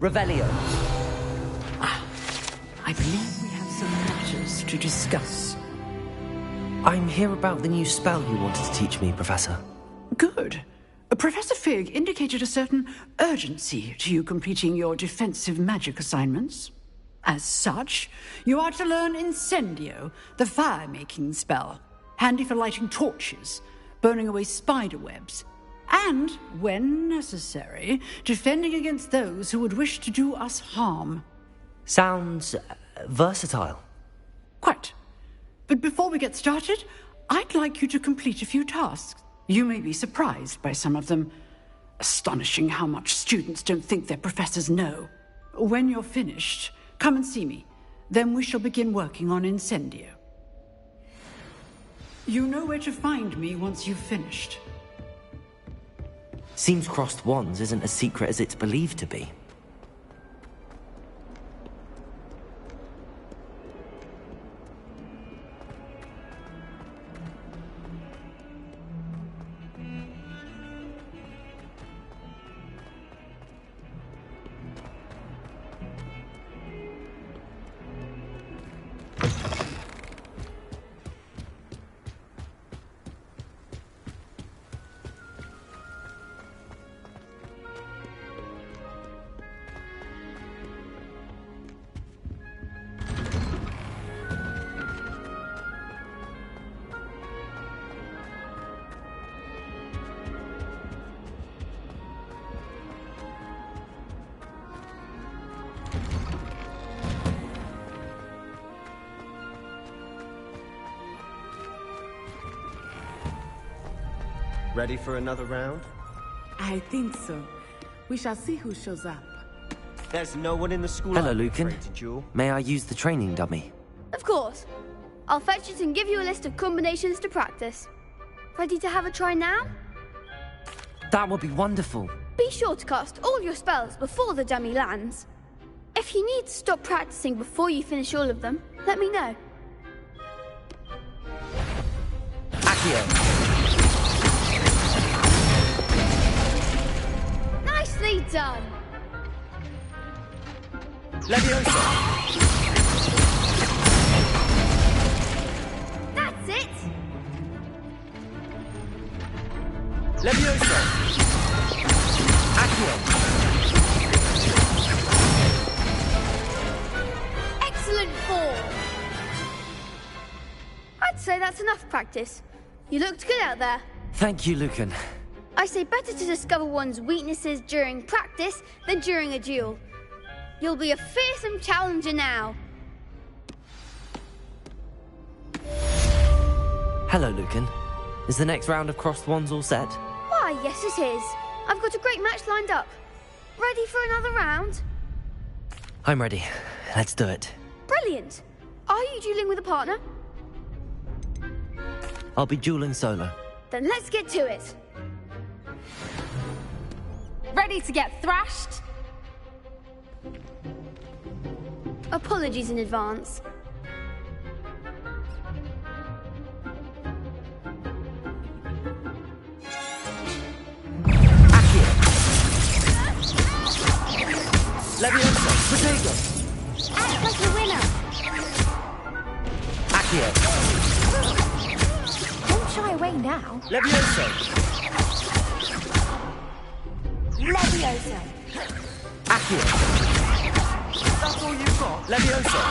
Revelio. I believe we have some matters to discuss. I'm here about the new spell you wanted to teach me, Professor. Good. Professor Fig indicated a certain urgency to you completing your defensive magic assignments. As such, you are to learn Incendio, the fire-making spell, handy for lighting torches, burning away spider webs, and, when necessary, defending against those who would wish to do us harm. Sounds versatile. Quite. But before we get started, I'd like you to complete a few tasks. You may be surprised by some of them. Astonishing how much students don't think their professors know. When you're finished, come and see me. Then we shall begin working on Incendio. You know where to find me once you've finished. Seems crossed wands isn't as secret as it's believed to be. Ready for another round? I think so. We shall see who shows up. There's no one in the school. Hello, I'm Lucan. afraid to duel. May I use the training dummy? Of course. I'll fetch it and give you a list of combinations to practice. Ready to have a try now? That would be wonderful. Be sure to cast all your spells before the dummy lands. If you need to stop practicing before you finish all of them, let me know. Accio. Nicely done. Leviosa. That's it. Leviosa. Accio. Excellent form. I'd say that's enough practice. You looked good out there. Thank you, Lucan. I say better to discover one's weaknesses during practice than during a duel. You'll be a fearsome challenger now. Hello, Lucan. Is the next round of crossed wands all set? Why, yes it is. I've got a great match lined up. Ready for another round? I'm ready. Let's do it. Brilliant. Are you dueling with a partner? I'll be dueling solo. Then let's get to it. Ready to get thrashed? Apologies in advance. Leviosa. Protego. Act like a winner. Accio. Don't shy away now. Leviosa. Leviosa. Accio. That's all you've got? Leviosa.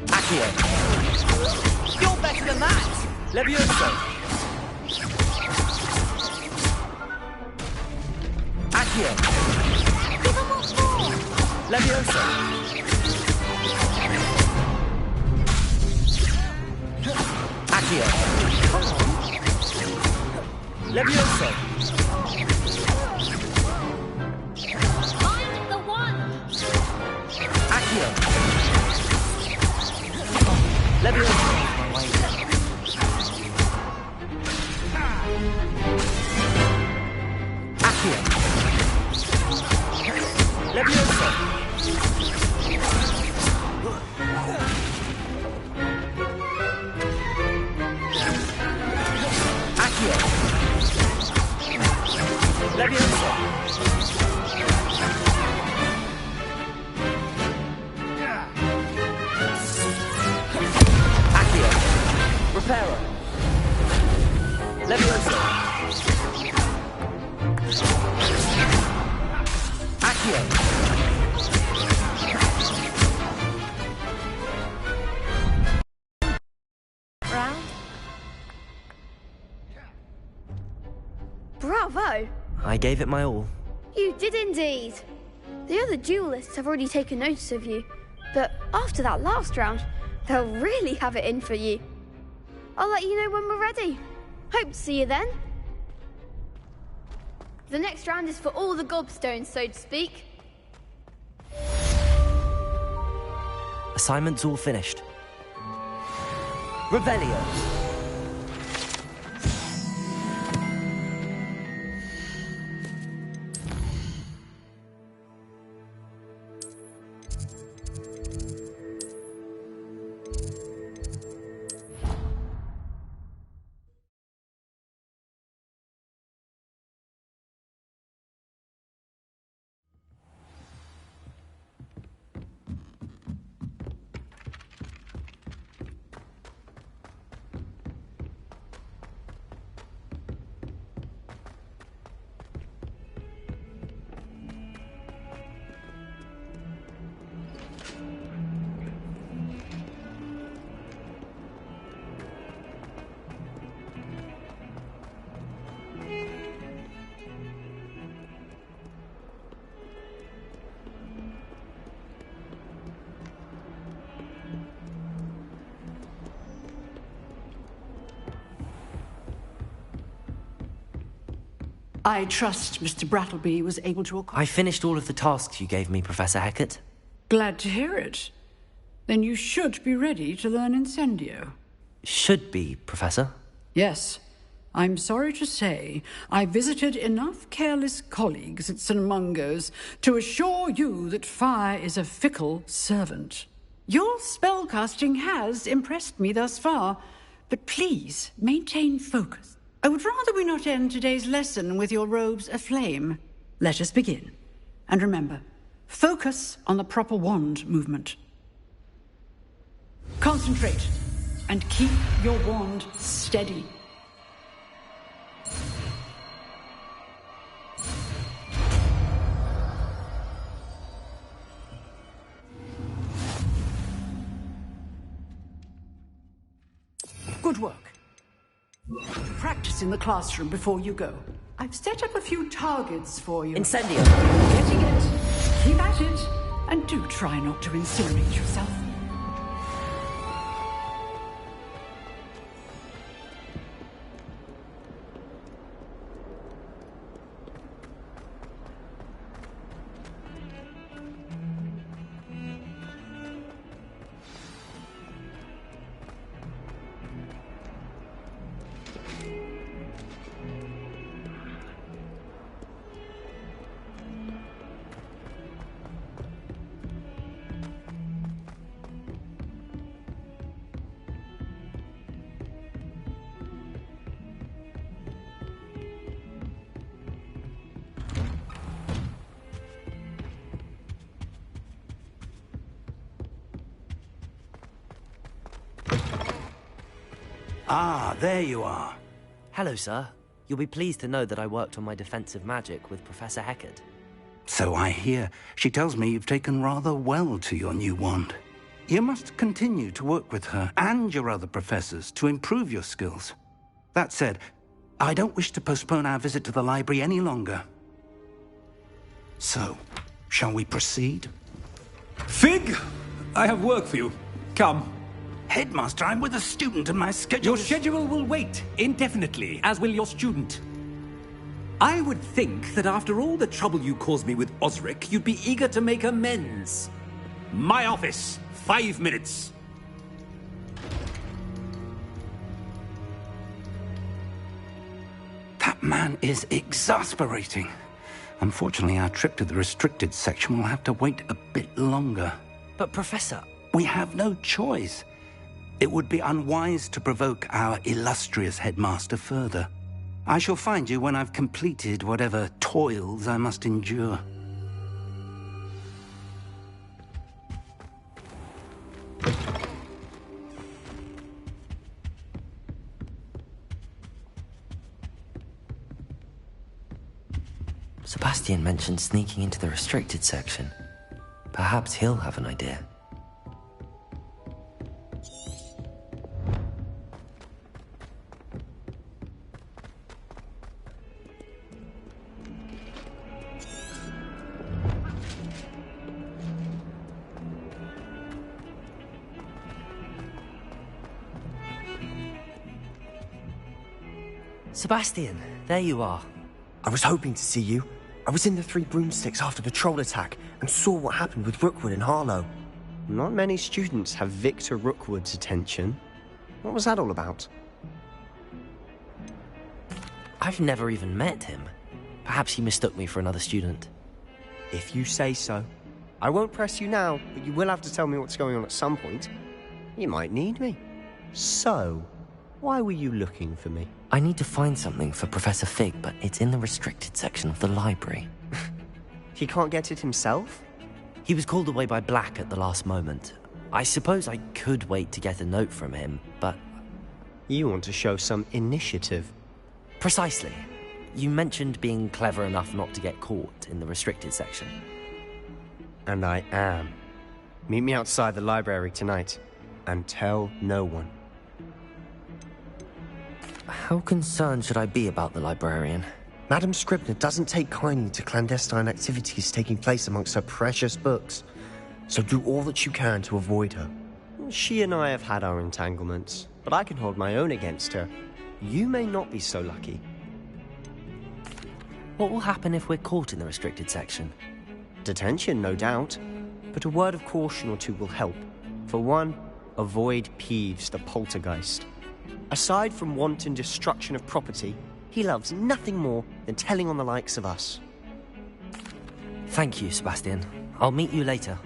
Accio. You're better than that! Leviosa. Accio. Give them what for. Leviosa. Accio. Leviosa. Find the one. Accio. Leviosa. Accio. Leviosa. Accio. Leviosa. Accio. Reparo. Leviosa. Accio. Round? Bravo. I gave it my all. You did indeed. The other duelists have already taken notice of you, but after that last round, they'll really have it in for you. I'll let you know when we're ready. Hope to see you then. The next round is for all the gobstones, so to speak. Assignment's all finished. Revelio. I trust Mr. Brattleby was able to accomplish. I finished all of the tasks you gave me, Professor Hecat. Glad to hear it. Then you should be ready to learn Incendio. Should be, Professor. Yes. I'm sorry to say, I visited enough careless colleagues at St. Mungo's to assure you that fire is a fickle servant. Your spellcasting has impressed me thus far, but please maintain focus. I would rather we not end today's lesson with your robes aflame. Let us begin. And remember, focus on the proper wand movement. Concentrate, and keep your wand steady. Good work. Practice in the classroom before you go. I've set up a few targets for you. Incendio. Getting it. Keep at it. And do try not to incinerate yourself. Ah, there you are. Hello, sir. You'll be pleased to know that I worked on my defensive magic with Professor Hecat. So I hear. She tells me you've taken rather well to your new wand. You must continue to work with her and your other professors to improve your skills. That said, I don't wish to postpone our visit to the library any longer. So, shall we proceed? Fig! I have work for you. Come. Headmaster, I'm with a student and my schedule Your schedule will wait indefinitely, as will your student. I would think that after all the trouble you caused me with Osric, you'd be eager to make amends. My office, 5 minutes. That man is exasperating. Unfortunately, our trip to the restricted section will have to wait a bit longer. But, Professor... We have no choice. It would be unwise to provoke our illustrious headmaster further. I shall find you when I've completed whatever toils I must endure. Sebastian mentioned sneaking into the restricted section. Perhaps he'll have an idea. Sebastian, there you are. I was hoping to see you. I was in the Three Broomsticks after the troll attack and saw what happened with Rookwood and Harlow. Not many students have Victor Rookwood's attention. What was that all about? I've never even met him. Perhaps he mistook me for another student. If you say so. I won't press you now, but you will have to tell me what's going on at some point. You might need me. So, why were you looking for me? I need to find something for Professor Fig, but it's in the restricted section of the library. He can't get it himself? He was called away by Black at the last moment. I suppose I could wait to get a note from him, but... You want to show some initiative. Precisely. You mentioned being clever enough not to get caught in the restricted section. And I am. Meet me outside the library tonight, and tell no one. How concerned should I be about the librarian? Madam Scribner doesn't take kindly to clandestine activities taking place amongst her precious books, so do all that you can to avoid her. She and I have had our entanglements, but I can hold my own against her. You may not be so lucky. What will happen if we're caught in the restricted section? Detention, no doubt. But a word of caution or two will help. For one, avoid Peeves the poltergeist. Aside from wanton destruction of property, he loves nothing more than telling on the likes of us. Thank you, Sebastian. I'll meet you later.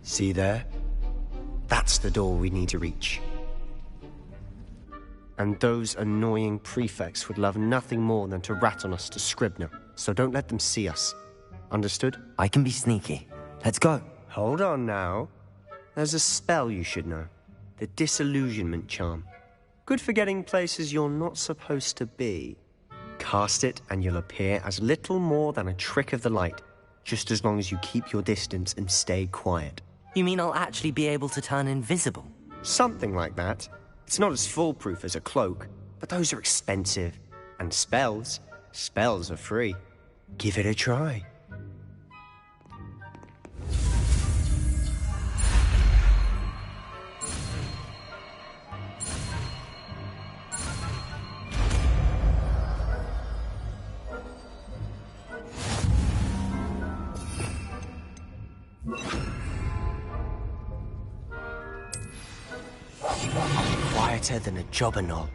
See there? That's the door we need to reach. And those annoying prefects would love nothing more than to rat on us to Scribner, so don't let them see us. Understood? I can be sneaky. Let's go. Hold on now. There's a spell you should know. The Disillusionment Charm. Good for getting places you're not supposed to be. Cast it and you'll appear as little more than a trick of the light, just as long as you keep your distance and stay quiet. You mean I'll actually be able to turn invisible? Something like that. It's not as foolproof as a cloak, but those are expensive. And spells are free. Give it a try. Quieter than a jobberknoll.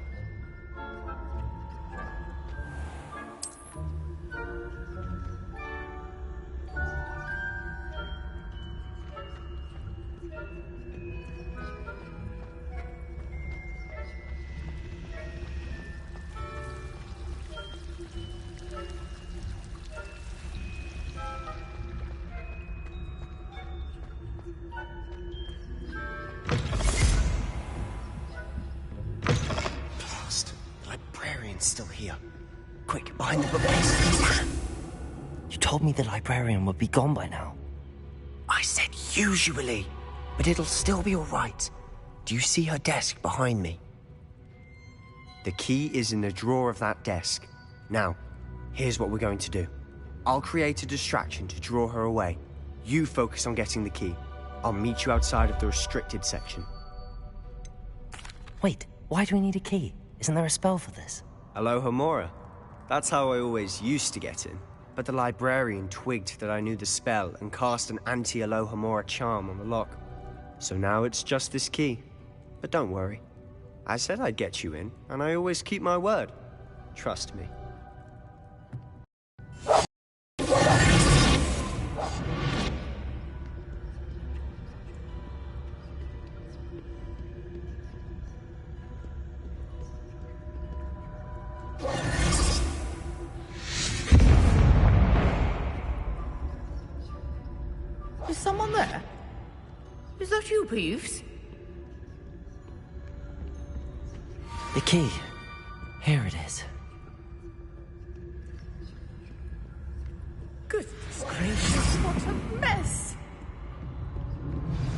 Still here. Quick, behind the bookcase. You told me the librarian would be gone by now. I said usually, but it'll still be all right. Do you see her desk behind me? The key is in the drawer of that desk. Now, here's what we're going to do. I'll create a distraction to draw her away. You focus on getting the key. I'll meet you outside of the restricted section. Wait, why do we need a key? Isn't there a spell for this? Alohomora. That's how I always used to get in. But the librarian twigged that I knew the spell and cast an anti-Alohomora charm on the lock. So now it's just this key. But don't worry. I said I'd get you in, and I always keep my word. Trust me. Is someone there? Is that you, Peeves? The key. Here it is. Goodness gracious, what a mess!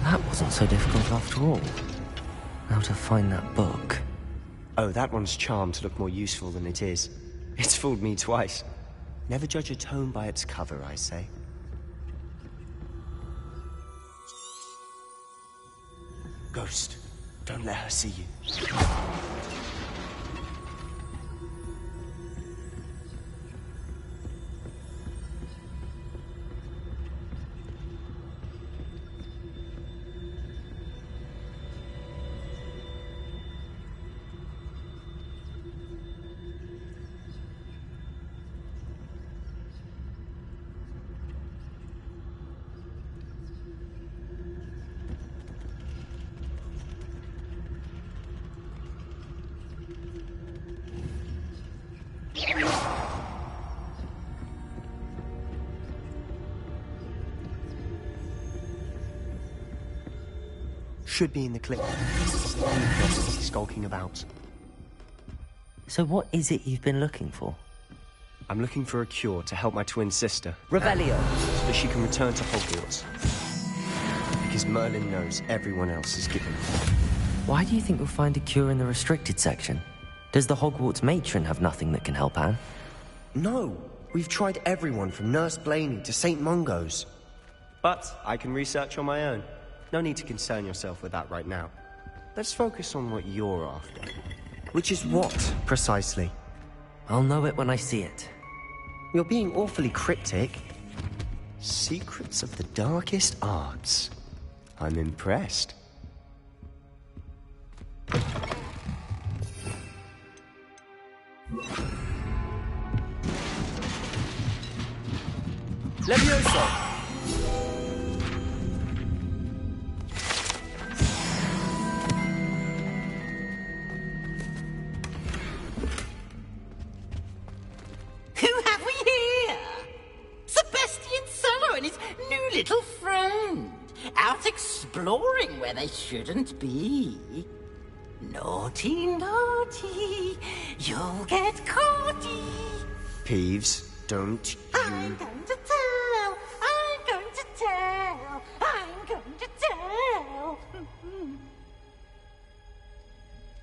That wasn't so difficult after all. How to find that book. Oh, that one's charmed to look more useful than it is. It's fooled me twice. Never judge a tome by its cover, I say. Ghost, don't let her see you. Should be in the clip. Skulking about. So what is it you've been looking for? I'm looking for a cure to help my twin sister. Revelio! So that she can return to Hogwarts. Because Merlin knows everyone else is given. Why do you think you'll find a cure in the restricted section? Does the Hogwarts matron have nothing that can help Anne? No, we've tried everyone from Nurse Blaney to St. Mungo's. But I can research on my own. No need to concern yourself with that right now. Let's focus on what you're after. Which is what, precisely? I'll know it when I see it. You're being awfully cryptic. Secrets of the darkest arts. I'm impressed. Levioso! Who have we here? Sebastian Solo and his new little friend. Out exploring where they shouldn't be. Naughty, naughty. You'll get caughty. Peeves, don't I'm going to tell. I'm going to tell. I'm going to tell.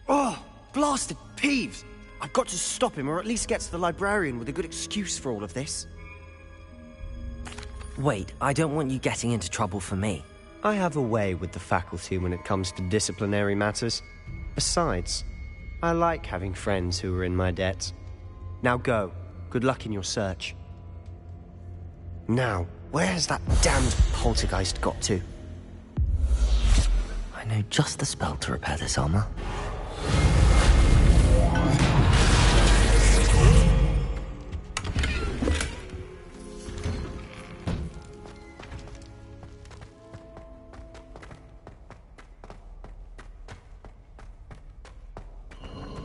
Oh, blasted Peeves! I've got to stop him, or at least get to the librarian with a good excuse for all of this. Wait, I don't want you getting into trouble for me. I have a way with the faculty when it comes to disciplinary matters. Besides, I like having friends who are in my debt. Now go. Good luck in your search. Now, where has that damned poltergeist got to? I know just the spell to repair this armor.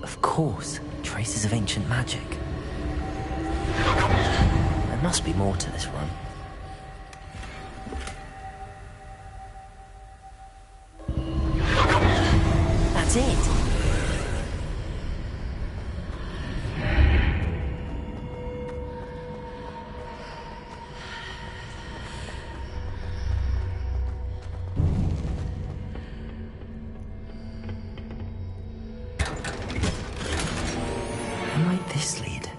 Of course, traces of ancient magic. There must be more to this run. That's it! Where might this lead?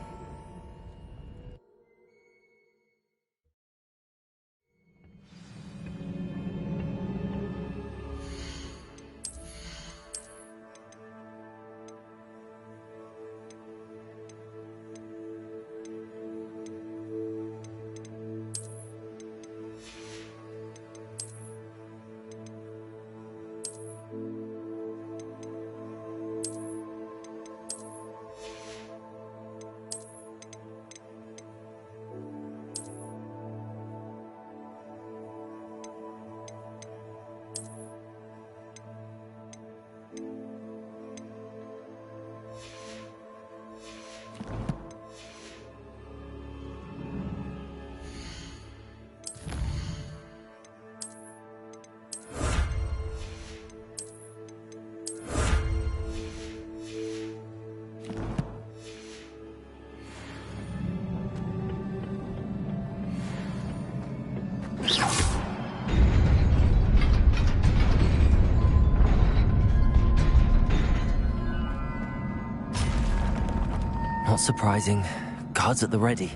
Not surprising. Guards at the ready.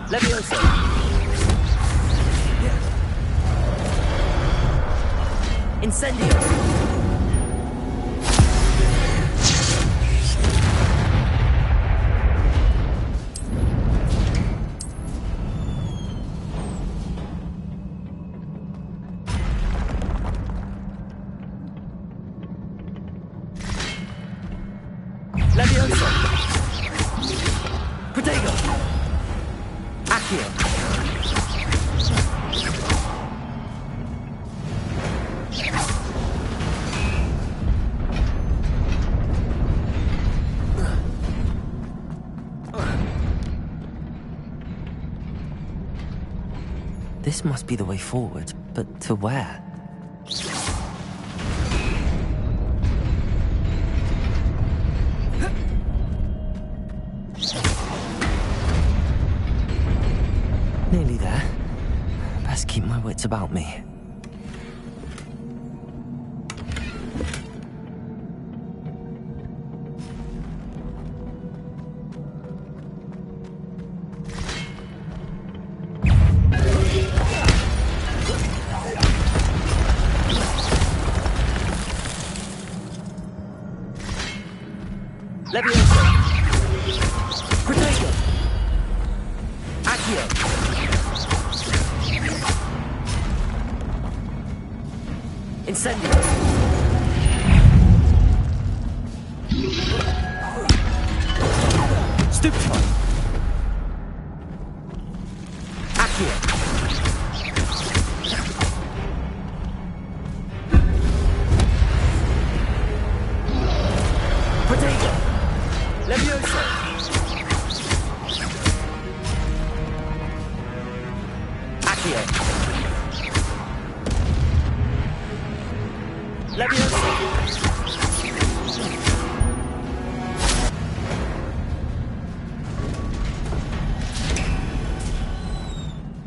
Levioso! Incendio! Levioso! Protego! Accio! This must be the way forward, but to where? Nearly there. Best keep my wits about me. Levioso! Protego! Accio! Incendio! Stupefy! Accio! Protego! Levioso! Accio! Levioso!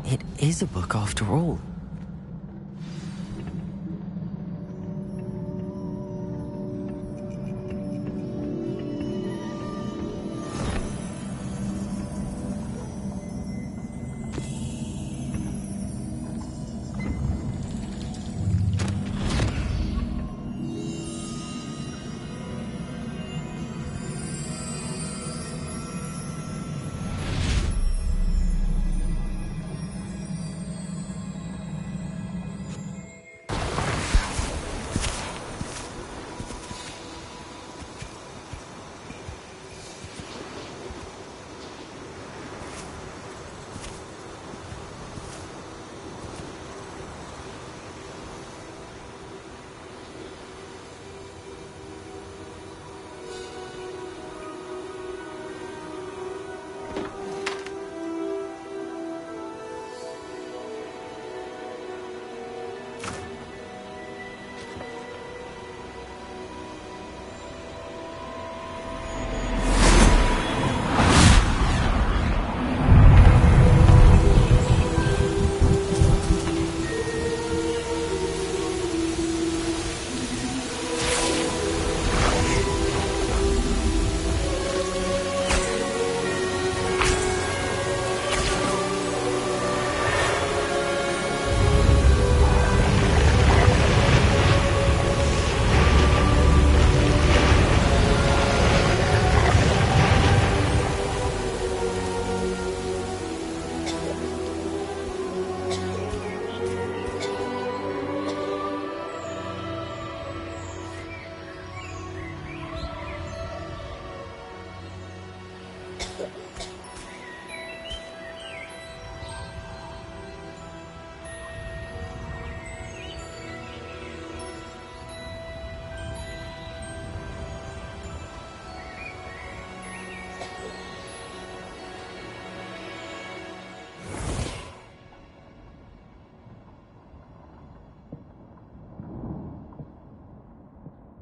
It is a book after all.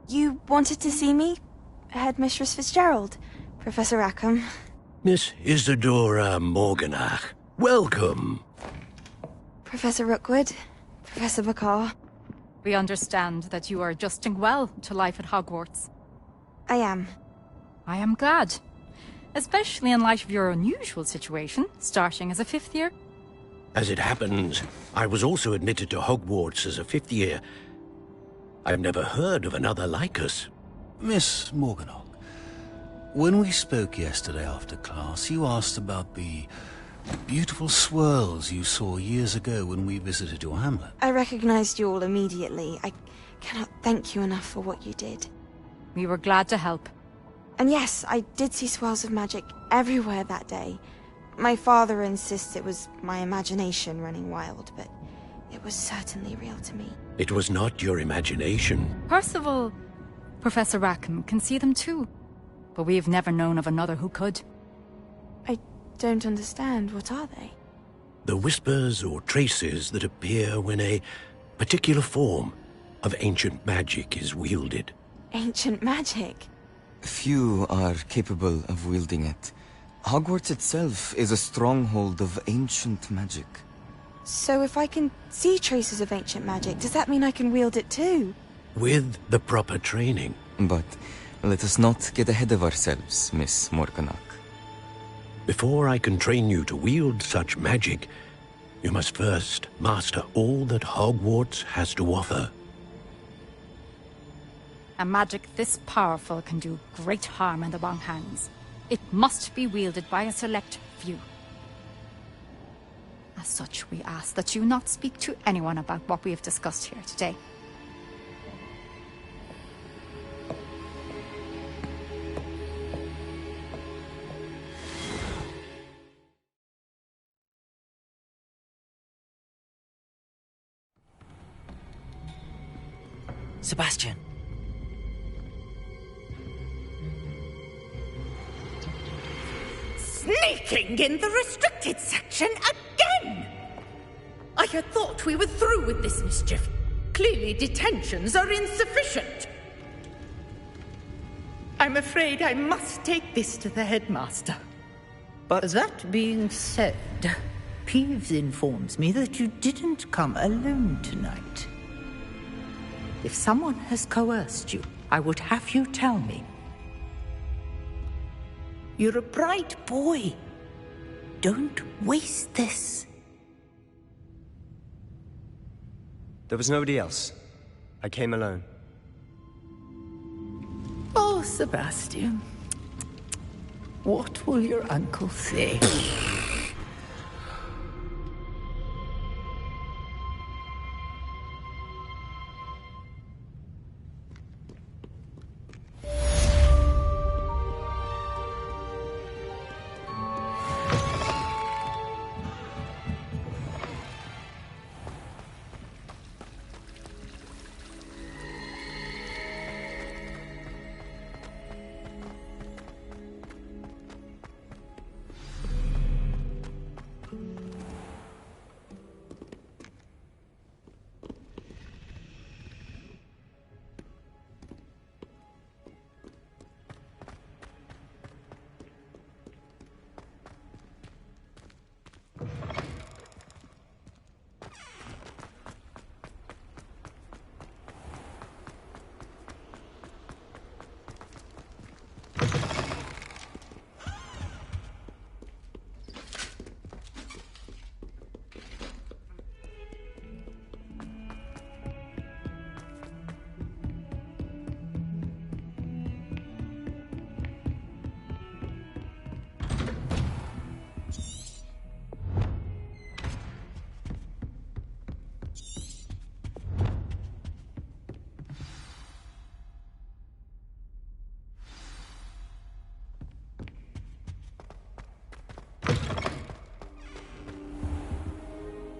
You wanted to see me? Headmistress Fitzgerald? Professor Rackham? Miss Isadora Morganach, welcome. Professor Rookwood? Professor Bakar? We understand that you are adjusting well to life at Hogwarts. I am. I am glad. Especially in light of your unusual situation, starting as a 5th year. As it happens, I was also admitted to Hogwarts as a 5th year. I've never heard of another like us. Miss Morganach, when we spoke yesterday after class, you asked about the beautiful swirls you saw years ago when we visited your hamlet. I recognized you all immediately. I cannot thank you enough for what you did. We were glad to help. And yes, I did see swirls of magic everywhere that day. My father insists it was my imagination running wild, but it was certainly real to me. It was not your imagination. Percival, Professor Rackham can see them too. But we have never known of another who could. I don't understand. What are they? The whispers or traces that appear when a particular form of ancient magic is wielded. Ancient magic? Few are capable of wielding it. Hogwarts itself is a stronghold of ancient magic. So if I can see traces of ancient magic, does that mean I can wield it too? With the proper training. But let us not get ahead of ourselves, Miss Morganach. Before I can train you to wield such magic, you must first master all that Hogwarts has to offer. A magic this powerful can do great harm in the wrong hands. It must be wielded by a select few. As such, we ask that you not speak to anyone about what we have discussed here today. Sebastian. Sneaking in the restricted section again! I had thought we were through with this mischief. Clearly detentions are insufficient. I'm afraid I must take this to the headmaster. But that being said, Peeves informs me that you didn't come alone tonight. If someone has coerced you, I would have you tell me. You're a bright boy. Don't waste this. There was nobody else. I came alone. Oh, Sebastian. What will your uncle say?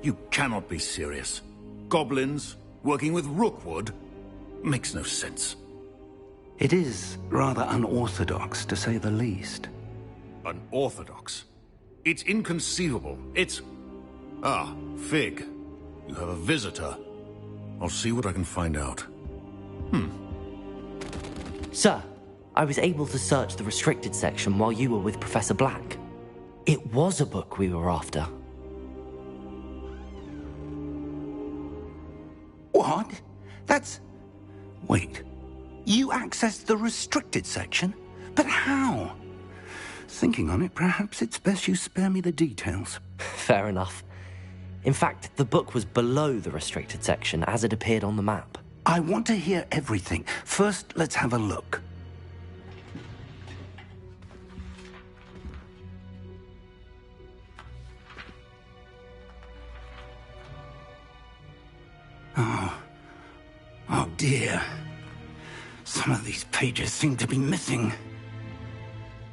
You cannot be serious. Goblins working with Rookwood? Makes no sense. It is rather unorthodox, to say the least. Unorthodox? It's inconceivable. It's... Ah, Fig. You have a visitor. I'll see what I can find out. Sir, I was able to search the restricted section while you were with Professor Black. It was a book we were after. What? That's... Wait. You accessed the restricted section? But how? Thinking on it, perhaps it's best you spare me the details. Fair enough. In fact, the book was below the restricted section as it appeared on the map. I want to hear everything. First, let's have a look. Oh dear. Some of these pages seem to be missing.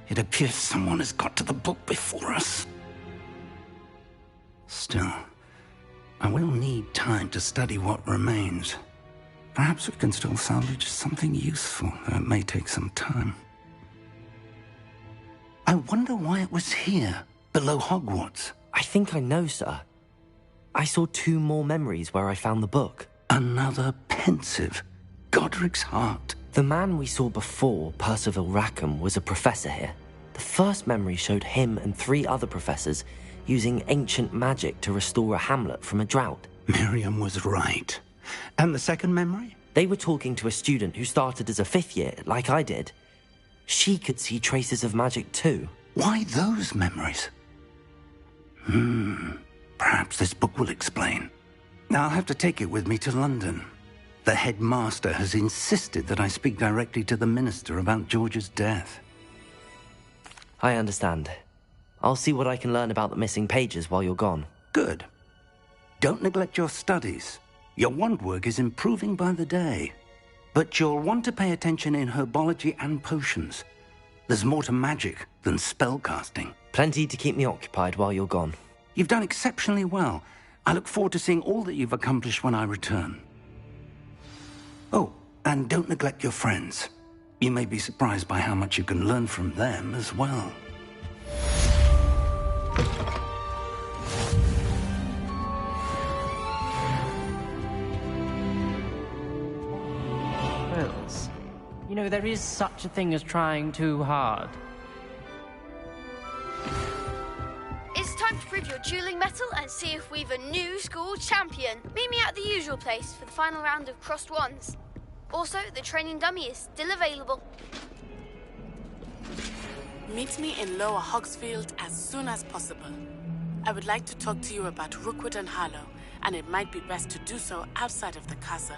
It appears someone has got to the book before us. Still, I will need time to study what remains. Perhaps we can still salvage something useful, though it may take some time. I wonder why it was here, below Hogwarts. I I think I know, sir. I saw 2 more memories where I found the book. Another pensive. Godric's heart. The man we saw before, Percival Rackham, was a professor here. The first memory showed him and 3 other professors using ancient magic to restore a hamlet from a drought. Miriam was right. And the second memory? They were talking to a student who started as a 5th year, like I did. She could see traces of magic too. Why those memories? Perhaps this book will explain. Now I'll have to take it with me to London. The headmaster has insisted that I speak directly to the minister about George's death. I understand. I'll see what I can learn about the missing pages while you're gone. Good. Don't neglect your studies. Your wand work is improving by the day. But you'll want to pay attention in herbology and potions. There's more to magic than spellcasting. Plenty to keep me occupied while you're gone. You've done exceptionally well. I look forward to seeing all that you've accomplished when I return. Oh, and don't neglect your friends. You may be surprised by how much you can learn from them as well. Wills, you know, there is such a thing as trying too hard. It's time to prove your dueling mettle and see if we've a new school champion. Meet me at the usual place for the final round of crossed wands. Also, the training dummy is still available. Meet me in Lower Hogsfield as soon as possible. I would like to talk to you about Rookwood and Harlow, and it might be best to do so outside of the castle.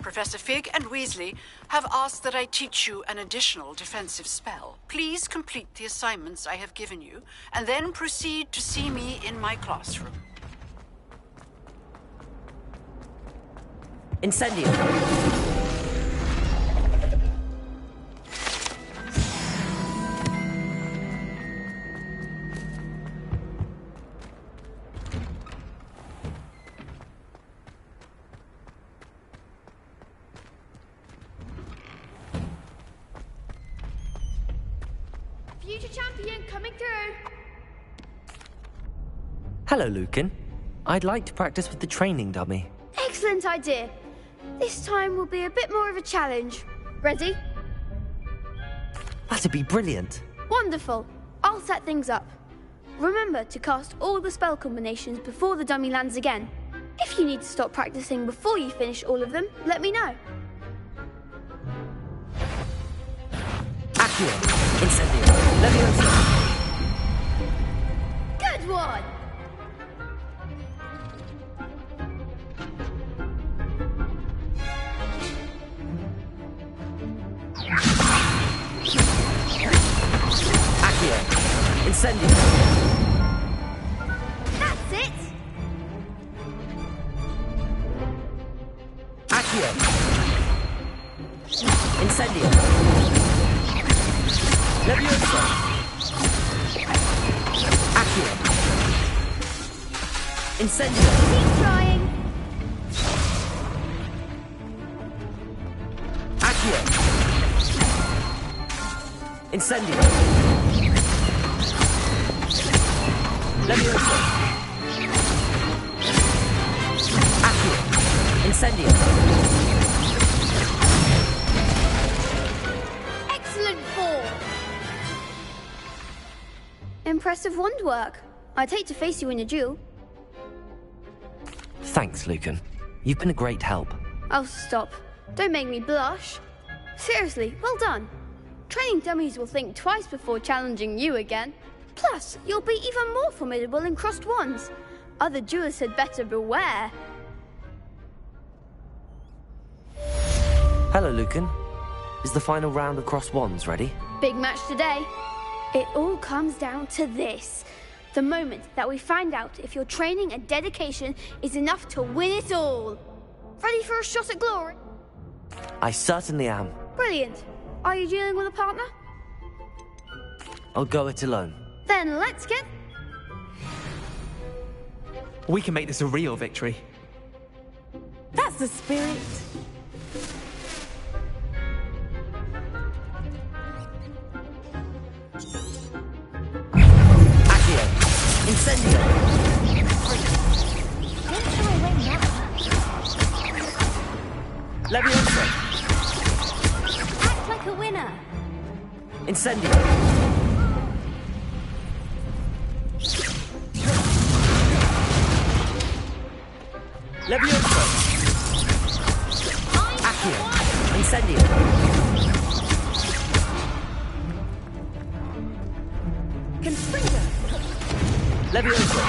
Professor Fig and Weasley have asked that I teach you an additional defensive spell. Please complete the assignments I have given you, and then proceed to see me in my classroom. Incendio! Future champion coming through. Hello, Lucan. I'd like to practice with the training dummy. Excellent idea. This time will be a bit more of a challenge. Ready? That'd be brilliant. Wonderful. I'll set things up. Remember to cast all the spell combinations before the dummy lands again. If you need to stop practicing before you finish all of them, let me know. Accio! Incendio! Leviosa! Good one! Accio! Incendio! That's it! Accio! Incendio! Leviosa! Accio! Incendio! Keep trying! Accio! Incendio! Leviosa! Accio! Incendio! Excellent form! Impressive wand work. I'd hate to face you in a duel. Thanks, Lucan. You've been a great help. Oh, stop. Don't make me blush. Seriously, well done. Training dummies will think twice before challenging you again. Plus, you'll be even more formidable in crossed wands. Other duelists had better beware. Hello, Lucan. Is the final round of crossed wands ready? Big match today. It all comes down to this. The moment that we find out if your training and dedication is enough to win it all. Ready for a shot at glory? I certainly am. Brilliant. Are you dealing with a partner? I'll go it alone. Then let's get... We can make this a real victory. That's the spirit. Accio! Incendio! Don't throw away now. Leviosa! Act like a winner. Incendio! Leviosa! Accio! Incendio! Confringo. Leviosa!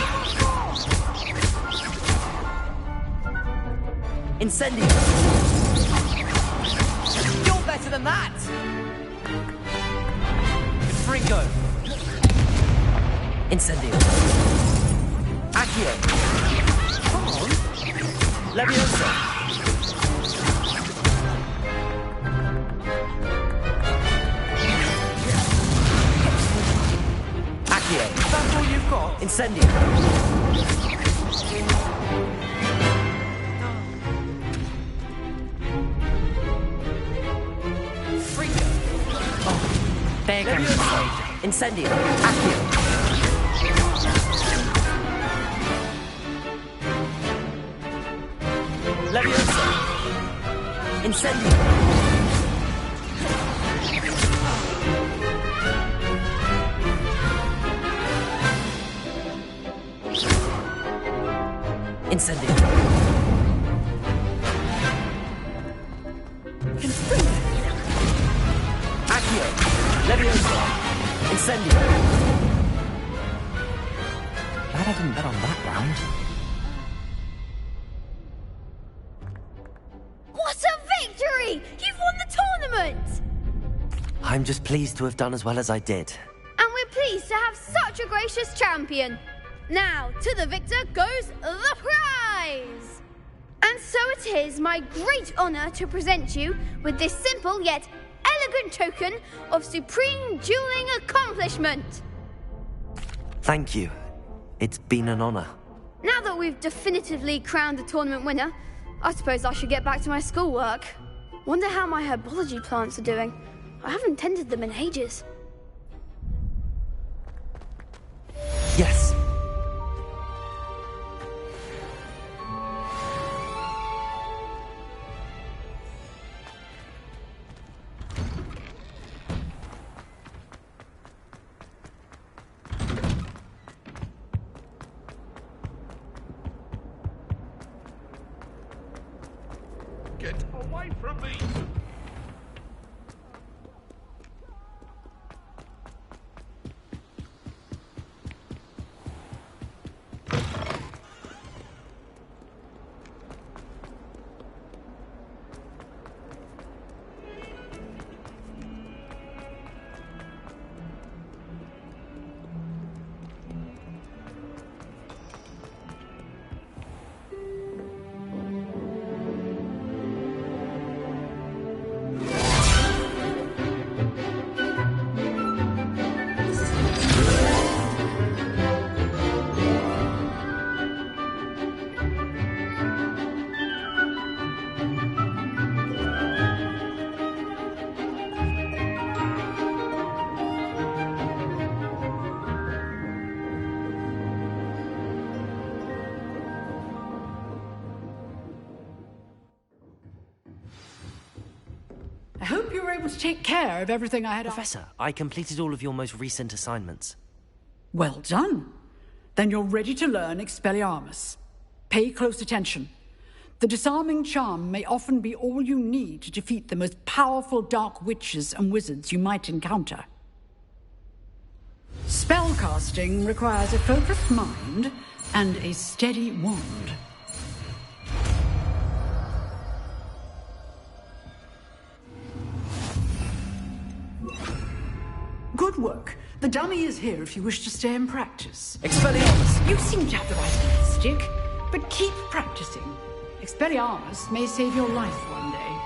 Incendio! You're better than that! Confringo! Incendio! Accio! Come on! Leviosa! Accio! That's all you've got? Incendio! Fringo! There goes Leviosa! my... Incendio! Accio! Leviosa! Incendio! Incendio! Accio! Leviosa! Incendio! Glad I didn't bet on that round. What a victory! You've won the tournament! I'm just pleased to have done as well as I did. And we're pleased to have such a gracious champion. Now, to the victor goes the prize! And so it is my great honor to present you with this simple yet elegant token of supreme dueling accomplishment. Thank you. It's been an honor. Now that we've definitively crowned the tournament winner, I suppose I should get back to my schoolwork. Wonder how my herbology plants are doing. I haven't tended them in ages. Yes. Get away from me! I hope you were able to take care of everything I had... Professor, I completed all of your most recent assignments. Well done. Then you're ready to learn Expelliarmus. Pay close attention. The disarming charm may often be all you need to defeat the most powerful dark witches and wizards you might encounter. Spellcasting requires a focused mind and a steady wand. Good work. The dummy is here if you wish to stay and practice. Expelliarmus! You seem to have the right stick, but keep practicing. Expelliarmus may save your life one day.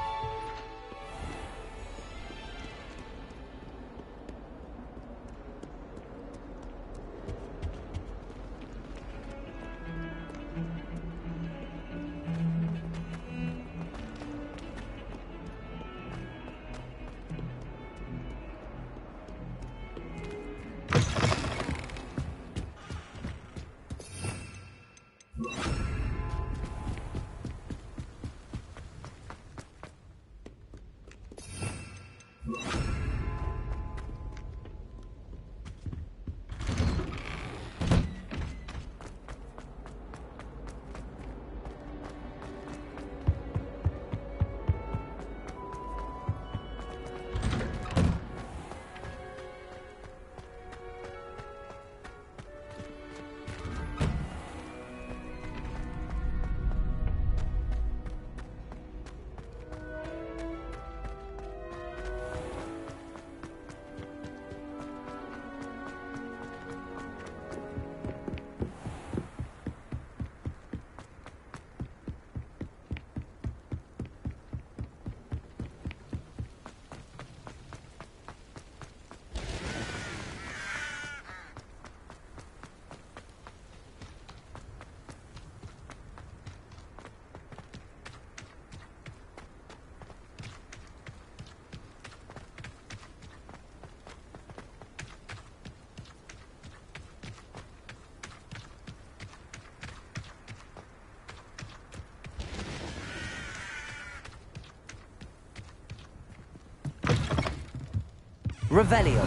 Revelio.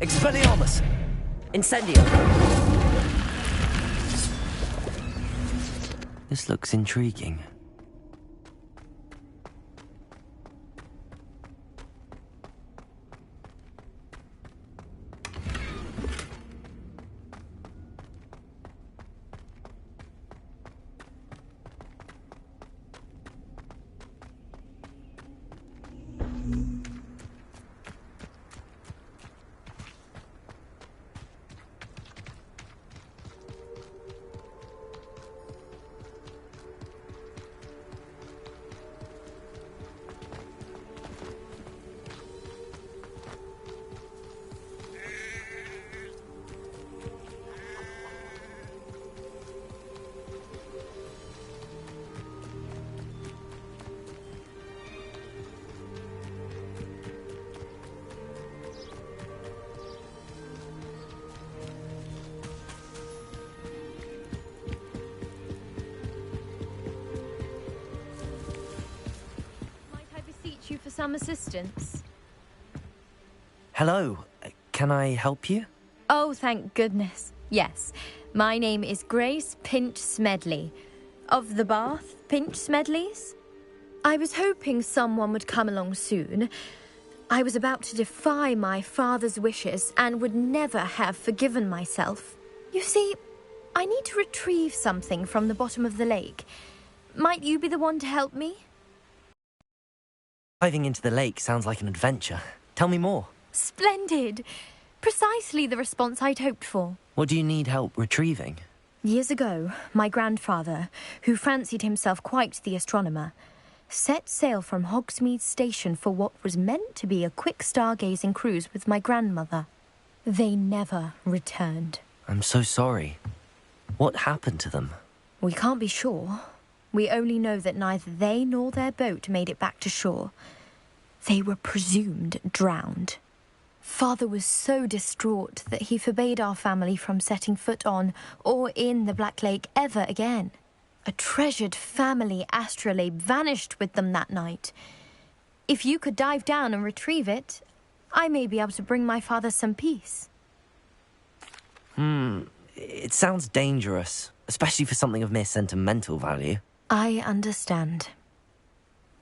Expelliarmus! Incendio! This looks intriguing. You for some assistance? Hello, can I help you? Oh, thank goodness. Yes, my name is Grace Pinch Smedley, of the Bath Pinch Smedleys. I was hoping someone would come along soon. I was about to defy my father's wishes and would never have forgiven myself. You see, I need to retrieve something from the bottom of the lake. Might you be the one to help me? Diving into the lake sounds like an adventure. Tell me more. Splendid! Precisely the response I'd hoped for. What do you need help retrieving? Years ago, my grandfather, who fancied himself quite the astronomer, set sail from Hogsmeade Station for what was meant to be a quick stargazing cruise with my grandmother. They never returned. I'm so sorry. What happened to them? We can't be sure. We only know that neither they nor their boat made it back to shore. They were presumed drowned. Father was so distraught that he forbade our family from setting foot on or in the Black Lake ever again. A treasured family astrolabe vanished with them that night. If you could dive down and retrieve it, I may be able to bring my father some peace. It sounds dangerous, especially for something of mere sentimental value. I understand.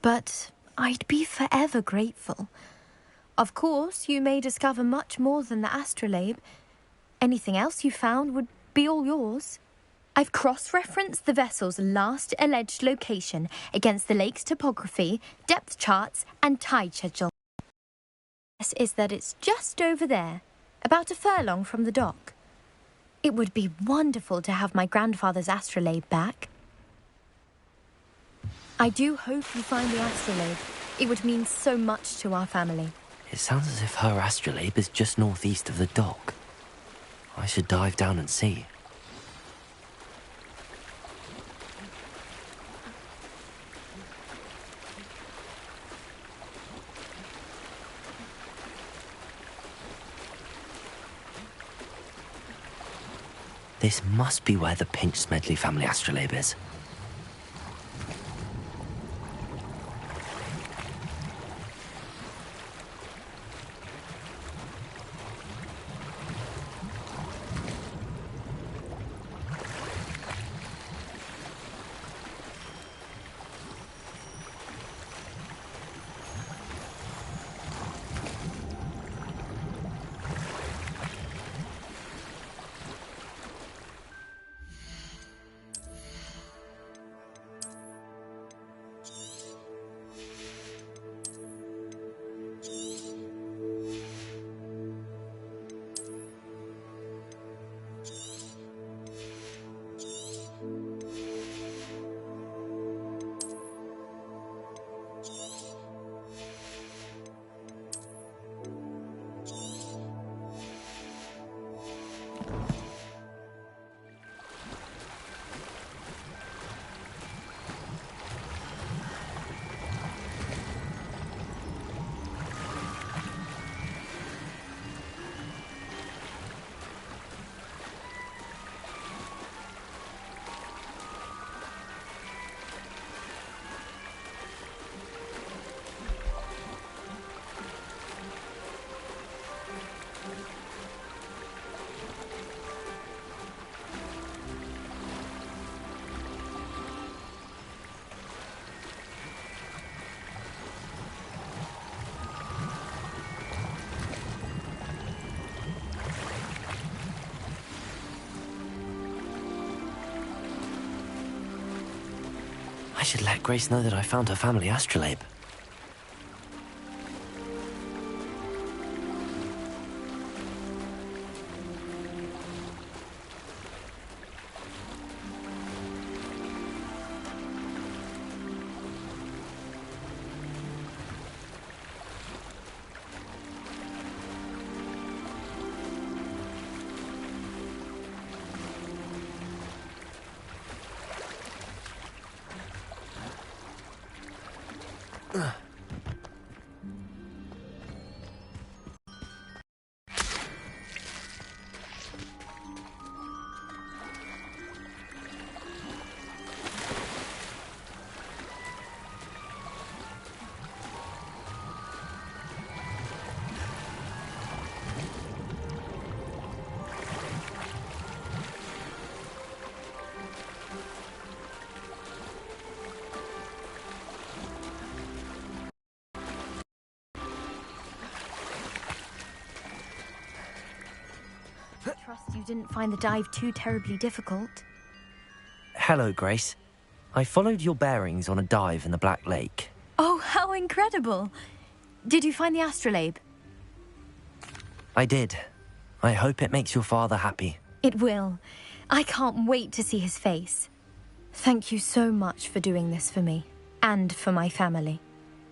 But I'd be forever grateful. Of course, you may discover much more than the astrolabe. Anything else you found would be all yours. I've cross-referenced the vessel's last alleged location against the lake's topography, depth charts, and tide schedule. Guess is that it's just over there, about a furlong from the dock. It would be wonderful to have my grandfather's astrolabe back. I do hope you find the astrolabe. It would mean so much to our family. It sounds as if her astrolabe is just northeast of the dock. I should dive down and see. This must be where the Pinch Smedley family astrolabe is. I should let Grace know that I found her family astrolabe. Trust you didn't find the dive too terribly difficult. Hello, Grace. I followed your bearings on a dive in the Black Lake. Oh, how incredible! Did you find the astrolabe? I did. I hope it makes your father happy. It will. I can't wait to see his face. Thank you so much for doing this for me, and for my family.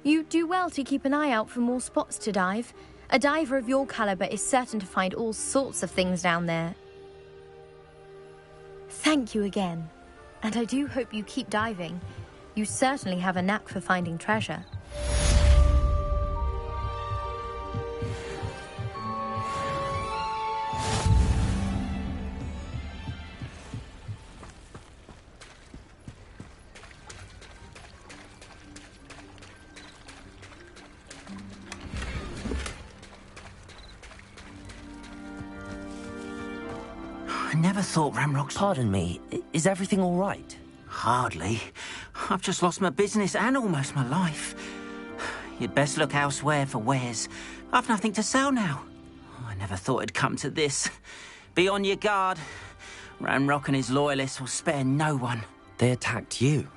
You do well to keep an eye out for more spots to dive. A diver of your caliber is certain to find all sorts of things down there. Thank you again. And I do hope you keep diving. You certainly have a knack for finding treasure. I never thought Ramrock's... Pardon me, is everything all right? Hardly. I've just lost my business and almost my life. You'd best look elsewhere for wares. I've nothing to sell now. I never thought it'd come to this. Be on your guard. Ramrock and his loyalists will spare no one. They attacked you?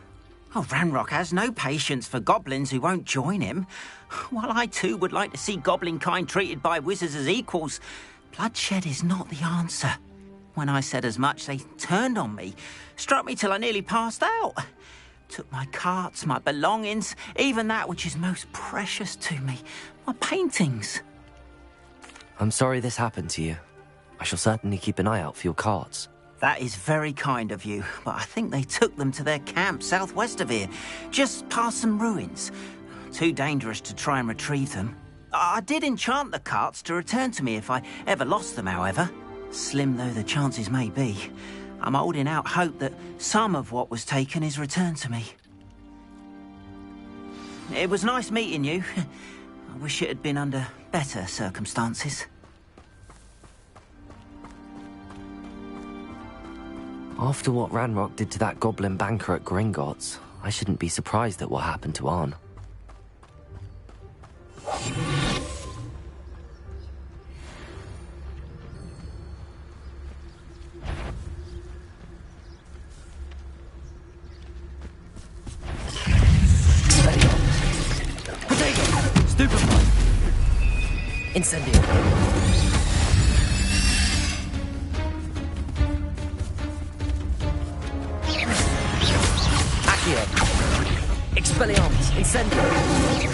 Oh, Ramrock has no patience for goblins who won't join him. While I too would like to see goblin kind treated by wizards as equals, bloodshed is not the answer. When I said as much, they turned on me, struck me till I nearly passed out. Took my carts, my belongings, even that which is most precious to me, my paintings. I'm sorry this happened to you. I shall certainly keep an eye out for your carts. That is very kind of you, but I think they took them to their camp southwest of here, just past some ruins. Too dangerous to try and retrieve them. I did enchant the carts to return to me if I ever lost them, however. Slim though the chances may be, I'm holding out hope that some of what was taken is returned to me. It was nice meeting you. I wish it had been under better circumstances. After what Ranrock did to that goblin banker at Gringotts, I shouldn't be surprised at what happened to Arn. Stupefy! Incendio! Accio! Expelliarmus! Incendio!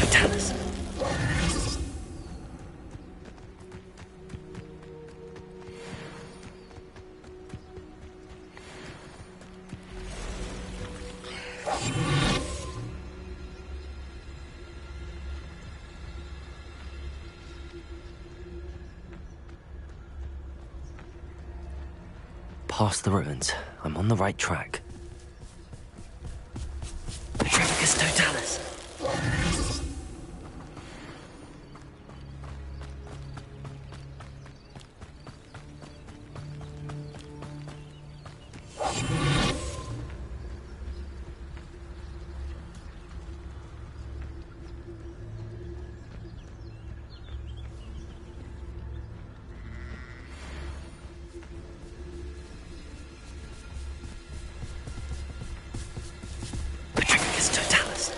Totalis. Past the ruins. I'm on the right track. Petrificus Totalis. Petrificus Totalis.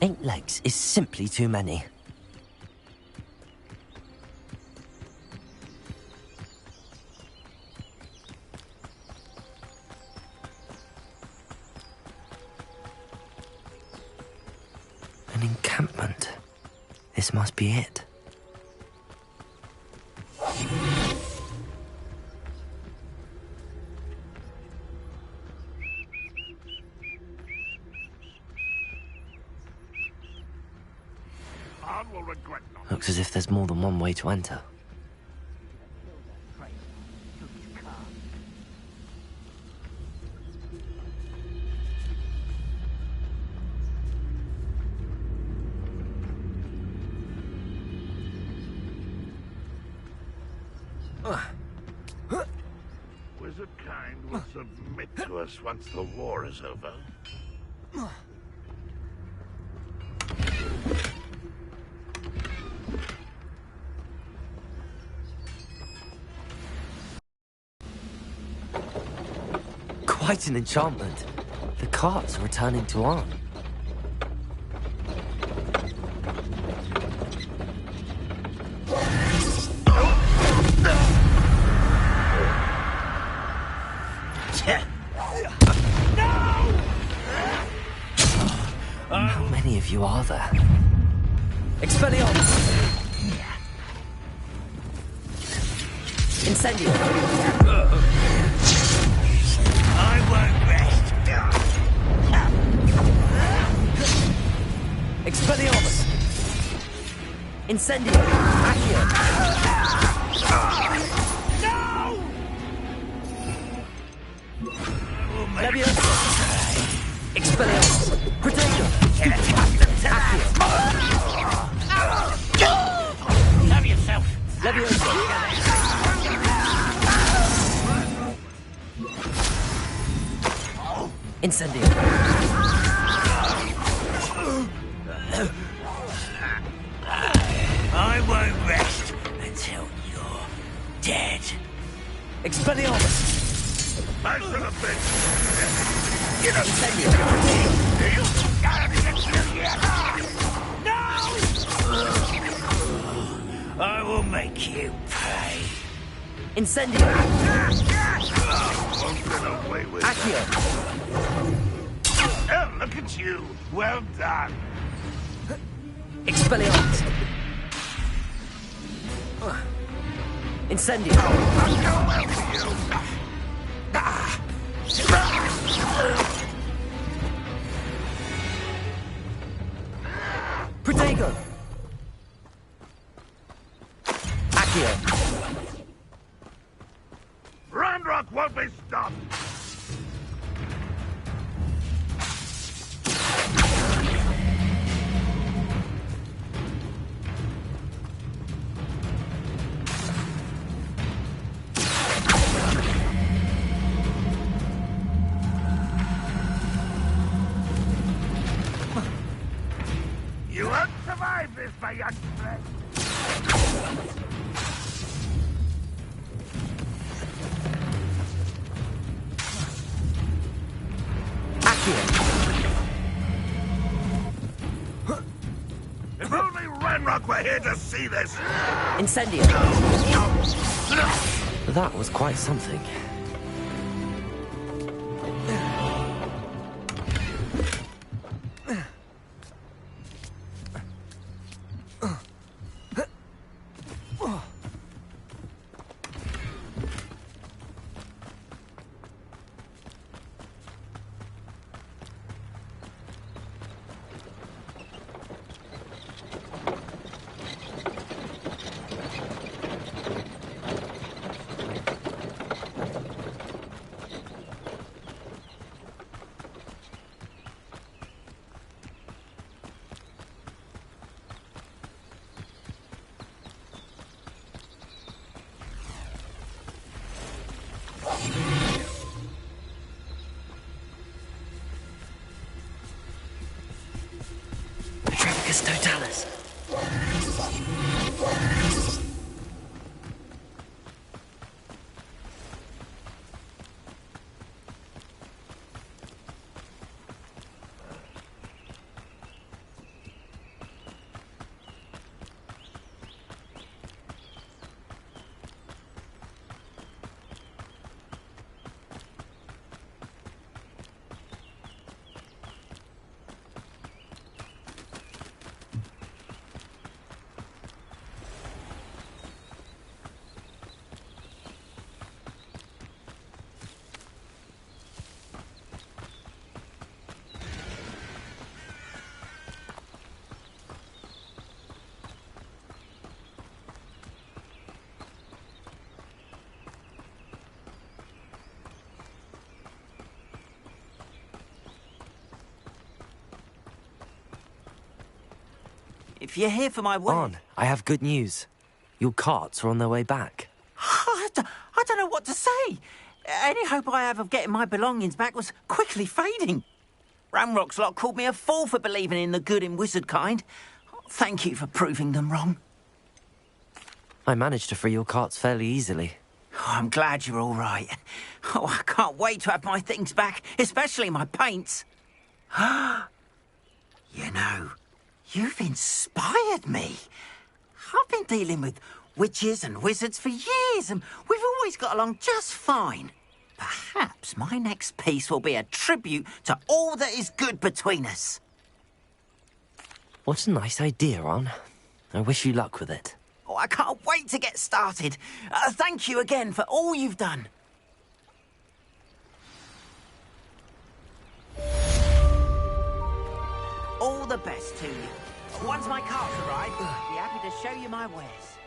Eight legs is simply too many. An encampment. This must be it. Khan will regret not. Looks as if there's more than one way to enter. Wizard kind will submit to us once the war is over. Quite an enchantment. The carts are returning to Arn. How many of you are there? Expelliarmus! Incendio! I won't rest. Expelliarmus! Incendio! Accio! No! Leviosa! Expelliarmus! Protego! Accio! Have yourself. Leviosa! Incendio! I won't rest until you're dead. Expelliarmus! I should have been. Get up, Incendio! You gotta be yet. No! I will make you pay. Incendio! Won't get away with Accio! Oh, look at you. Well done. Expelliarmus! Incendio! I'll go well for you. Protego! Accio! Ranrock won't be stopped. You won't survive this, my young friend. Ranrock were here to see this! Incendio! That was quite something. Totalis. If you're here for my wedding... On, I have good news. Your carts are on their way back. I don't know what to say. Any hope I have of getting my belongings back was quickly fading. Ranrock's lot called me a fool for believing in the good in wizard kind. Thank you for proving them wrong. I managed to free your carts fairly easily. Oh, I'm glad you're all right. Oh, I can't wait to have my things back, especially my paints. You know, you've inspired me. I've been dealing with witches and wizards for years, and we've always got along just fine. Perhaps my next piece will be a tribute to all that is good between us. What a nice idea, Ron. I wish you luck with it. Oh, I can't wait to get started. Thank you again for all you've done. All the best to you. Once my carts arrive, I'll be happy to show you my wares.